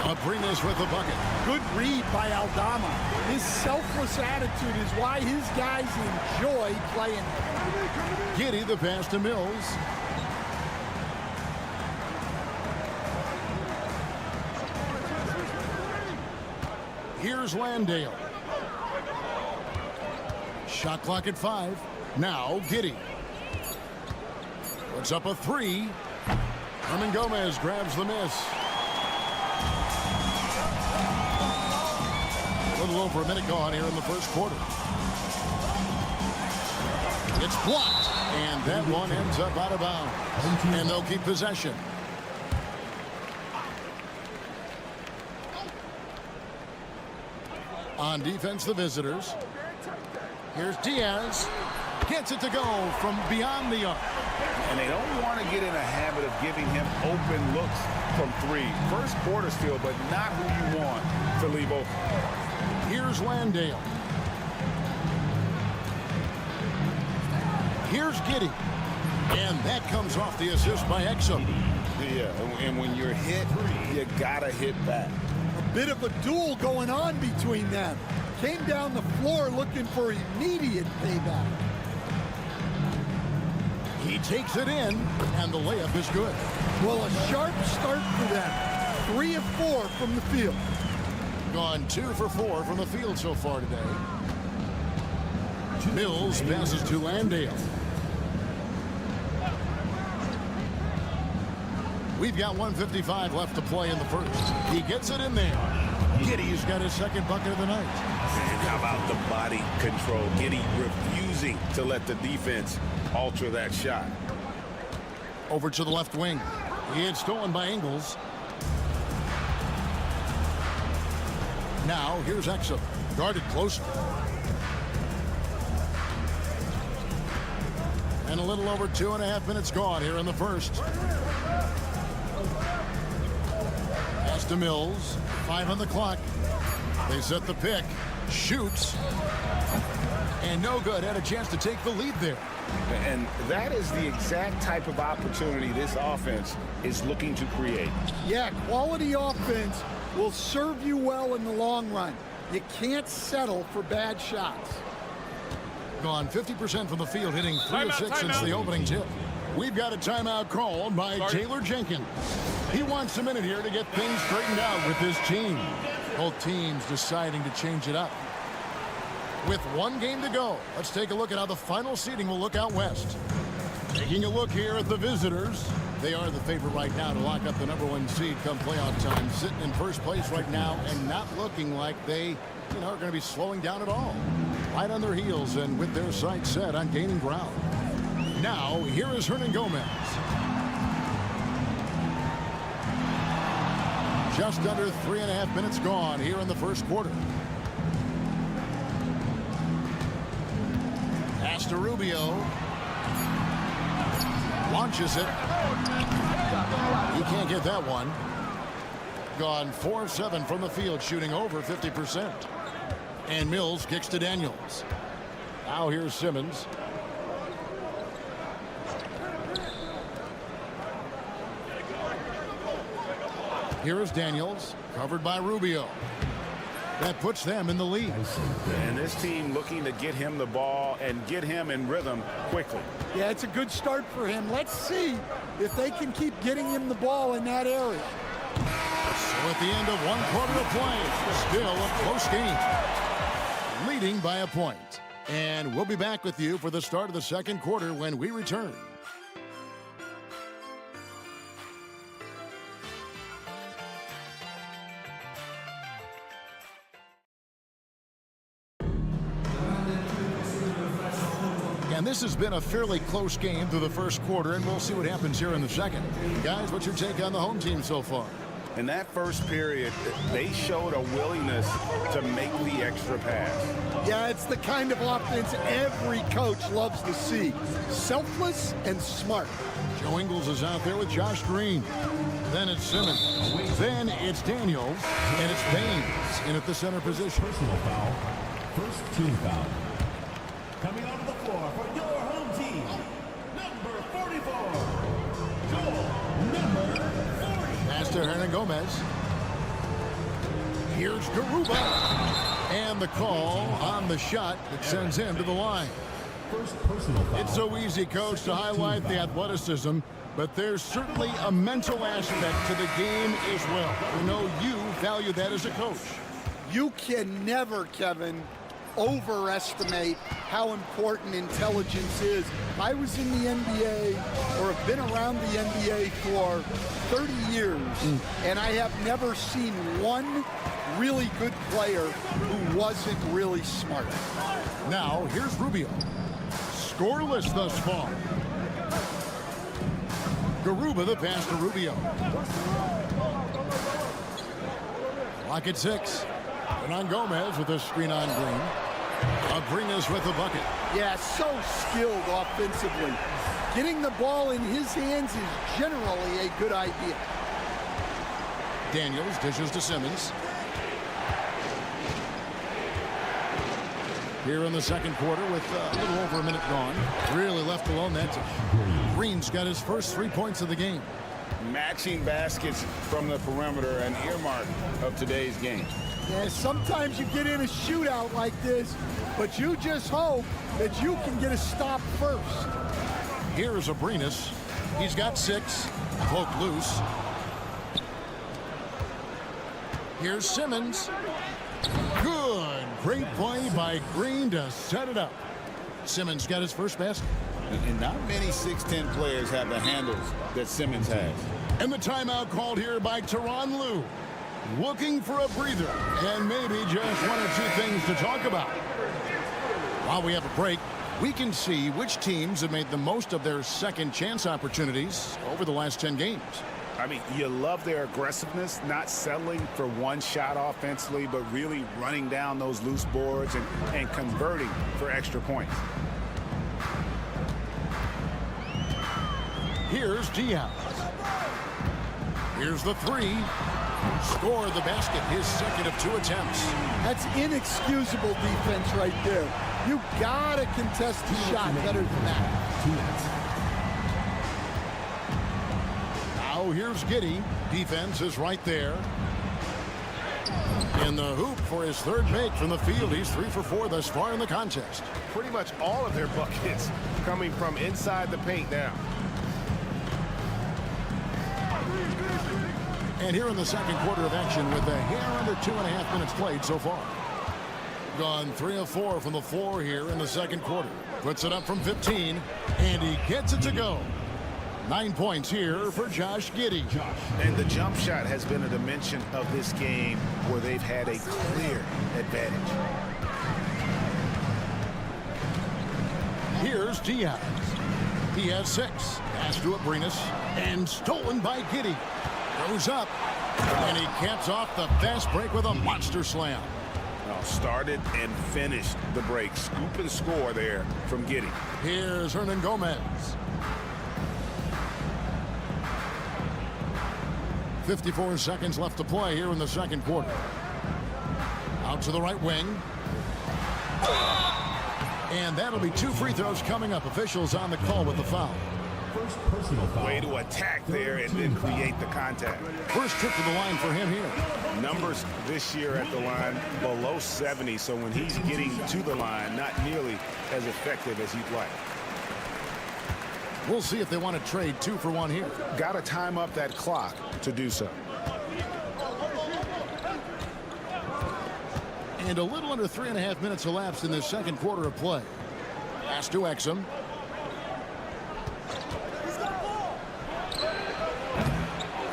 Abrinas with the bucket. Good read by Aldama. His selfless attitude is why his guys enjoy playing. Giddey the pass to Mills. Here's Landale. Shot clock at 5. Now Giddey. Puts up a 3. Herman Gomez grabs the miss. A little over a minute gone here in the first quarter. It's blocked, and that one ends up out of bounds. And they'll keep possession. On defense, the visitors. Here's Diaz. Gets it to go from beyond the arc. And they don't want to get in a habit of giving him open looks from 3. First quarter still, but not who you want to leave open. Here's Landale. Here's Giddey. And that comes off the assist by Exum. Yeah, and when you're hit, you got to hit back. A bit of a duel going on between them. Came down the floor looking for immediate payback. He takes it in, and the layup is good. Well, a sharp start for them. 3 of 4 from the field. Gone 2 for 4 from the field so far today. Mills passes to Landale. We've got 1:55 left to play in the first. He gets it in there. Giddey's got his second bucket of the night. And how about the body control? Giddey refusing to let the defense alter that shot. Over to the left wing. He had stolen by Ingles. Now here's Exum. Guarded closely. And a little over 2.5 minutes gone here in the first. Pass to Mills. 5 on the clock. They set the pick. Shoots. And no good. Had a chance to take the lead there. And that is the exact type of opportunity this offense is looking to create. Yeah, quality offense will serve you well in the long run. You can't settle for bad shots. Gone 50% from the field, hitting 3 of 6 since the opening tip. We've got a timeout called by Taylor Jenkins. He wants a minute here to get things straightened out with his team. Both teams deciding to change it up. With 1 game to go, let's take a look at how the final seeding will look out west. Taking a look here at the visitors. They are the favorite right now to lock up the #1 seed come playoff time. Sitting in first place right now and not looking like they are going to be slowing down at all. Right on their heels and with their sights set on gaining ground. Now, here is Hernan Gomez. Just under 3.5 minutes gone here in the first quarter. Pass to Rubio. Launches it. He can't get that one. Gone 4 of 7 from the field, shooting over 50%. And Mills kicks to Daniels. Now here's Simmons. Here is Daniels, covered by Rubio. That puts them in the lead. And this team looking to get him the ball and get him in rhythm quickly. Yeah, it's a good start for him. Let's see if they can keep getting him the ball in that area. So at the end of 1 quarter of play, still a close game. Leading by a point. And we'll be back with you for the start of the second quarter when we return. And this has been a fairly close game through the first quarter, and we'll see what happens here in the second. Guys, what's your take on the home team so far? In that first period, they showed a willingness to make the extra pass. Yeah, it's the kind of offense every coach loves to see. Selfless and smart. Joe Ingles is out there with Josh Green. Then it's Simmons. Then it's Daniels. And it's Baines in at the center position. Personal foul. First team foul. Coming onto the floor for your home team, number 44, Joel, number 40. Pass to Hernan Gomez. Here's Garuba. And the call on the shot that sends him to the line. First personal foul. It's so easy, Coach, to highlight the athleticism, but there's certainly a mental aspect to the game as well. We know you value that as a coach. You can never, Kevin, overestimate how important intelligence is. I was in the NBA, or have been around the NBA for 30 years, and I have never seen one really good player who wasn't really smart. Now, here's Rubio. Scoreless thus far. Garuba the pass to Rubio. Clock at 6. Hernan Gomez with a screen on Green. Abrinas with the bucket. Yeah, so skilled offensively. Getting the ball in his hands is generally a good idea. Daniels dishes to Simmons. Here in the second quarter with a little over a minute gone. Really left alone that time. Green's got his first 3 points of the game. Matching baskets from the perimeter, an earmark of today's game. Yeah, sometimes you get in a shootout like this, but you just hope that you can get a stop first. Here's Abrinas. He's got 6. Poke loose. Here's Simmons. Good. Great play by Green to set it up. Simmons got his first basket. And not many 6'10 players have the handles that Simmons has. And the timeout called here by Tyronn Lue. Looking for a breather and maybe just one or two things to talk about. While we have a break, we can see which teams have made the most of their second chance opportunities over the last 10 games. I mean, you love their aggressiveness, not settling for one shot offensively, but really running down those loose boards and converting for extra points. Here's Diaz. Here's the 3. Score the basket, his second of 2 attempts. That's inexcusable defense right there. You gotta contest the shot better than that. Now here's Giddey. Defense is right there. In the hoop for his third make from the field. He's 3 for 4 thus far in the contest. Pretty much all of their buckets coming from inside the paint now. And here in the second quarter of action with a hair under 2.5 minutes played so far. Gone 3 of 4 from the floor here in the second quarter. Puts it up from 15, and he gets it to go. 9 points here for Josh Giddey. And the jump shot has been a dimension of this game where they've had a clear advantage. Here's Diaz. He has 6. Pass to Abrinas, and stolen by Giddey. Goes up, and he caps off the fast break with a monster slam. Started and finished the break. Scoop and score there from Giddey. Here's Hernan Gomez. 54 seconds left to play here in the second quarter. Out to the right wing. And that'll be 2 free throws coming up. Officials on the call with the foul. First personal foul. Way to attack there and then create the contact. First trip to the line for him here. Numbers this year at the line below 70, so when he's getting to the line, not nearly as effective as he'd like. We'll see if they want to trade 2 for 1 here. Got to time up that clock to do so. And a little under 3.5 minutes elapsed in the second quarter of play. Pass to Exum.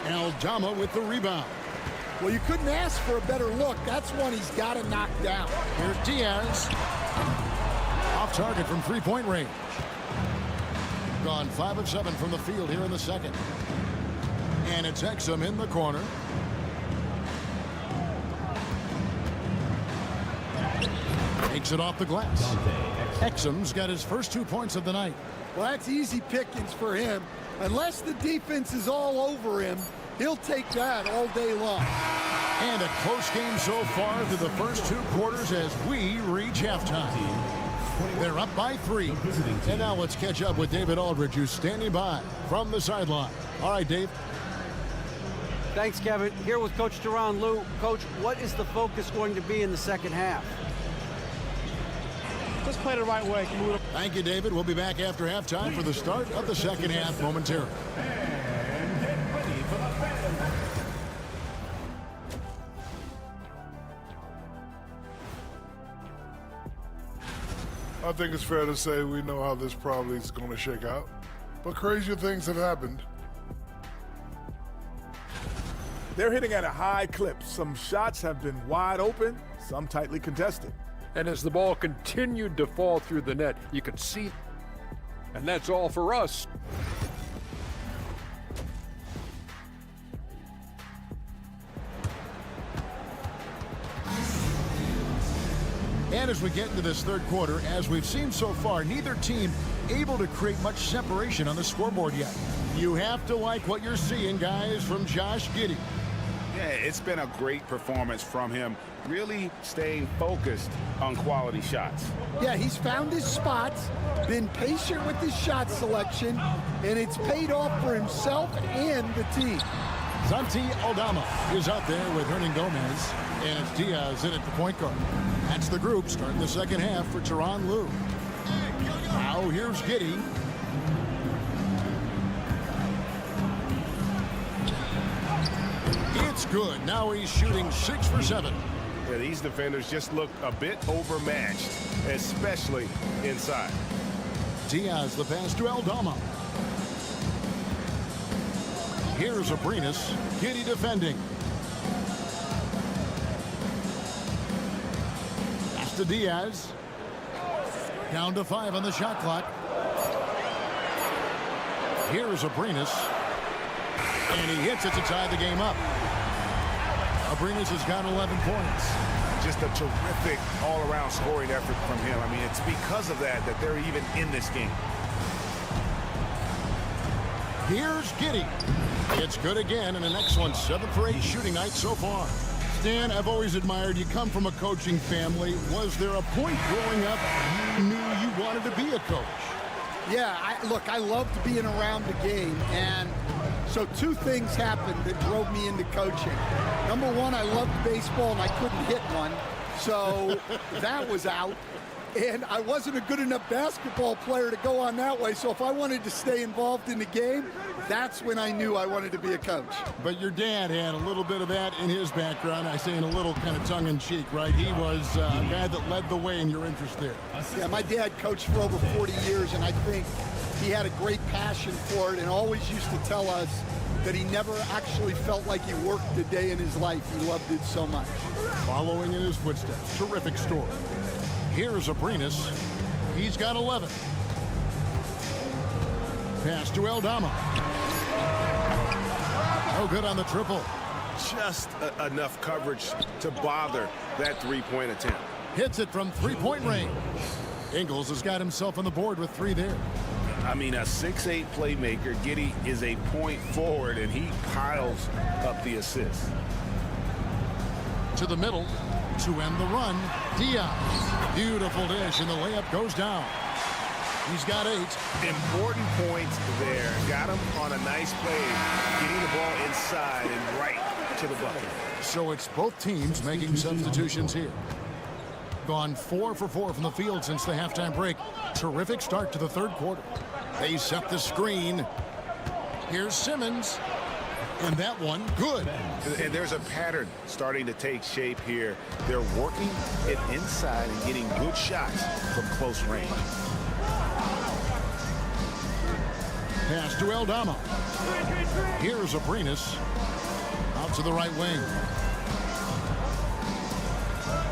Aldama with the rebound. Well, you couldn't ask for a better look. That's one he's got to knock down. Here's Diaz. Off target from three-point range. Gone 5 of 7 from the field here in the second. And it's Exum in the corner. Takes it off the glass. Exum's got his first 2 points of the night. Well, that's easy pickings for him. Unless the defense is all over him, he'll take that all day long. And a close game so far through the first 2 quarters as we reach halftime. They're up by 3. And now let's catch up with David Aldridge, who's standing by from the sideline. All right, Dave. Thanks, Kevin. Here with Coach Tyronn Lue. Coach, what is the focus going to be in the second half? Just play the right way. Thank you, David. We'll be back after halftime for the start of the second half momentarily. I think it's fair to say we know how this probably is going to shake out, but crazier things have happened. They're hitting at a high clip. Some shots have been wide open, some tightly contested. And as the ball continued to fall through the net, you could see. And that's all for us. And as we get into this third quarter, as we've seen so far, neither team able to create much separation on the scoreboard yet. You have to like what you're seeing, guys, from Josh Giddey. Yeah, it's been a great performance from him, really staying focused on quality shots. Yeah, he's found his spots, been patient with his shot selection, and it's paid off for himself and the team. Santi Aldama is out there with Hernan Gomez, and it's Diaz in at the point guard. That's the group starting the second half for Tyronn Lue. Now here's Giddey. It's good. Now he's shooting 6 for 7. Yeah, these defenders just look a bit overmatched, especially inside. Diaz the pass to Aldama. Here's Abrinas. Giddey defending. Pass to Diaz. Down to 5 on the shot clock. Here's Abrinas. And he hits it to tie the game up. Abrinas has got 11 points. Just a terrific all-around scoring effort from him. I mean, it's because of that they're even in this game. Here's Giddey. It's good again, and an excellent 7 for 8 shooting night so far. Stan, I've always admired you. Come from a coaching family. Was there a point growing up you knew you wanted to be a coach? Yeah, look, I loved being around the game, and so 2 things happened that drove me into coaching. Number 1, I loved baseball, and I couldn't hit one, so that was out. And I wasn't a good enough basketball player to go on that way, so if I wanted to stay involved in the game, that's when I knew I wanted to be a coach. But your dad had a little bit of that in his background. I say in a little kind of tongue-in-cheek, right? He was a guy that led the way in your interest there. Yeah, my dad coached for over 40 years, and I think he had a great passion for it and always used to tell us that he never actually felt like he worked a day in his life. He loved it so much. Following in his footsteps. Terrific story. Here's Abrinas. He's got 11. Pass to Aldama. No good on the triple. Just enough coverage to bother that 3-point attempt. Hits it from 3-point range. Ingles has got himself on the board with 3 there. I mean, a 6'8" playmaker. Giddey is a point forward, and he piles up the assists. To the middle to end the run. Diaz. Beautiful dish, and the layup goes down. He's got 8. Important points there. Got him on a nice play, getting the ball inside and right to the bucket. So it's both teams making substitutions here. Gone 4 for 4 from the field since the halftime break. Terrific start to the third quarter. They set the screen. Here's Simmons. And that one, good. And there's a pattern starting to take shape here. They're working it inside and getting good shots from close range. Pass to Aldama. Here's Abrinas. Out to the right wing.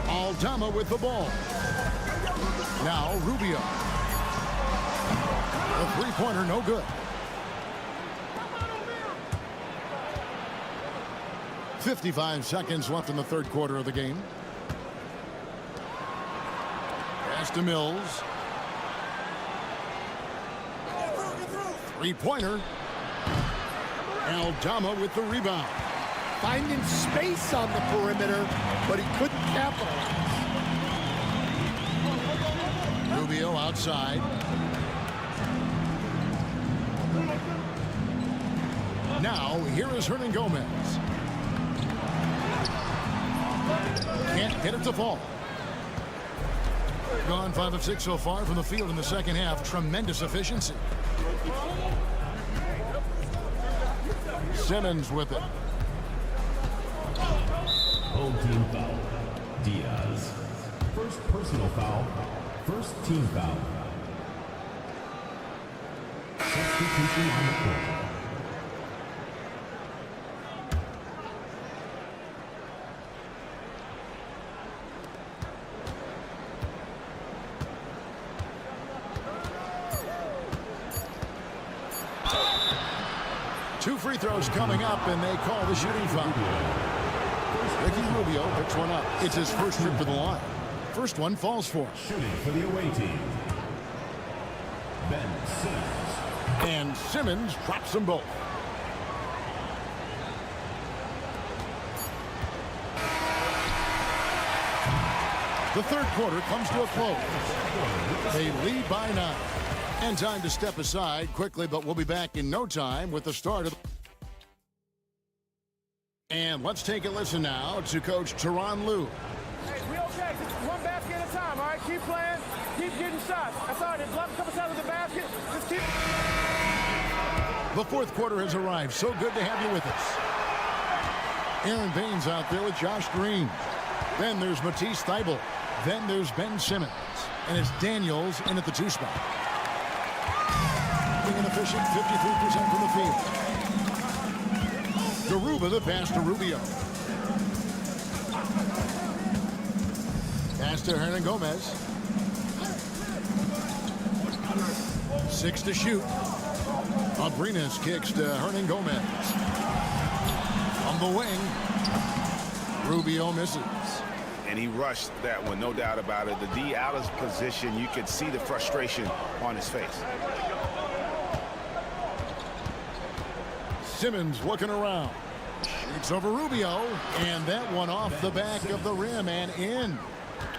Aldama with the ball. Now Rubio. The three-pointer, no good. 55 seconds left in the third quarter of the game. Pass to Mills. Three-pointer. Aldama with the rebound. Finding space on the perimeter, but he couldn't capitalize. Rubio outside. Now, here is Hernan Gomez. Can't get it to fall. Gone 5 of 6 so far from the field in the second half. Tremendous efficiency. Simmons with it. Home team foul. Diaz. First personal foul. First team foul. Substitution on the court. Two free throws coming up, and they call the shooting foul. Ricky Rubio picks one up. It's his first trip to the line. First one falls for him. Shooting for the away team. Ben Simmons. And Simmons drops them both. The third quarter comes to a close. They lead by 9. And time to step aside quickly, but we'll be back in no time with the start of. And let's take a listen now to Coach Tyronn Lue. Hey, we okay. Just one basket at a time, all right? Keep playing. Keep getting shots. That's all right. There's a couple shots of the basket. Just keep. The fourth quarter has arrived. So good to have you with us. Aaron Baines out there with Josh Green. Then there's Matisse Thybulle. Then there's Ben Simmons. And it's Daniels in at the 2 spot. Being an efficient 53% from the field. Garuba the pass to Rubio. Pass to Hernan Gomez. 6 to shoot. Abrinas kicks to Hernan Gomez. On the wing. Rubio misses. And he rushed that one, no doubt about it. The D out of position, you could see the frustration on his face. Simmons looking around. Shoots over Rubio, and that one off the back of the rim and in.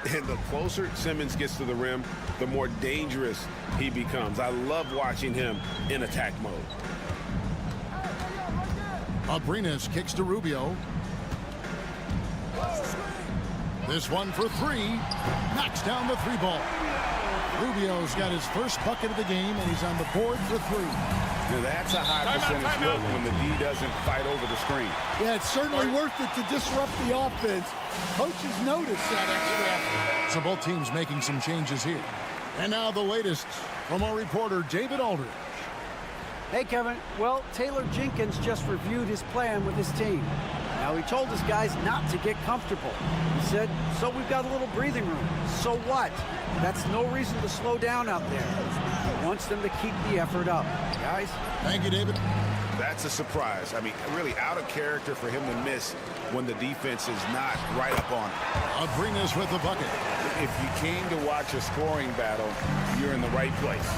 And the closer Simmons gets to the rim, the more dangerous he becomes. I love watching him in attack mode. Abrinas kicks to Rubio. This one for 3. Knocks down the 3 ball. Rubio's got his first bucket of the game, and he's on the board for 3. Now that's a high percentage look when the D doesn't fight over the screen. Yeah, it's certainly worth it to disrupt the offense. Coaches notice that extra effort. So both teams making some changes here. And now the latest from our reporter, David Aldridge. Hey, Kevin. Well, Taylor Jenkins just reviewed his plan with his team. Now, he told his guys not to get comfortable. He said, so we've got a little breathing room. So what? That's no reason to slow down out there. He wants them to keep the effort up. Guys? Thank you, David. That's a surprise. I mean, really out of character for him to miss when the defense is not right up on him. Abrinas with the bucket. If you came to watch a scoring battle, you're in the right place.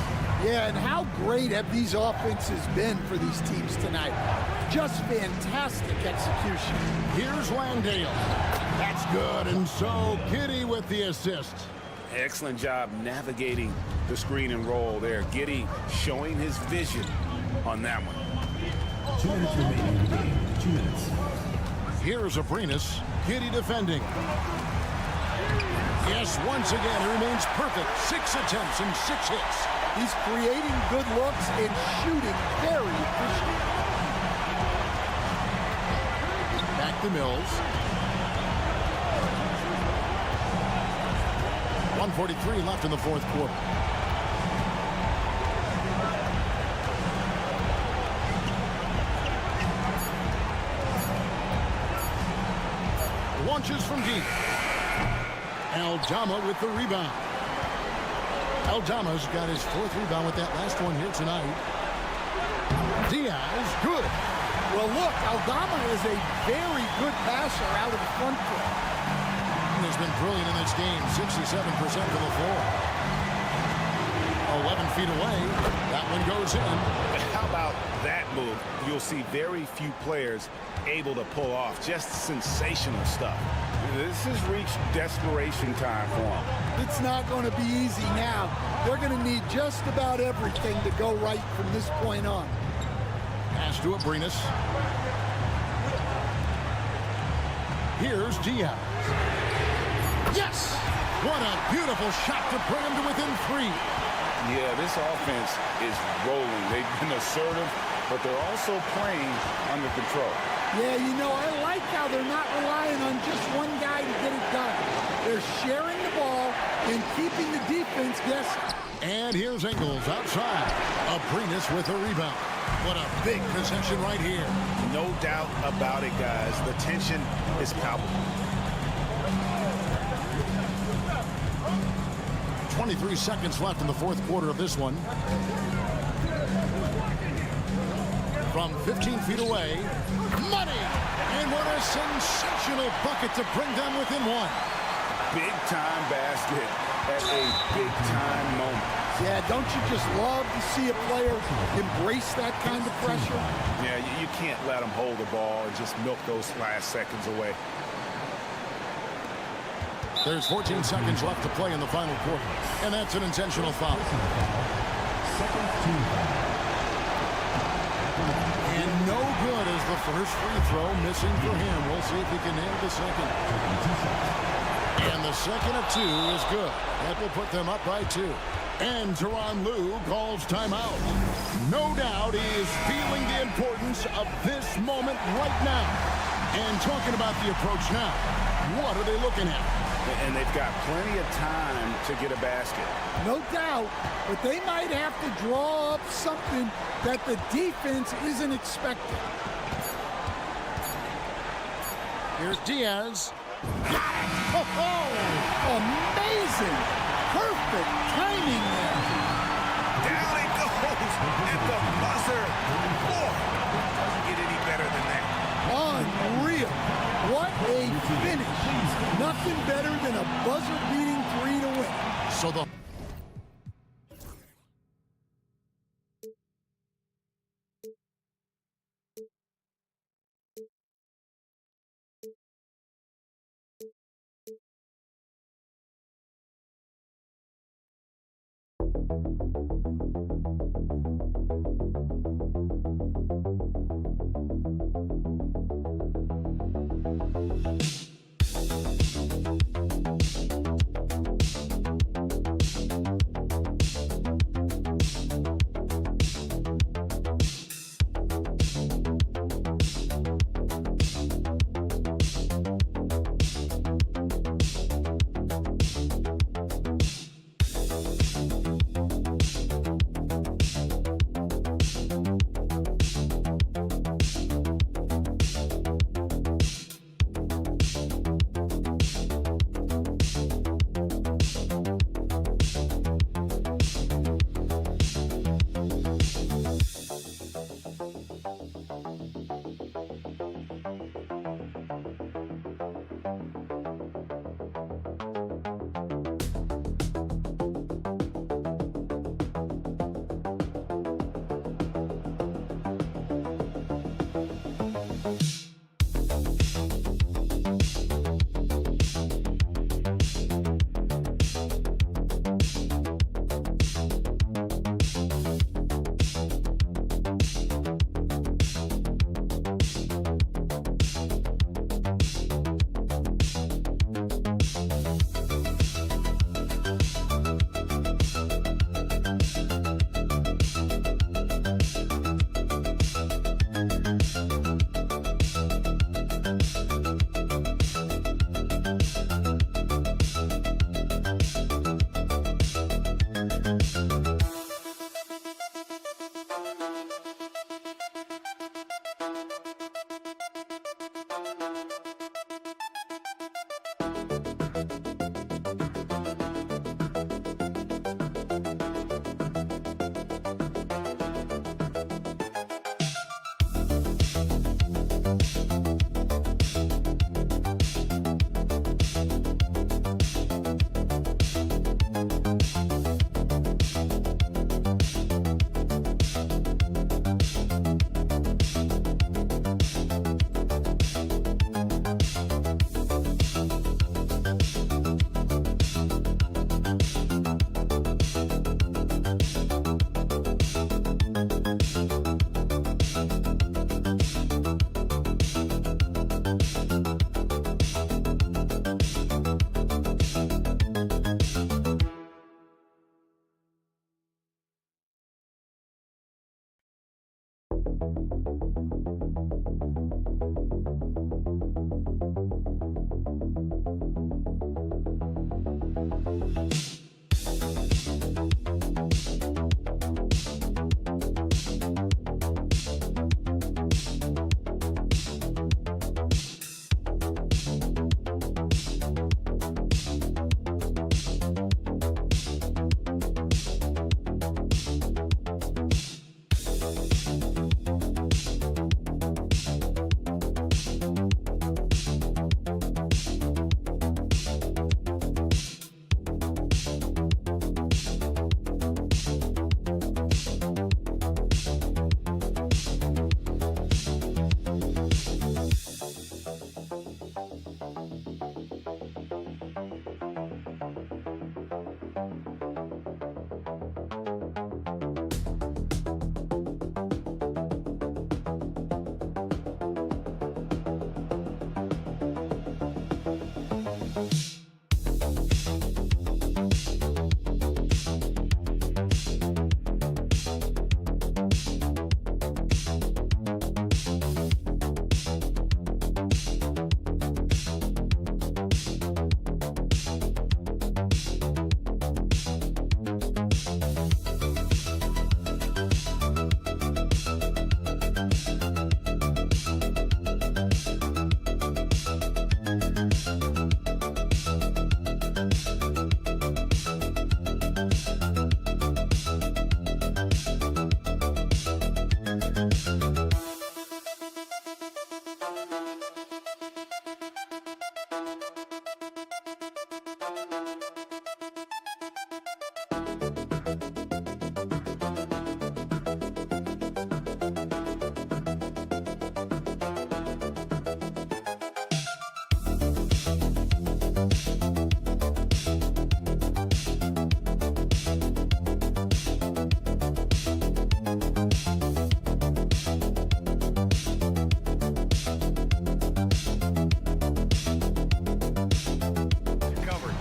Yeah, and how great have these offenses been for these teams tonight? Just fantastic execution. Here's Landale. That's good, and so Giddey with the assist. Excellent job navigating the screen and roll there. Giddey showing his vision on that one. 2 minutes remaining in the game. 2 minutes. Here's Abrinas. Giddey defending. Yes, once again, he remains perfect. 6 attempts and 6 hits. He's creating good looks and shooting very efficient. Back to Mills. 1:43 left in the fourth quarter. Launches from deep. Aldama with the rebound. Aldama's got his 4th rebound with that last one here tonight. Diaz, good. Well, look, Aldama is a very good passer out of the front court. He's been brilliant in this game, 67% from the floor. 11 feet away. That one goes in. How about that move? You'll see very few players able to pull off just sensational stuff. This has reached desperation time for them. It's not going to be easy now. They're going to need just about everything to go right from this point on. Pass to Abrinas. Here's Diaz. Yes! What a beautiful shot to bring him to within 3. Yeah, this offense is rolling. They've been assertive, but they're also playing under control. Yeah, you know, I like how they're not relying on just one guy to get it done. They're sharing the ball and keeping the defense guessing. And here's Ingles outside. Abrinas with a rebound. What a big possession right here. No doubt about it, guys. The tension is palpable. 23 seconds left in the 4th quarter of this one. From 15 feet away, money! And what a sensational bucket to bring them within 1. Big-time basket at a big-time moment. Yeah, don't you just love to see a player embrace that kind of pressure? Yeah, you can't let them hold the ball and just milk those last seconds away. There's 14 seconds left to play in the final quarter, and that's an intentional foul. And no good as the first free throw missing for him. We'll see if he can nail the second. And the second of 2 is good. That will put them up by 2. And Tyronn Lue calls timeout. No doubt he is feeling the importance of this moment right now. And talking about the approach now, what are they looking at? And they've got plenty of time to get a basket. No doubt, but they might have to draw up something that the defense isn't expecting. Here's Diaz. Oh, amazing! Perfect timing there. Down it goes at the buzzer. Boy, doesn't get any better than that. Unreal. What a finish. Nothing better than a buzzer-beating 3 to win. So the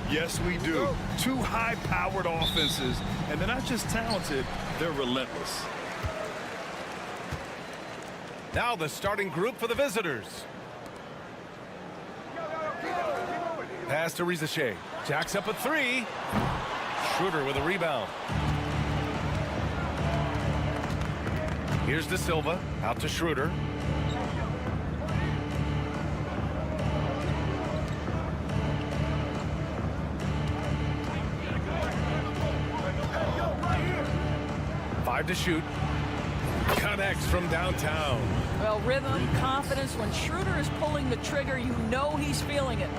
Yes, we do. Two high-powered offenses, and they're not just talented, they're relentless. Now the starting group for the visitors. Pass to Rizache. Jacks up a three. Schroeder with a rebound. Here's De Silva. Out to Schroeder. To shoot. Connects from downtown. Well, rhythm, confidence. When Schroeder is pulling the trigger, you know he's feeling it.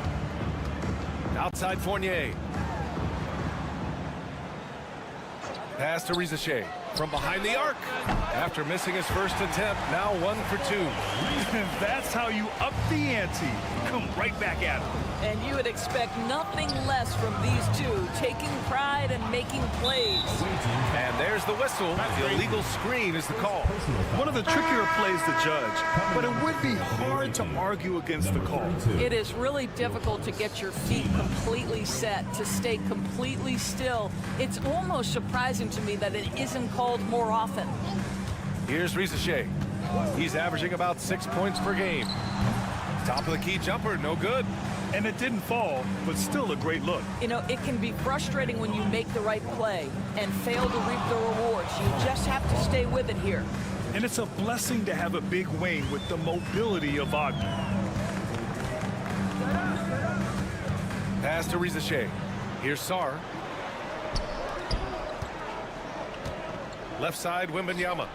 Outside Fournier. Pass to Rizache. From behind the arc. After missing his first attempt, now 1 for 2. That's how you up the ante. Come right back at him. And you would expect nothing less from these two, taking pride and making plays. And there's the whistle. The illegal screen is the call. One of the trickier plays to judge, but it would be hard to argue against the call. It is really difficult to get your feet completely set, to stay completely still. It's almost surprising to me that it isn't called more often. Here's Rizache. He's averaging about 6 points per game. Top of the key jumper, no good. And it didn't fall, but still a great look. You know, it can be frustrating when you make the right play and fail to reap the rewards. You just have to stay with it here. And it's a blessing to have a big wing with the mobility of Wagner. Pass to Rizache. Here's Sarr. Left side, Wembanyama.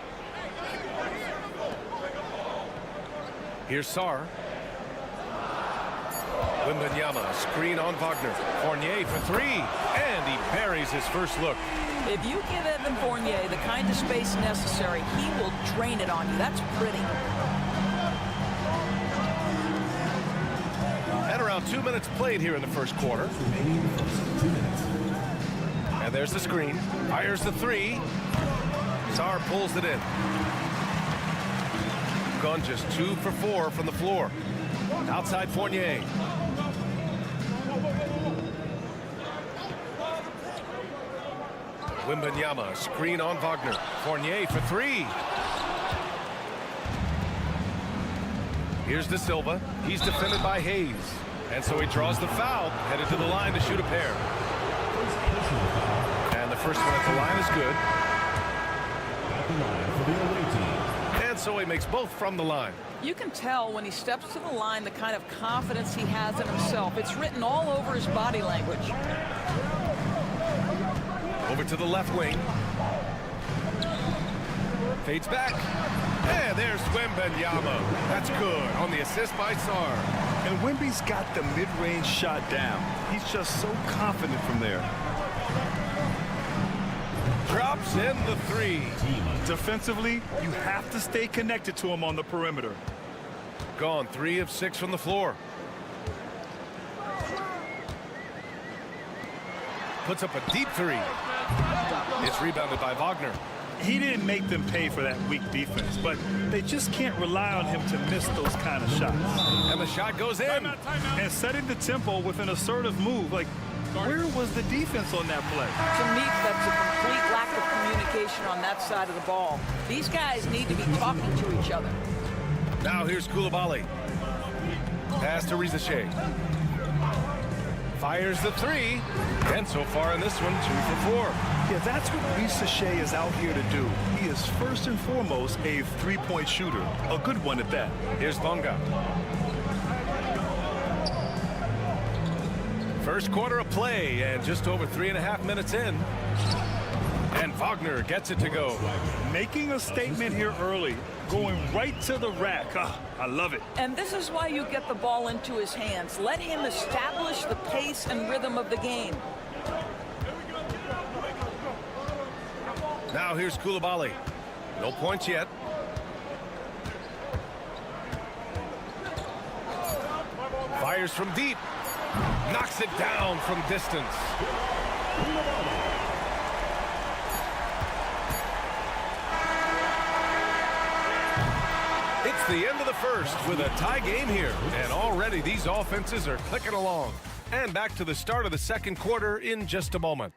Here's Sarr. Wembanyama, screen on Wagner. Fournier for three, and he buries his first look. If you give Evan Fournier the kind of space necessary, he will drain it on you. That's pretty. At around 2 minutes played here in the first quarter. And there's the screen. Fires the three. Sarr pulls it in. Gone just 2 for 4 from the floor. Outside Fournier. Wembanyama, screen on Wagner. Fournier for three. Here's De Silva. He's defended by Hayes. And so he draws the foul, headed to the line to shoot a pair. And the first one at the line is good. At the line for the away team. And so he makes both from the line. You can tell when he steps to the line the kind of confidence he has in himself. It's written all over his body language. Over to the left wing. Fades back. And there's Wembanyama. That's good on the assist by Sarr. And Wemby's got the mid-range shot down. He's just so confident from there. Drops in the three. Defensively, you have to stay connected to him on the perimeter. Gone 3 of 6 from the floor. Puts up a deep three. It's rebounded by Wagner. He didn't make them pay for that weak defense, but they just can't rely on him to miss those kind of shots. And the shot goes in. And setting the tempo with an assertive move. Like, where was the defense on that play? To me, that's a complete lack of communication on that side of the ball. These guys need to be talking to each other. Now here's Koulibaly. Pass to Rizachet. Fires the three. And so far in this one, 2 for 4. Yeah, that's what Rizachet is out here to do. He is first and foremost a three-point shooter. A good one at that. Here's Bonga. First quarter of play and just over 3.5 minutes in. And Wagner gets it to go. Making a statement here early. Going right to the rack. Oh, I love it. And this is why you get the ball into his hands. Let him establish the pace and rhythm of the game. Now here's Koulibaly. No points yet. Fires from deep. Knocks it down from distance. It's the end of the first with a tie game here. And already these offenses are clicking along. And back to the start of the second quarter in just a moment.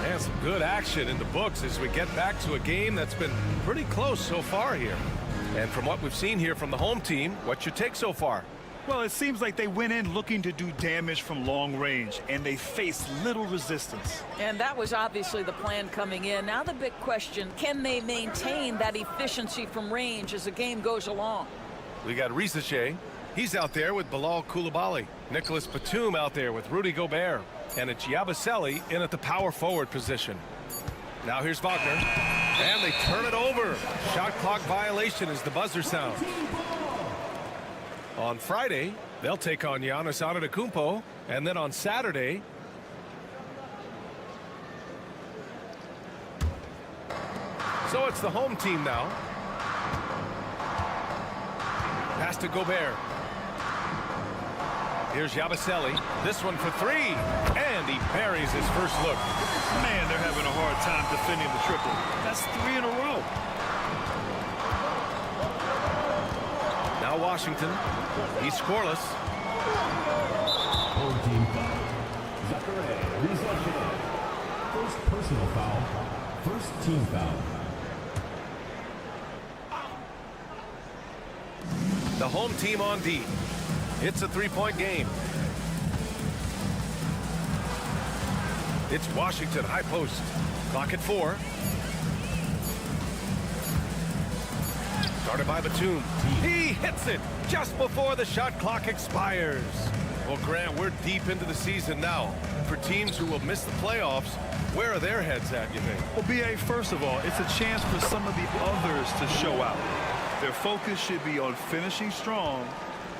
And some good action in the books as we get back to a game that's been pretty close so far here. And from what we've seen here from the home team, what's your take so far? Well, it seems like they went in looking to do damage from long range, and they faced little resistance. And that was obviously the plan coming in. Now the big question, can they maintain that efficiency from range as the game goes along? We got Rizachet. He's out there with Bilal Koulibaly. Nicholas Batum out there with Rudy Gobert. And it's Yabusele in at the power forward position. Now here's Wagner. And they turn it over. Shot clock violation as the buzzer sounds. On Friday, they'll take on Giannis Antetokounmpo. And then on Saturday, so it's the home team now. Pass to Gobert. Here's Yabusele. This one for 3. And he buries his first look. Man, they're having a hard time defending the triple. That's 3 in a row. Now Washington. He's scoreless. Home team foul. Zachary Rizachet. First personal foul. First team foul. The home team on D. It's a 3-point game. It's Washington high post. Clock at 4. Started by Batum. He hits it just before the shot clock expires. Well, Grant, we're deep into the season now. For teams who will miss the playoffs, where are their heads at, you think? Well, B.A., first of all, it's a chance for some of the others to show out. Their focus should be on finishing strong.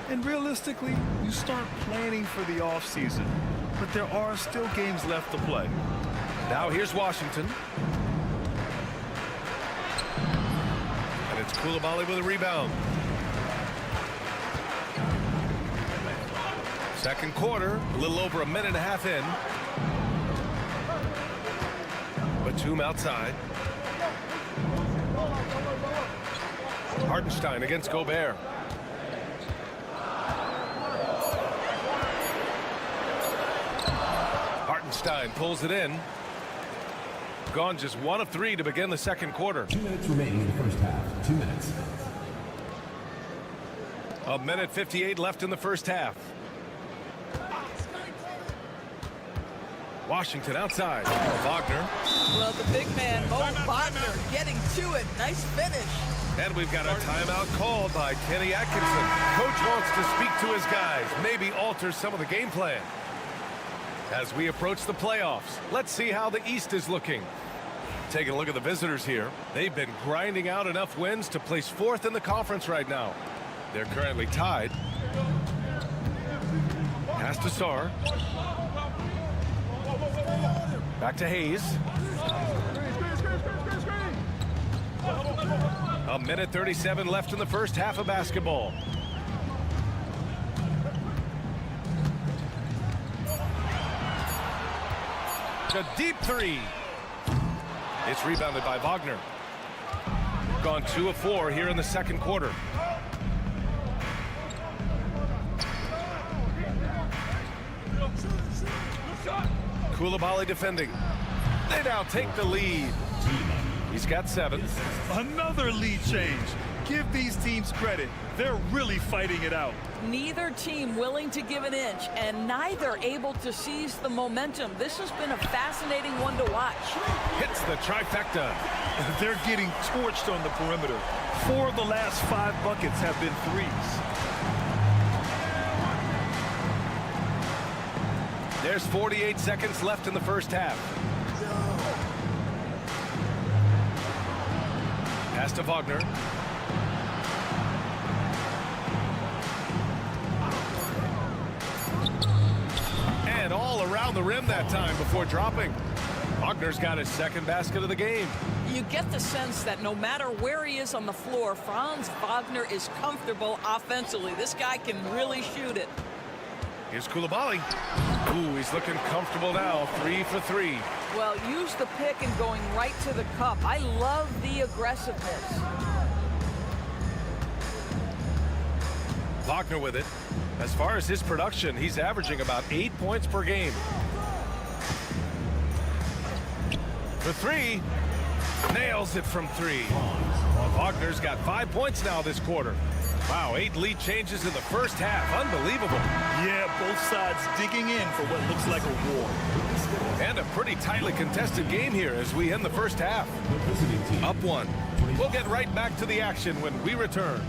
And realistically, you start planning for the offseason. But there are still games left to play. Now here's Washington. And it's Koulibaly with a rebound. Second quarter, a little over a minute and a half in. Batum outside. Hartenstein against Gobert. Hartenstein pulls it in. Gone just 1 of 3 to begin the second quarter. 2 minutes remaining in the first half. 2 minutes. A minute 58 left in the first half. Washington outside. Wagner. Well, the big man, Mo Wagner, getting to it. Nice finish. And we've got a timeout called by Kenny Atkinson. Coach wants to speak to his guys, maybe alter some of the game plan. As we approach the playoffs, let's see how the East is looking. Taking a look at the visitors here. They've been grinding out enough wins to place 4th in the conference right now. They're currently tied. Pass to Sarr. Back to Hayes. A minute 37 left in the first half of basketball. A deep 3. It's rebounded by Wagner. Gone 2 of 4 here in the second quarter. Koulibaly defending. They now take the lead. He's got 7. Another lead change. Give these teams credit. They're really fighting it out. Neither team willing to give an inch, and neither able to seize the momentum. This has been a fascinating one to watch. Hits the trifecta. They're getting torched on the perimeter. 4 of the last 5 buckets have been threes. There's 48 seconds left in the first half. Pass to Wagner. And all around the rim that time before dropping. Wagner's got his second basket of the game. You get the sense that no matter where he is on the floor, Franz Wagner is comfortable offensively. This guy can really shoot it. Here's Koulibaly. Ooh, he's looking comfortable now. 3 for 3. Well, use the pick and going right to the cup. I love the aggressiveness. Wagner with it. As far as his production, he's averaging about 8 points per game. For 3. Nails it from 3. Wagner's got 5 points now this quarter. Wow, 8 lead changes in the first half. Unbelievable. Yeah, both sides digging in for what looks like a war. And a pretty tightly contested game here as we end the first half. Up 1. We'll get right back to the action when we return.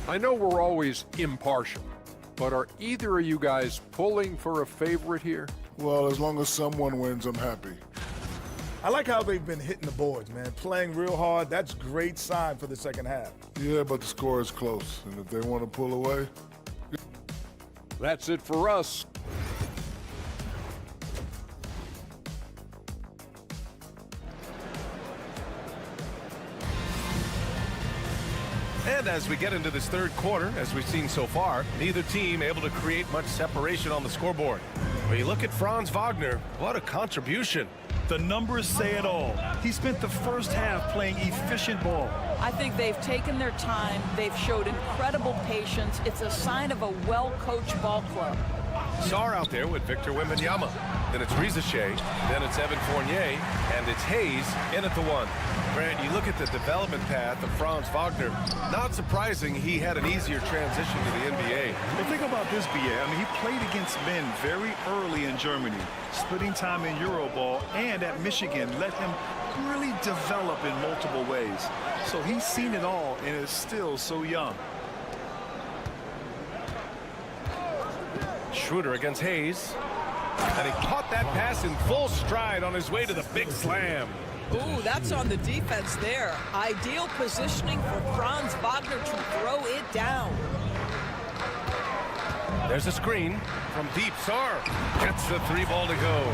I know we're always impartial, but are either of you guys pulling for a favorite here? Well, as long as someone wins, I'm happy. I like how they've been hitting the boards, man. Playing real hard. That's a great sign for the second half. Yeah, but the score is close. And if they want to pull away... That's it for us. And as we get into this third quarter, as we've seen so far, neither team able to create much separation on the scoreboard. When you look at Franz Wagner, what a contribution. The numbers say it all. He spent the first half playing efficient ball. I think they've taken their time. They've showed incredible patience. It's a sign of a well-coached ball club. Sarr out there with Victor Wembanyama. Then it's Rizachet. Then it's Evan Fournier. And it's Hayes in at the 1. Grant, you look at the development path of Franz Wagner. Not surprising he had an easier transition to the NBA. Well, think about this, B.A. I mean, he played against men very early in Germany, splitting time in Euroball, and at Michigan let him really develop in multiple ways. So he's seen it all and is still so young. Schroeder against Hayes. And he caught that pass in full stride on his way to the big slam. Ooh, that's on the defense there. Ideal positioning for Franz Wagner to throw it down. There's a screen from deep. Sarr gets the 3 ball to go.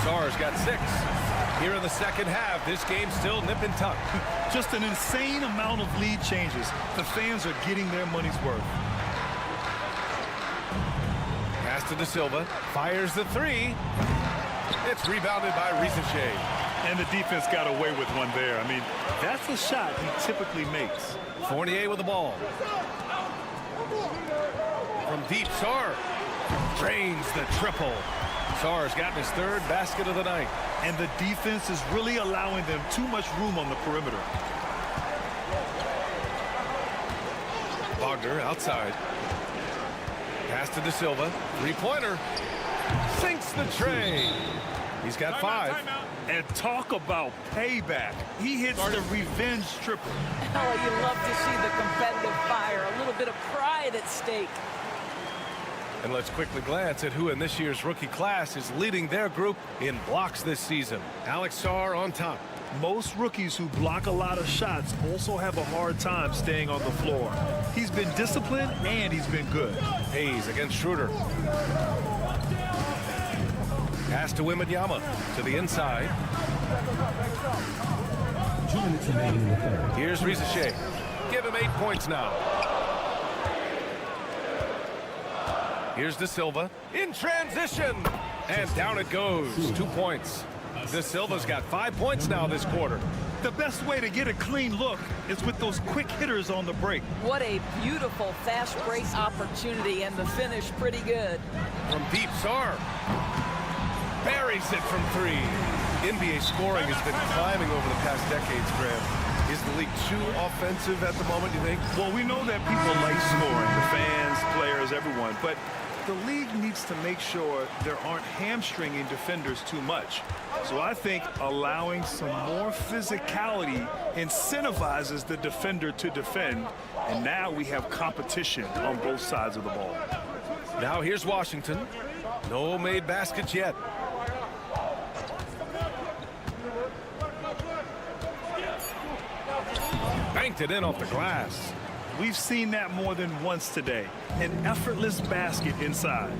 Sarr's got 6. Here in the second half, this game's still nip and tuck. Just an insane amount of lead changes. The fans are getting their money's worth. Pass to De Silva. Fires the three. It's rebounded by Risache. And the defense got away with one there. I mean, that's a shot he typically makes. Fournier with the ball. From deep, Sarr drains the triple. Sarr's gotten his third basket of the night. And the defense is really allowing them too much room on the perimeter. Wagner outside. Pass to De Silva. Three-pointer. Sinks the tray. He's got 5. And talk about payback. He hits the revenge triple. Oh, you love to see the competitive fire. A little bit of pride at stake. And let's quickly glance at who in this year's rookie class is leading their group in blocks this season. Alex Sarr on top. Most rookies who block a lot of shots also have a hard time staying on the floor. He's been disciplined and he's been good. Hayes against Schroeder. Pass to Wembanyama to the inside. 2 minutes remaining in the third. Here's Risache. Give him 8 points now. Here's De Silva in transition. And down it goes. 2 points. De Silva's got 5 points now this quarter. The best way to get a clean look is with those quick hitters on the break. What a beautiful fast break opportunity, and the finish pretty good. From deep, Sarr buries it from 3. NBA scoring has been climbing over the past decades, Graham. Is the league too offensive at the moment, you think? Well, we know that people like scoring, the fans, players, everyone, but the league needs to make sure there aren't hamstringing defenders too much. So I think allowing some more physicality incentivizes the defender to defend, and now we have competition on both sides of the ball. Now here's Washington. No made baskets yet. Banked it in off the glass. We've seen that more than once today. An effortless basket inside.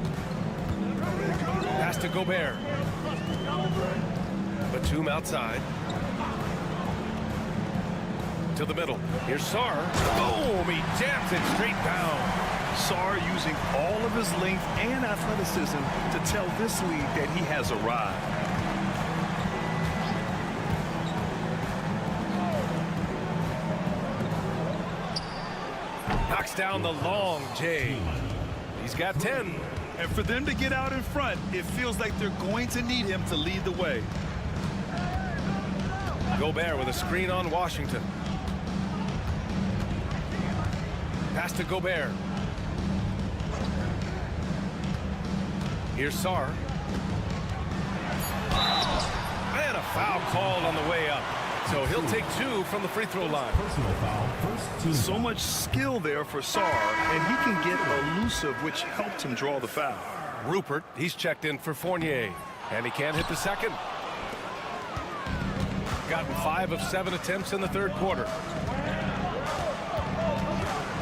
Pass to Gobert. Batum outside. To the middle. Here's Sarr. Boom! He jams it straight down. Sarr using all of his length and athleticism to tell this league that he has arrived. Knocks down the long J. He's got 10. And for them to get out in front, it feels like they're going to need him to lead the way. Gobert with a screen on Washington. Pass to Gobert. Here's Sarr. And a foul called on the way up. So he'll take 2 from the free throw line. Personal foul, first team. So much skill there for Sarr, and he can get elusive, which helped him draw the foul. Rupert, he's checked in for Fournier, and he can't hit the second. Gotten 5 of 7 attempts in the third quarter.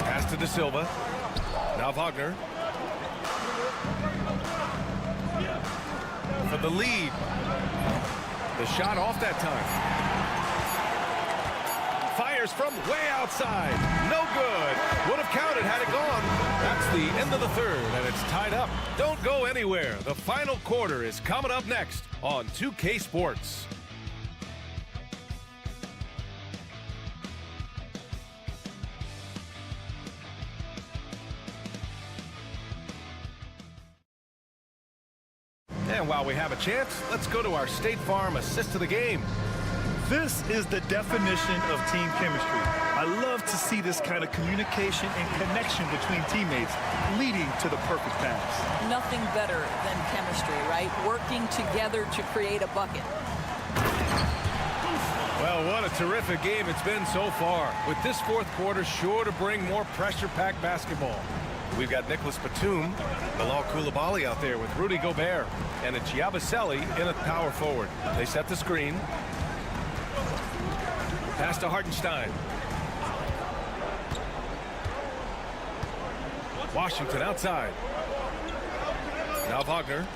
Pass to De Silva. Now Wagner. For the lead. The shot off that time. Fires from way outside. No good. Would have counted had it gone. That's the end of the third, and it's tied up. Don't go anywhere. The final quarter is coming up next on 2K Sports. And while we have a chance, let's go to our State Farm assist of the game. This is the definition of team chemistry. I love to see this kind of communication and connection between teammates leading to the perfect pass. Nothing better than chemistry, right? Working together to create a bucket. Well, what a terrific game it's been so far. With this fourth quarter sure to bring more pressure-packed basketball. We've got Nicholas Batum, Bilal Coulibaly out there with Rudy Gobert, and a Giabaselli in a power forward. They set the screen. Pass to Hartenstein. Washington outside. Now Wagner.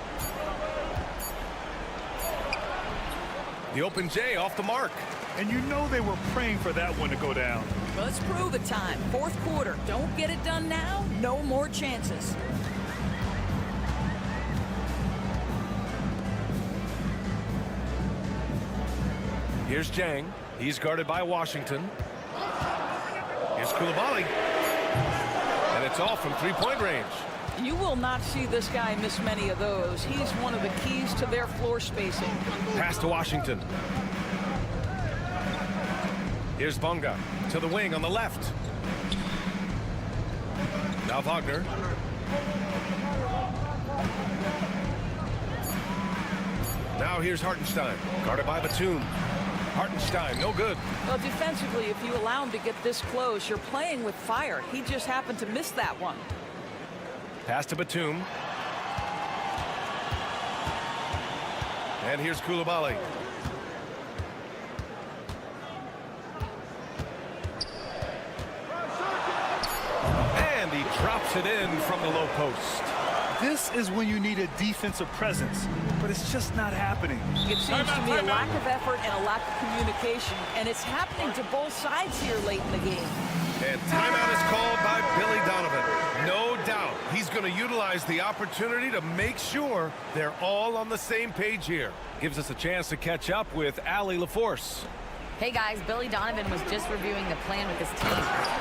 The open J off the mark. And you know they were praying for that one to go down. Let's prove it time. Fourth quarter. Don't get it done now. No more chances. Here's Jang. He's guarded by Washington. Here's Koulibaly. And it's all from three-point range. You will not see this guy miss many of those. He's one of the keys to their floor spacing. Pass to Washington. Here's Bonga to the wing on the left. Now Wagner. Now here's Hartenstein, guarded by Batum. Hartenstein, no good. Well, defensively, if you allow him to get this close, you're playing with fire. He just happened to miss that one. Pass to Batum. And here's Koulibaly. And he drops it in from the low post. This is when you need a defensive presence, but it's just not happening. It seems to me a lack of effort and a lack of communication, and it's happening to both sides here late in the game. And timeout is called by Billy Donovan. No doubt he's going to utilize the opportunity to make sure they're all on the same page here. Gives us a chance to catch up with Allie LaForce. Hey guys, Billy Donovan was just reviewing the plan with his team.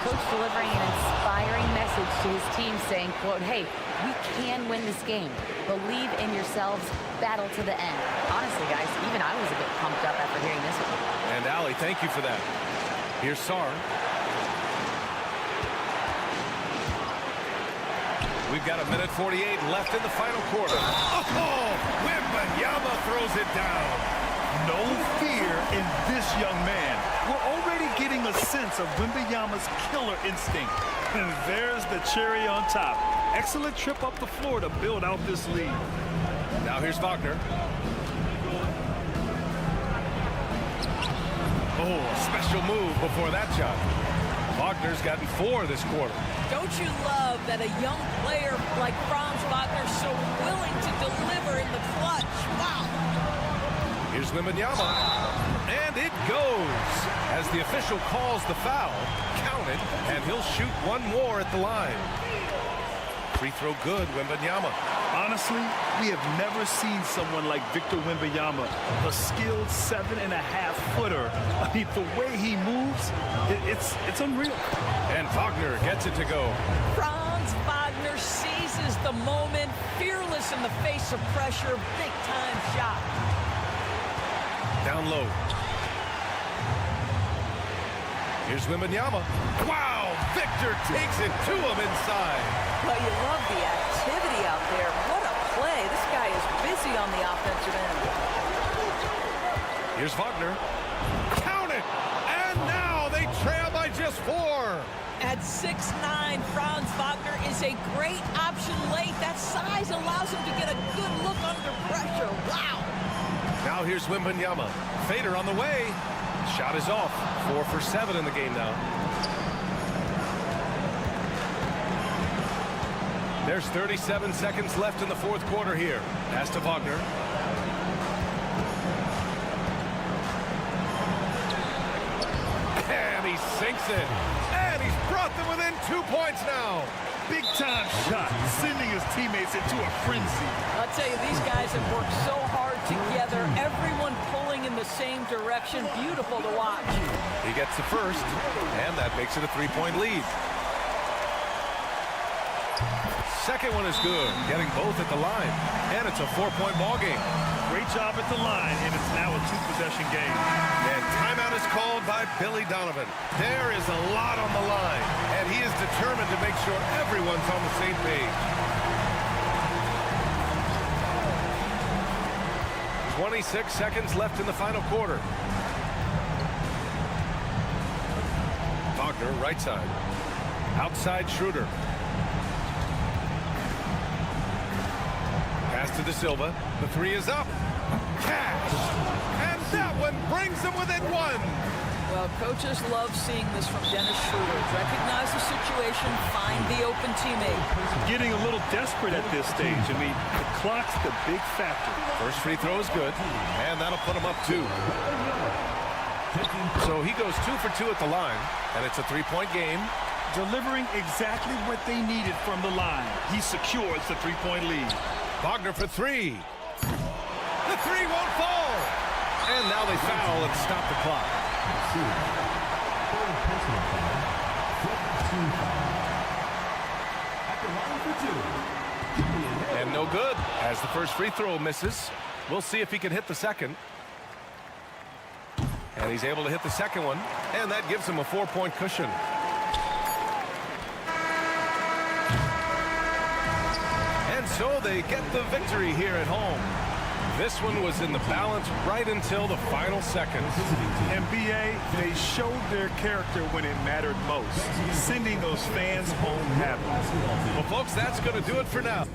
Coach delivering an inspiring message to his team saying, quote, hey, we can win this game. Believe in yourselves, battle to the end. Honestly, guys, even I was a bit pumped up after hearing this one. And Allie, thank you for that. Here's Sarr. We've got 1:48 left in the final quarter. Oh, Wembanyama throws it down. No fear in this young man. We're already getting a sense of Wembanyama's killer instinct. And there's the cherry on top. Excellent trip up the floor to build out this lead. Now here's Wagner. Oh, a special move before that shot. Wagner's gotten 4 this quarter. Don't you love that a young player like Franz Wagner's so willing to deliver in the clutch? Wow. Here's Wembanyama. And it goes. As the official calls the foul, count it, and he'll shoot one more at the line. Free throw good, Wembanyama. Honestly, we have never seen someone like Victor Wembanyama, a skilled 7.5-footer. I mean, the way he moves, it's unreal. And Wagner gets it to go. Franz Wagner seizes the moment, fearless in the face of pressure, big-time shot. Down low. Here's Wembanyama. Wow! Victor takes it to him inside. Well, you love the activity out there. What a play. This guy is busy on the offensive end. Here's Wagner. Count it! And now they trail by just 4. At 6'9", Franz Wagner is a great option late. That size allows him to get a good look under pressure. Wow! Now here's Wembanyama. Fader on the way. Shot is off. 4 for 7 in the game now. There's 37 seconds left in the fourth quarter here. Pass to Wagner. And he sinks it. And he's brought them within 2 points now. Big-time shot, sending his teammates into a frenzy. I'll tell you, these guys have worked so hard together. Everyone pulling in the same direction. Beautiful to watch. He gets the first, and that makes it a 3-point lead. Second one is good, getting both at the line. And it's a 4-point ball game. Great job at the line, and it's now a 2-possession game. And timeout is called by Billy Donovan. There is a lot on the line, and he is determined to make sure everyone's on the same page. 26 seconds left in the final quarter. Wagner, right side. Outside Schroeder. Pass to De Silva. The 3 is up. Cash. And that one brings them within 1. Well, coaches love seeing this from Dennis Schroeder. Recognize the situation, find the open teammate. Getting a little desperate at this stage. I mean, the clock's the big factor. First free throw is good, and that'll put him up 2. So he goes 2 for 2 at the line, and it's a 3-point game. Delivering exactly what they needed from the line. He secures the 3-point lead. Wagner for 3. The 3 won't fall. And now they foul and stop the clock. Third personal foul. Fifth team foul. At the line for two. And no good, as the first free throw misses. We'll see if he can hit the second. And he's able to hit the second one, and that gives him a 4-point cushion. And so they get the victory here at home. This one was in the balance right until the final seconds. NBA, they showed their character when it mattered most, sending those fans home happy. Well, folks, that's going to do it for now.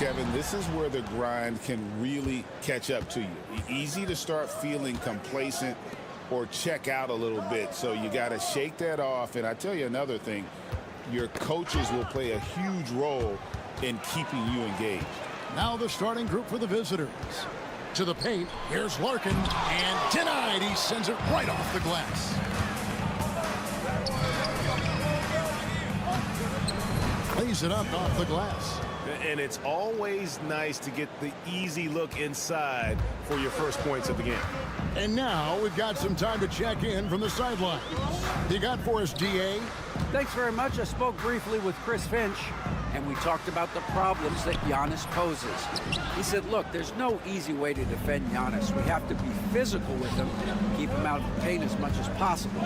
Kevin, this is where the grind can really catch up to you. Easy to start feeling complacent or check out a little bit. So you got to shake that off. And I tell you another thing, your coaches will play a huge role in keeping you engaged. Now the starting group for the visitors. To the paint, here's Larkin, and denied. He sends it right off the glass. Plays it up off the glass. And it's always nice to get the easy look inside for your first points of the game. And now we've got some time to check in from the sideline. You got for us, DA? Thanks very much. I spoke briefly with Chris Finch, and we talked about the problems that Giannis poses. He said, look, there's no easy way to defend Giannis. We have to be physical with him, keep him out of the paint as much as possible.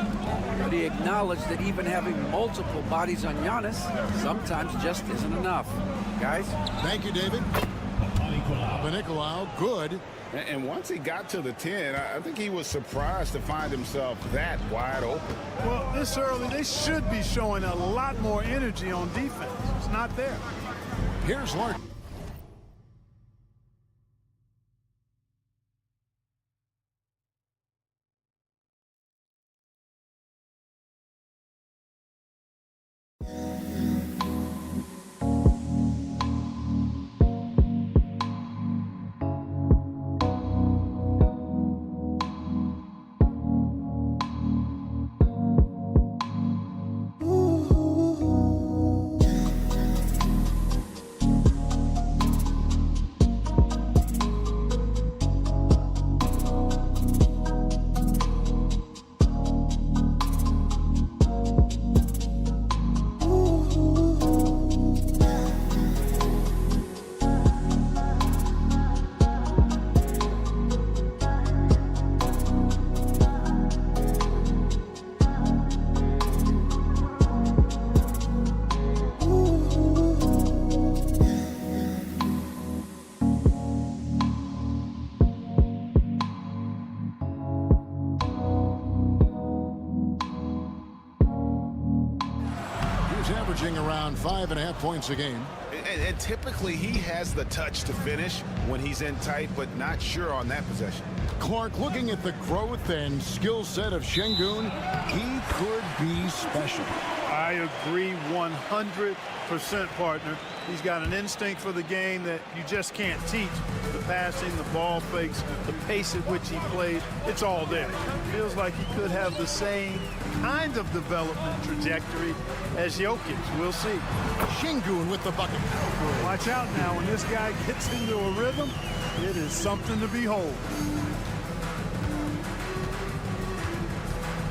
But he acknowledged that even having multiple bodies on Giannis sometimes just isn't enough. Guys? Thank you, David. Nicolau, good. And once he got to the 10, I think he was surprised to find himself that wide open. Well, this early, they should be showing a lot more energy on defense. It's not there. Here's Larkin. Averaging around 5.5 points a game. And typically he has the touch to finish when he's in tight, but not sure on that possession. Clark, looking at the growth and skill set of Şengün, he could be special. I agree 100%, partner. He's got an instinct for the game that you just can't teach. The passing, the ball fakes, the pace at which he plays, it's all there. Feels like he could have the same kind of development trajectory as Jokic. We'll see. Şengün with the bucket. Watch out now. When this guy gets into a rhythm, it is something to behold.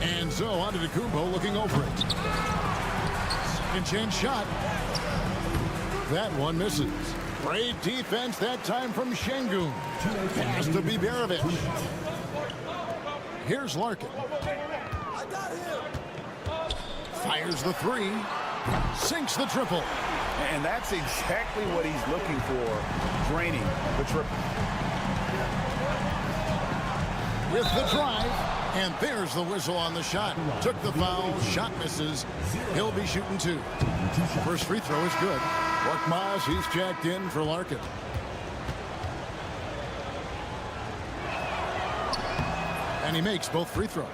And so Antetokounmpo looking over it. Second chance shot. That one misses. Great defense that time from Şengün. Pass to Biberovic. Here's Larkin. Fires the three. Sinks the triple. And that's exactly what he's looking for, draining the triple. With the drive, and there's the whistle on the shot. Took the foul, shot misses. He'll be shooting two. First free throw is good. Korkmaz, he's checked in for Larkin. And he makes both free throws.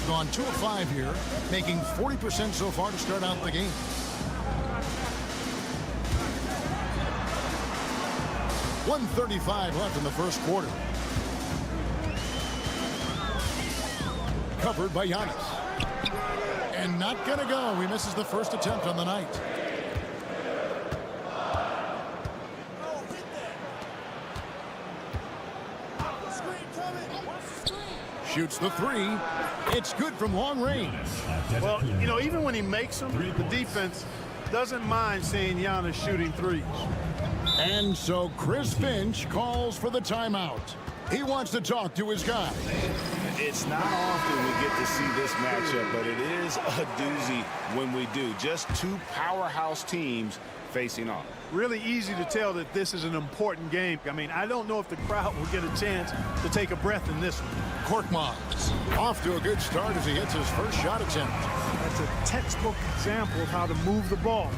Gone 2 of 5 here, making 40% so far to start out the game. .135 left in the first quarter. Covered by Giannis. And not gonna go. He misses the first attempt on the night. Shoots the three. It's good from long range. Well, you know, even when he makes them, the defense doesn't mind seeing Giannis shooting threes. And so Chris Finch calls for the timeout. He wants to talk to his guy. It's not often we get to see this matchup, but it is a doozy when we do. Just two powerhouse teams facing off. Really easy to tell that this is an important game. I mean, I don't know if the crowd will get a chance to take a breath in this one. Korkmaz off to a good start as he hits his first shot attempt. That's a textbook example of how to move the ball.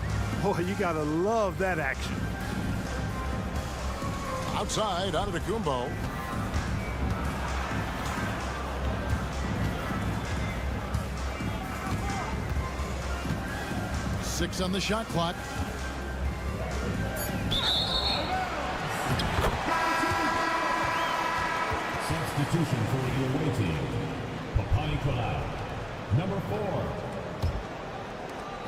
Boy, you got to love that action. Outside, Antetokounmpo. Six on the shot clock. Substitution for the away team. Papanikolaou, number 4.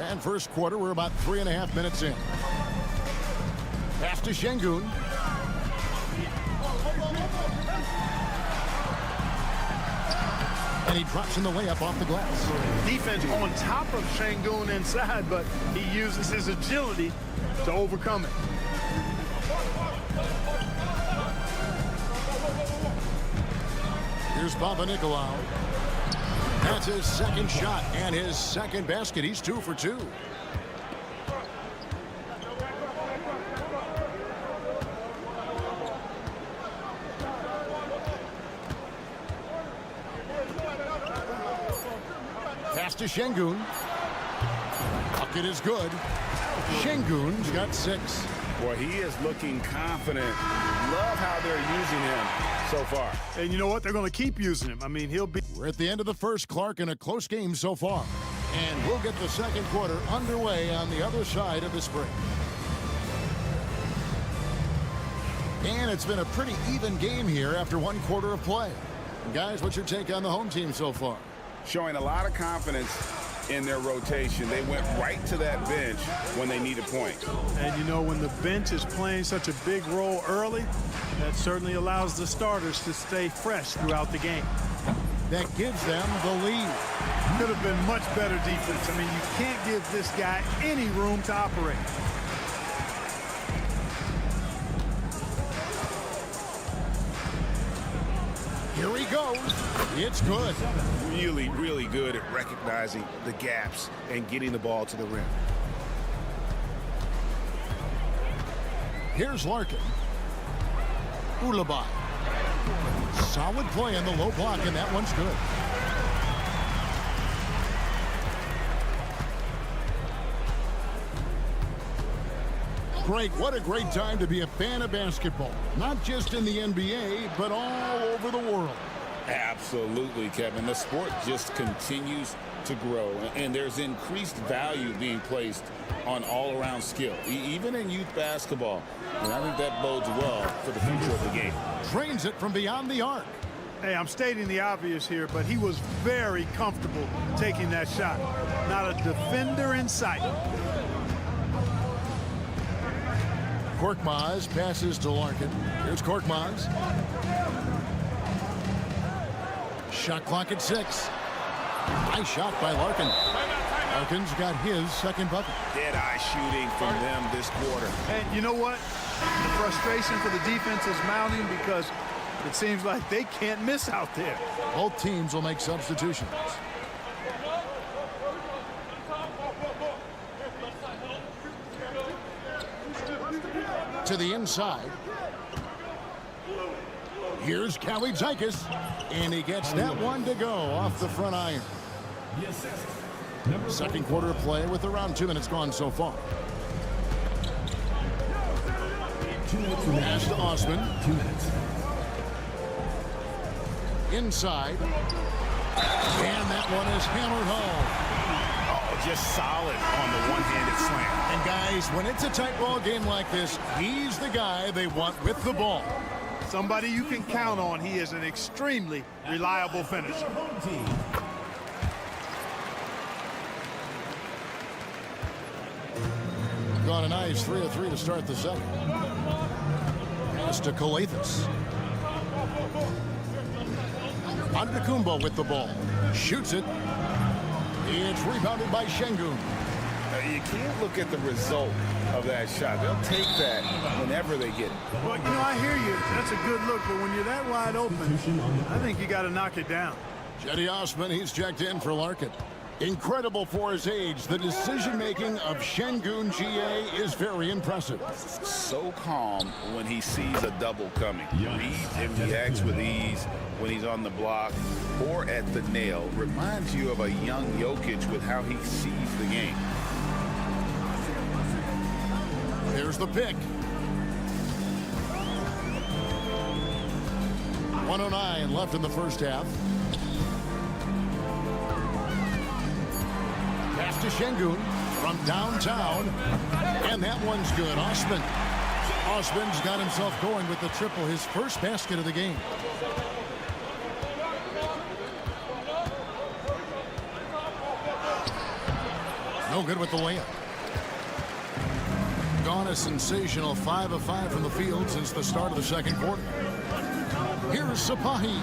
And first quarter, we're about 3.5 minutes in. Pass to Şengün. And he drops in the layup off the glass. Defense on top of Şengün inside, but he uses his agility to overcome it. Here's Papanikolaou. That's his second shot and his second basket. He's 2 for 2. Pass to Şengün. Bucket is good. Şengün's got 6. Boy, he is looking confident. Love how they're using him so far. And you know what? They're going to keep using him. I mean, he'll be... We're at the end of the first, Clark, in a close game so far. And we'll get the second quarter underway on the other side of this break. And it's been a pretty even game here after one quarter of play. And guys, what's your take on the home team so far? Showing a lot of confidence in their rotation. They went right to that bench when they needed points. And you know, when the bench is playing such a big role early, that certainly allows the starters to stay fresh throughout the game. That gives them the lead. Could have been much better defense. I mean, you can't give this guy any room to operate. Here he goes. It's good. Really, really good at recognizing the gaps and getting the ball to the rim. Here's Larkin. Ulabai. Solid play in the low block, and that one's good. Greg, what a great time to be a fan of basketball. Not just in the NBA, but all over the world. Absolutely, Kevin. The sport just continues to grow, and there's increased value being placed on all-around skill, even in youth basketball. And I think that bodes well for the future of the game. Drains it from beyond the arc. Hey, I'm stating the obvious here, but he was very comfortable taking that shot. Not a defender in sight. Korkmaz passes to Larkin. Here's Korkmaz. Shot clock at 6. Nice shot by Larkin. Larkin's got his second bucket. Dead-eye shooting from them this quarter. And you know what? The frustration for the defense is mounting because it seems like they can't miss out there. Both teams will make substitutions. To the inside. Here's Kalaitzakis, and he gets that one to go off the front iron. Second quarter of play with around 2 minutes gone so far. Pass to Osman. Inside. And that one is hammered home. Just solid on the one-handed slam. And guys, when it's a tight ball game like this, he's the guy they want with the ball. Somebody you can count on. He is an extremely reliable finisher. Got a nice 3 of 3 to start the second. Pass to Kalaitzakis. Antetokounmpo with the ball. Shoots it. It's rebounded by Şengün. You can't look at the result of that shot. They'll take that whenever they get it. Well, you know, I hear you. That's a good look, but when you're that wide open, I think you got to knock it down. Cedi Osman, he's checked in for Larkin. Incredible for his age. The decision-making of Şengün GA is very impressive. So calm when he sees a double coming. Reads and reacts with ease when he's on the block or at the nail. Reminds you of a young Jokic with how he sees the game. Here's the pick. 1:09 left in the first half. Pass to Şengün from downtown. And that one's good. Osman. Osman's got himself going with the triple, his first basket of the game. No good with the layup. Gone a sensational 5 of 5 from the field since the start of the second quarter. Here's Sipahi.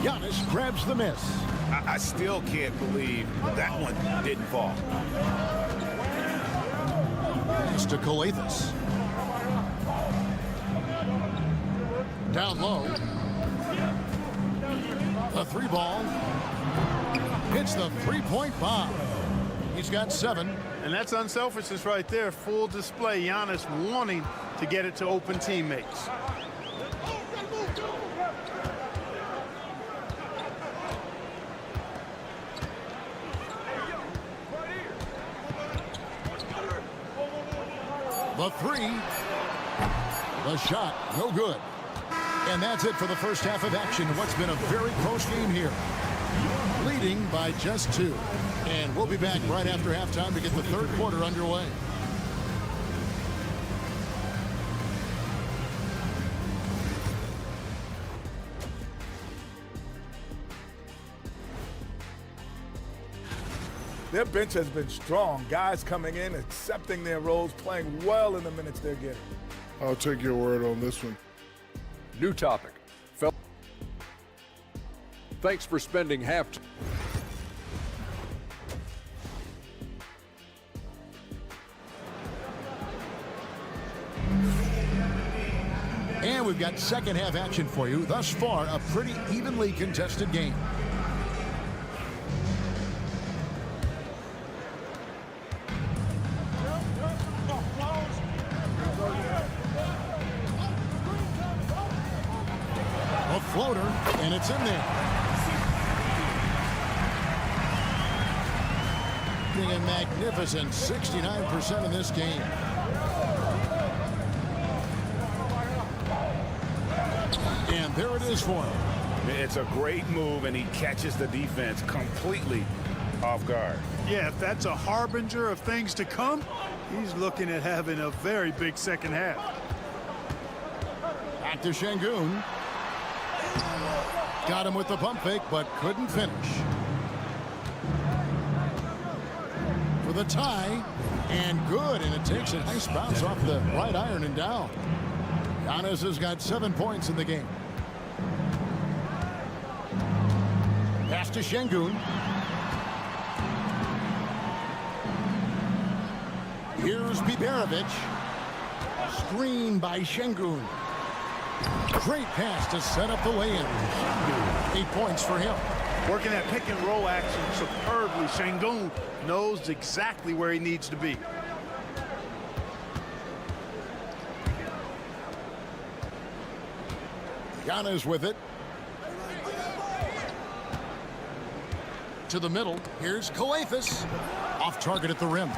Giannis grabs the miss. I still can't believe that one didn't fall. It's to Calathes. Down low. The three ball. Hits the three-point bomb. He's got 7. And that's unselfishness right there. Full display. Giannis wanting to get it to open teammates. The three. The shot, no good. And that's it for the first half of action. What's been a very close game here. Leading by just 2. And we'll be back right after halftime to get the third quarter underway. Their bench has been strong. Guys coming in, accepting their roles, playing well in the minutes they're getting. I'll take your word on this one. New topic. Thanks for spending half. And we've got second half action for you. Thus far, a pretty evenly contested game. A floater, and it's in there. A magnificent 69% in this game. And there it is for him. It's a great move, and he catches the defense completely off guard. Yeah, if that's a harbinger of things to come, he's looking at having a very big second half. Back to Şengün. Got him with the pump fake, but couldn't finish. For the tie, and good, and it takes a nice bounce off the right iron and down. Giannis has got 7 points in the game. Pass to Şengün. Here's Biberovic. Screen by Şengün. Great pass to set up the lay-in. 8 points for him. Working that pick and roll action superbly. Şengün knows exactly where he needs to be. Giannis with it. To the middle. Here's Calathes. Off target at the rim.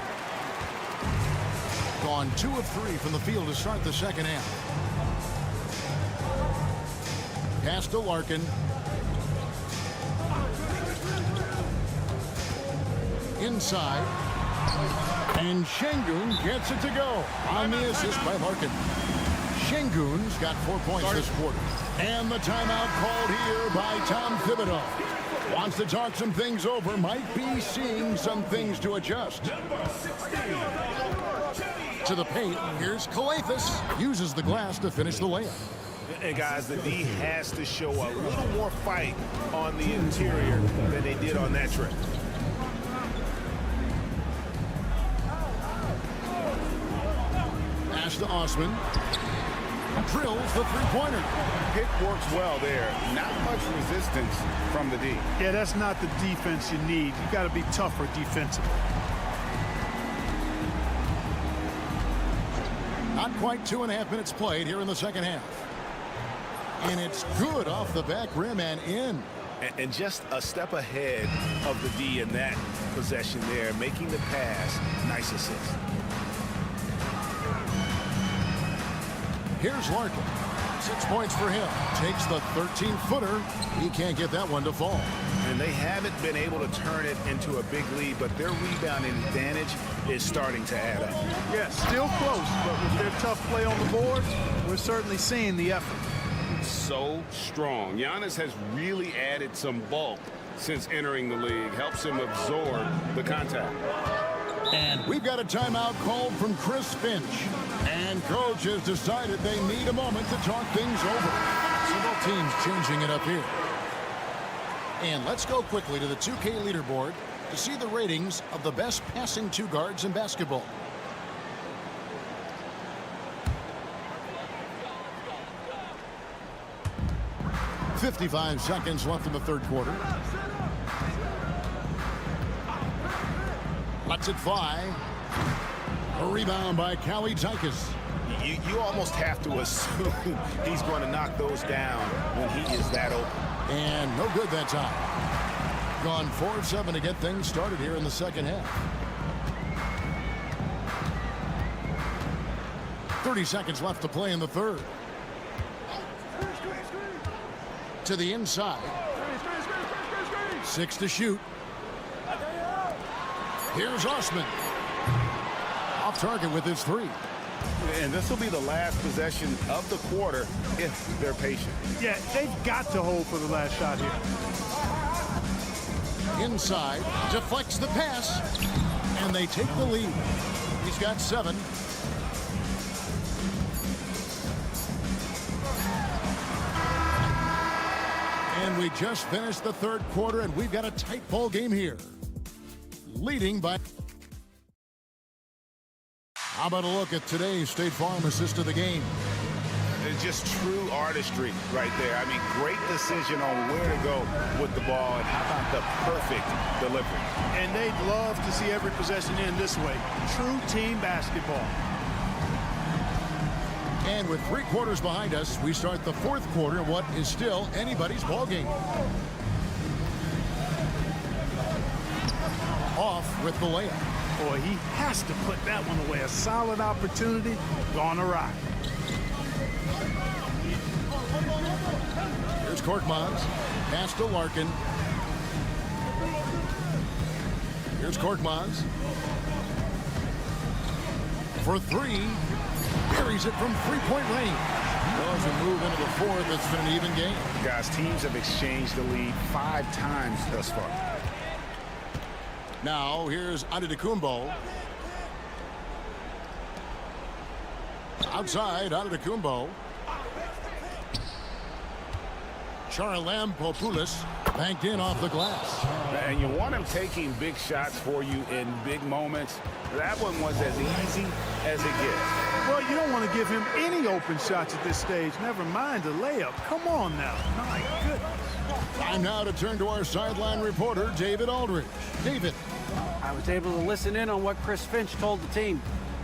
Gone 2 of 3 from the field to start the second half. Pass to Larkin. Inside. And Şengün gets it to go on the assist by Larkin. Şengün's got 4 points this quarter. And the timeout called here by Tom Thibodeau. Wants to talk some things over. Might be seeing some things to adjust. To the paint. Here's Calathes. Uses the glass to finish the layup. And guys, the D has to show a little more fight on the interior than they did on that trip. Pass to Osman. Drills the three-pointer. Pick works well there. Not much resistance from the D. Yeah, that's not the defense you need. You got to be tougher defensively. Not quite 2.5 minutes played here in the second half. And it's good off the back rim and in. And just a step ahead of the D in that possession there, making the pass. Nice assist. Here's Larkin. 6 points for him. Takes the 13-footer. He can't get that one to fall. And they haven't been able to turn it into a big lead, but their rebounding advantage is starting to add up. Yeah, still close, but with their tough play on the boards, we're certainly seeing the effort. So strong. Giannis has really added some bulk since entering the league. Helps him absorb the contact. And we've got a timeout called from Chris Finch. And coach has decided they need a moment to talk things over. So both teams changing it up here. And let's go quickly to the 2K leaderboard to see the ratings of the best passing two guards in basketball. .55 seconds left in the third quarter. Lets it fly. A rebound by Callie Tykes. You almost have to assume he's going to knock those down when he is that open. And no good that time. Gone 4 of 7 to get things started here in the second half. 30 seconds left to play in the third. To the inside. 6 to shoot. Here's Osman. Off target with his 3. And this will be the last possession of the quarter if they're patient. Yeah, they've got to hold for the last shot here. Inside, deflects the pass, and they take the lead. He's got 7. And we just finished the third quarter, and we've got a tight ball game here. Leading by... How about a look at today's State Farm assist of the game? It's just true artistry right there. I mean, great decision on where to go with the ball, and how about the perfect delivery? And they'd love to see every possession end this way. True team basketball. And with 3 quarters behind us, we start the fourth quarter, what is still anybody's ball game. Off with the layup. Boy, he has to put that one away. A solid opportunity, gone awry. Here's Korkmaz. Pass to Larkin. Here's Korkmaz. For 3. Buries it from 3-point range. As we move into the fourth, it's been an even game. Guys, teams have exchanged the lead 5 times thus far. Now, here's Antetokounmpo. Outside, Antetokounmpo. Charalampopoulos banked in off the glass. And you want him taking big shots for you in big moments. That one was as easy as it gets. Well, you don't want to give him any open shots at this stage. Never mind a layup. Come on now. My goodness. Time now to turn to our sideline reporter, David Aldridge. David. I was able to listen in on what Chris Finch told the team.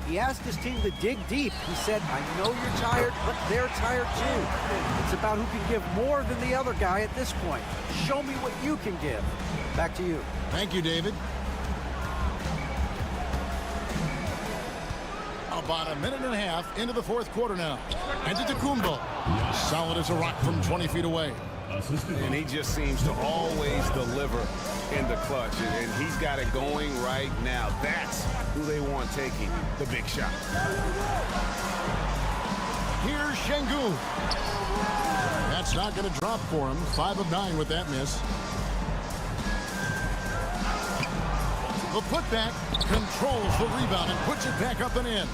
He asked his team to dig deep. He said, I know you're tired, but they're tired too. It's about who can give more than the other guy at this point. Show me what you can give. Back to you. Thank you, David. About a minute and a half into the fourth quarter now. Antetokounmpo. Solid as a rock from 20 feet away. And he just seems to always deliver in the clutch. And he's got it going right now. That's who they want taking the big shot. Here's Şengün. That's not going to drop for him. 5 of 9 with that miss. The putback controls the rebound and puts it back up and in.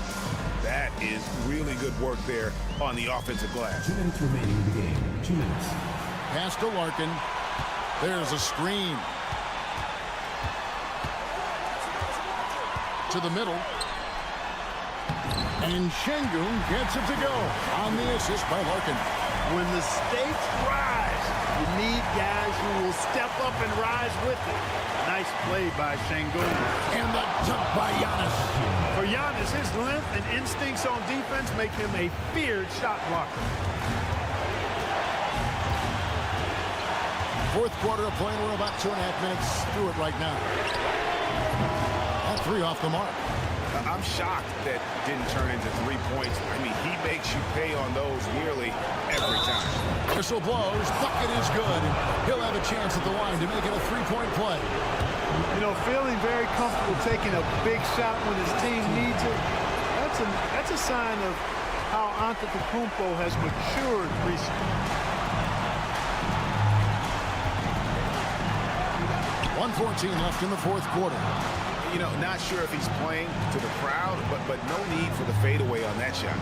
That is really good work there on the offensive glass. 2 minutes remaining in the game. 2 minutes. Pass to Larkin. There's a screen. To the middle. And Şengün gets it to go on the assist by Larkin. When the stakes rise, you need guys who will step up and rise with it. Nice play by Şengün. And the dunk by Giannis. For Giannis, his length and instincts on defense make him a feared shot blocker. Fourth quarter of play. We're about 2.5 minutes through it right now. That 3 off the mark. I'm shocked that didn't turn into 3 points. I mean, he makes you pay on those nearly every time. Whistle blows. Bucket is good. He'll have a chance at the line to make it a 3-point play. You know, feeling very comfortable taking a big shot when his team needs it. That's a sign of how Antetokounmpo has matured recently. 1:14 left in the fourth quarter. You know, not sure if he's playing to the crowd, but no need for the fadeaway on that shot.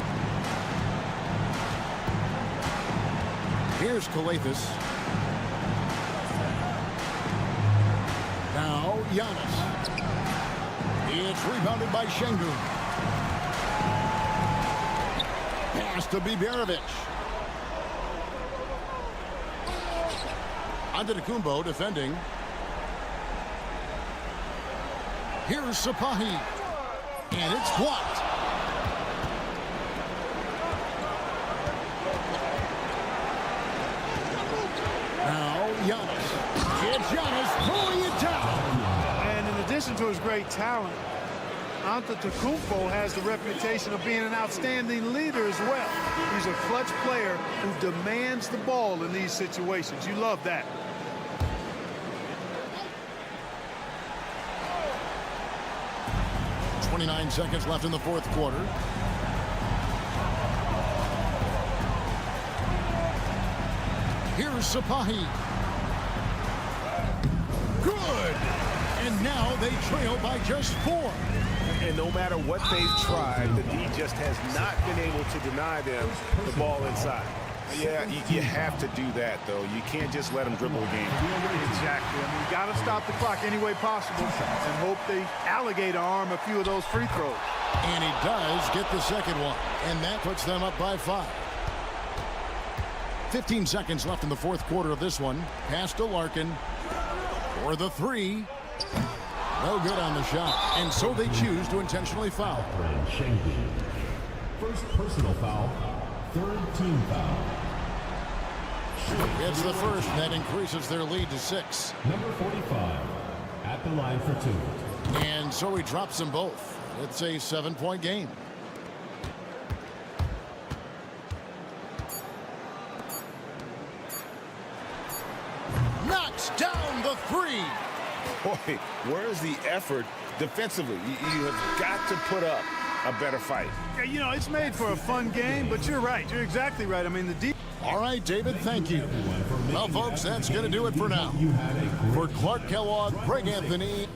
Here's Kalathis. Now Giannis. It's rebounded by Şengün. Pass to Biberovic. Antetokounmpo defending. Here's Sapahi. And it's blocked. Now Giannis. It's Giannis pulling it down. And in addition to his great talent, Antetokounmpo has the reputation of being an outstanding leader as well. He's a clutch player who demands the ball in these situations. You love that. .29 seconds left in the fourth quarter. Here's Sapahi. Good. And now they trail by just 4. And no matter what they've tried, the D just has not been able to deny them the ball inside. Yeah, you have to do that, though. You can't just let them dribble the game. Exactly. I mean, you got to stop the clock any way possible and hope they alligator arm a few of those free throws. And he does get the second one. And that puts them up by 5. 15 seconds left in the fourth quarter of this one. Pass to Larkin for the 3. No good on the shot. And so they choose to intentionally foul. First personal foul. Third team foul. It's the first, and that increases their lead to 6. Number 45 at the line for 2. And so he drops them both. It's a 7-point game. Knocks down the 3. Boy, where's the effort defensively? You have got to put up a better fight. Yeah, you know, it's made for a fun game, but you're right. You're exactly right. I mean, the deep. All right, David, thank you. Well, folks, that's going to do it for now. For Clark Kellogg, Greg Anthony.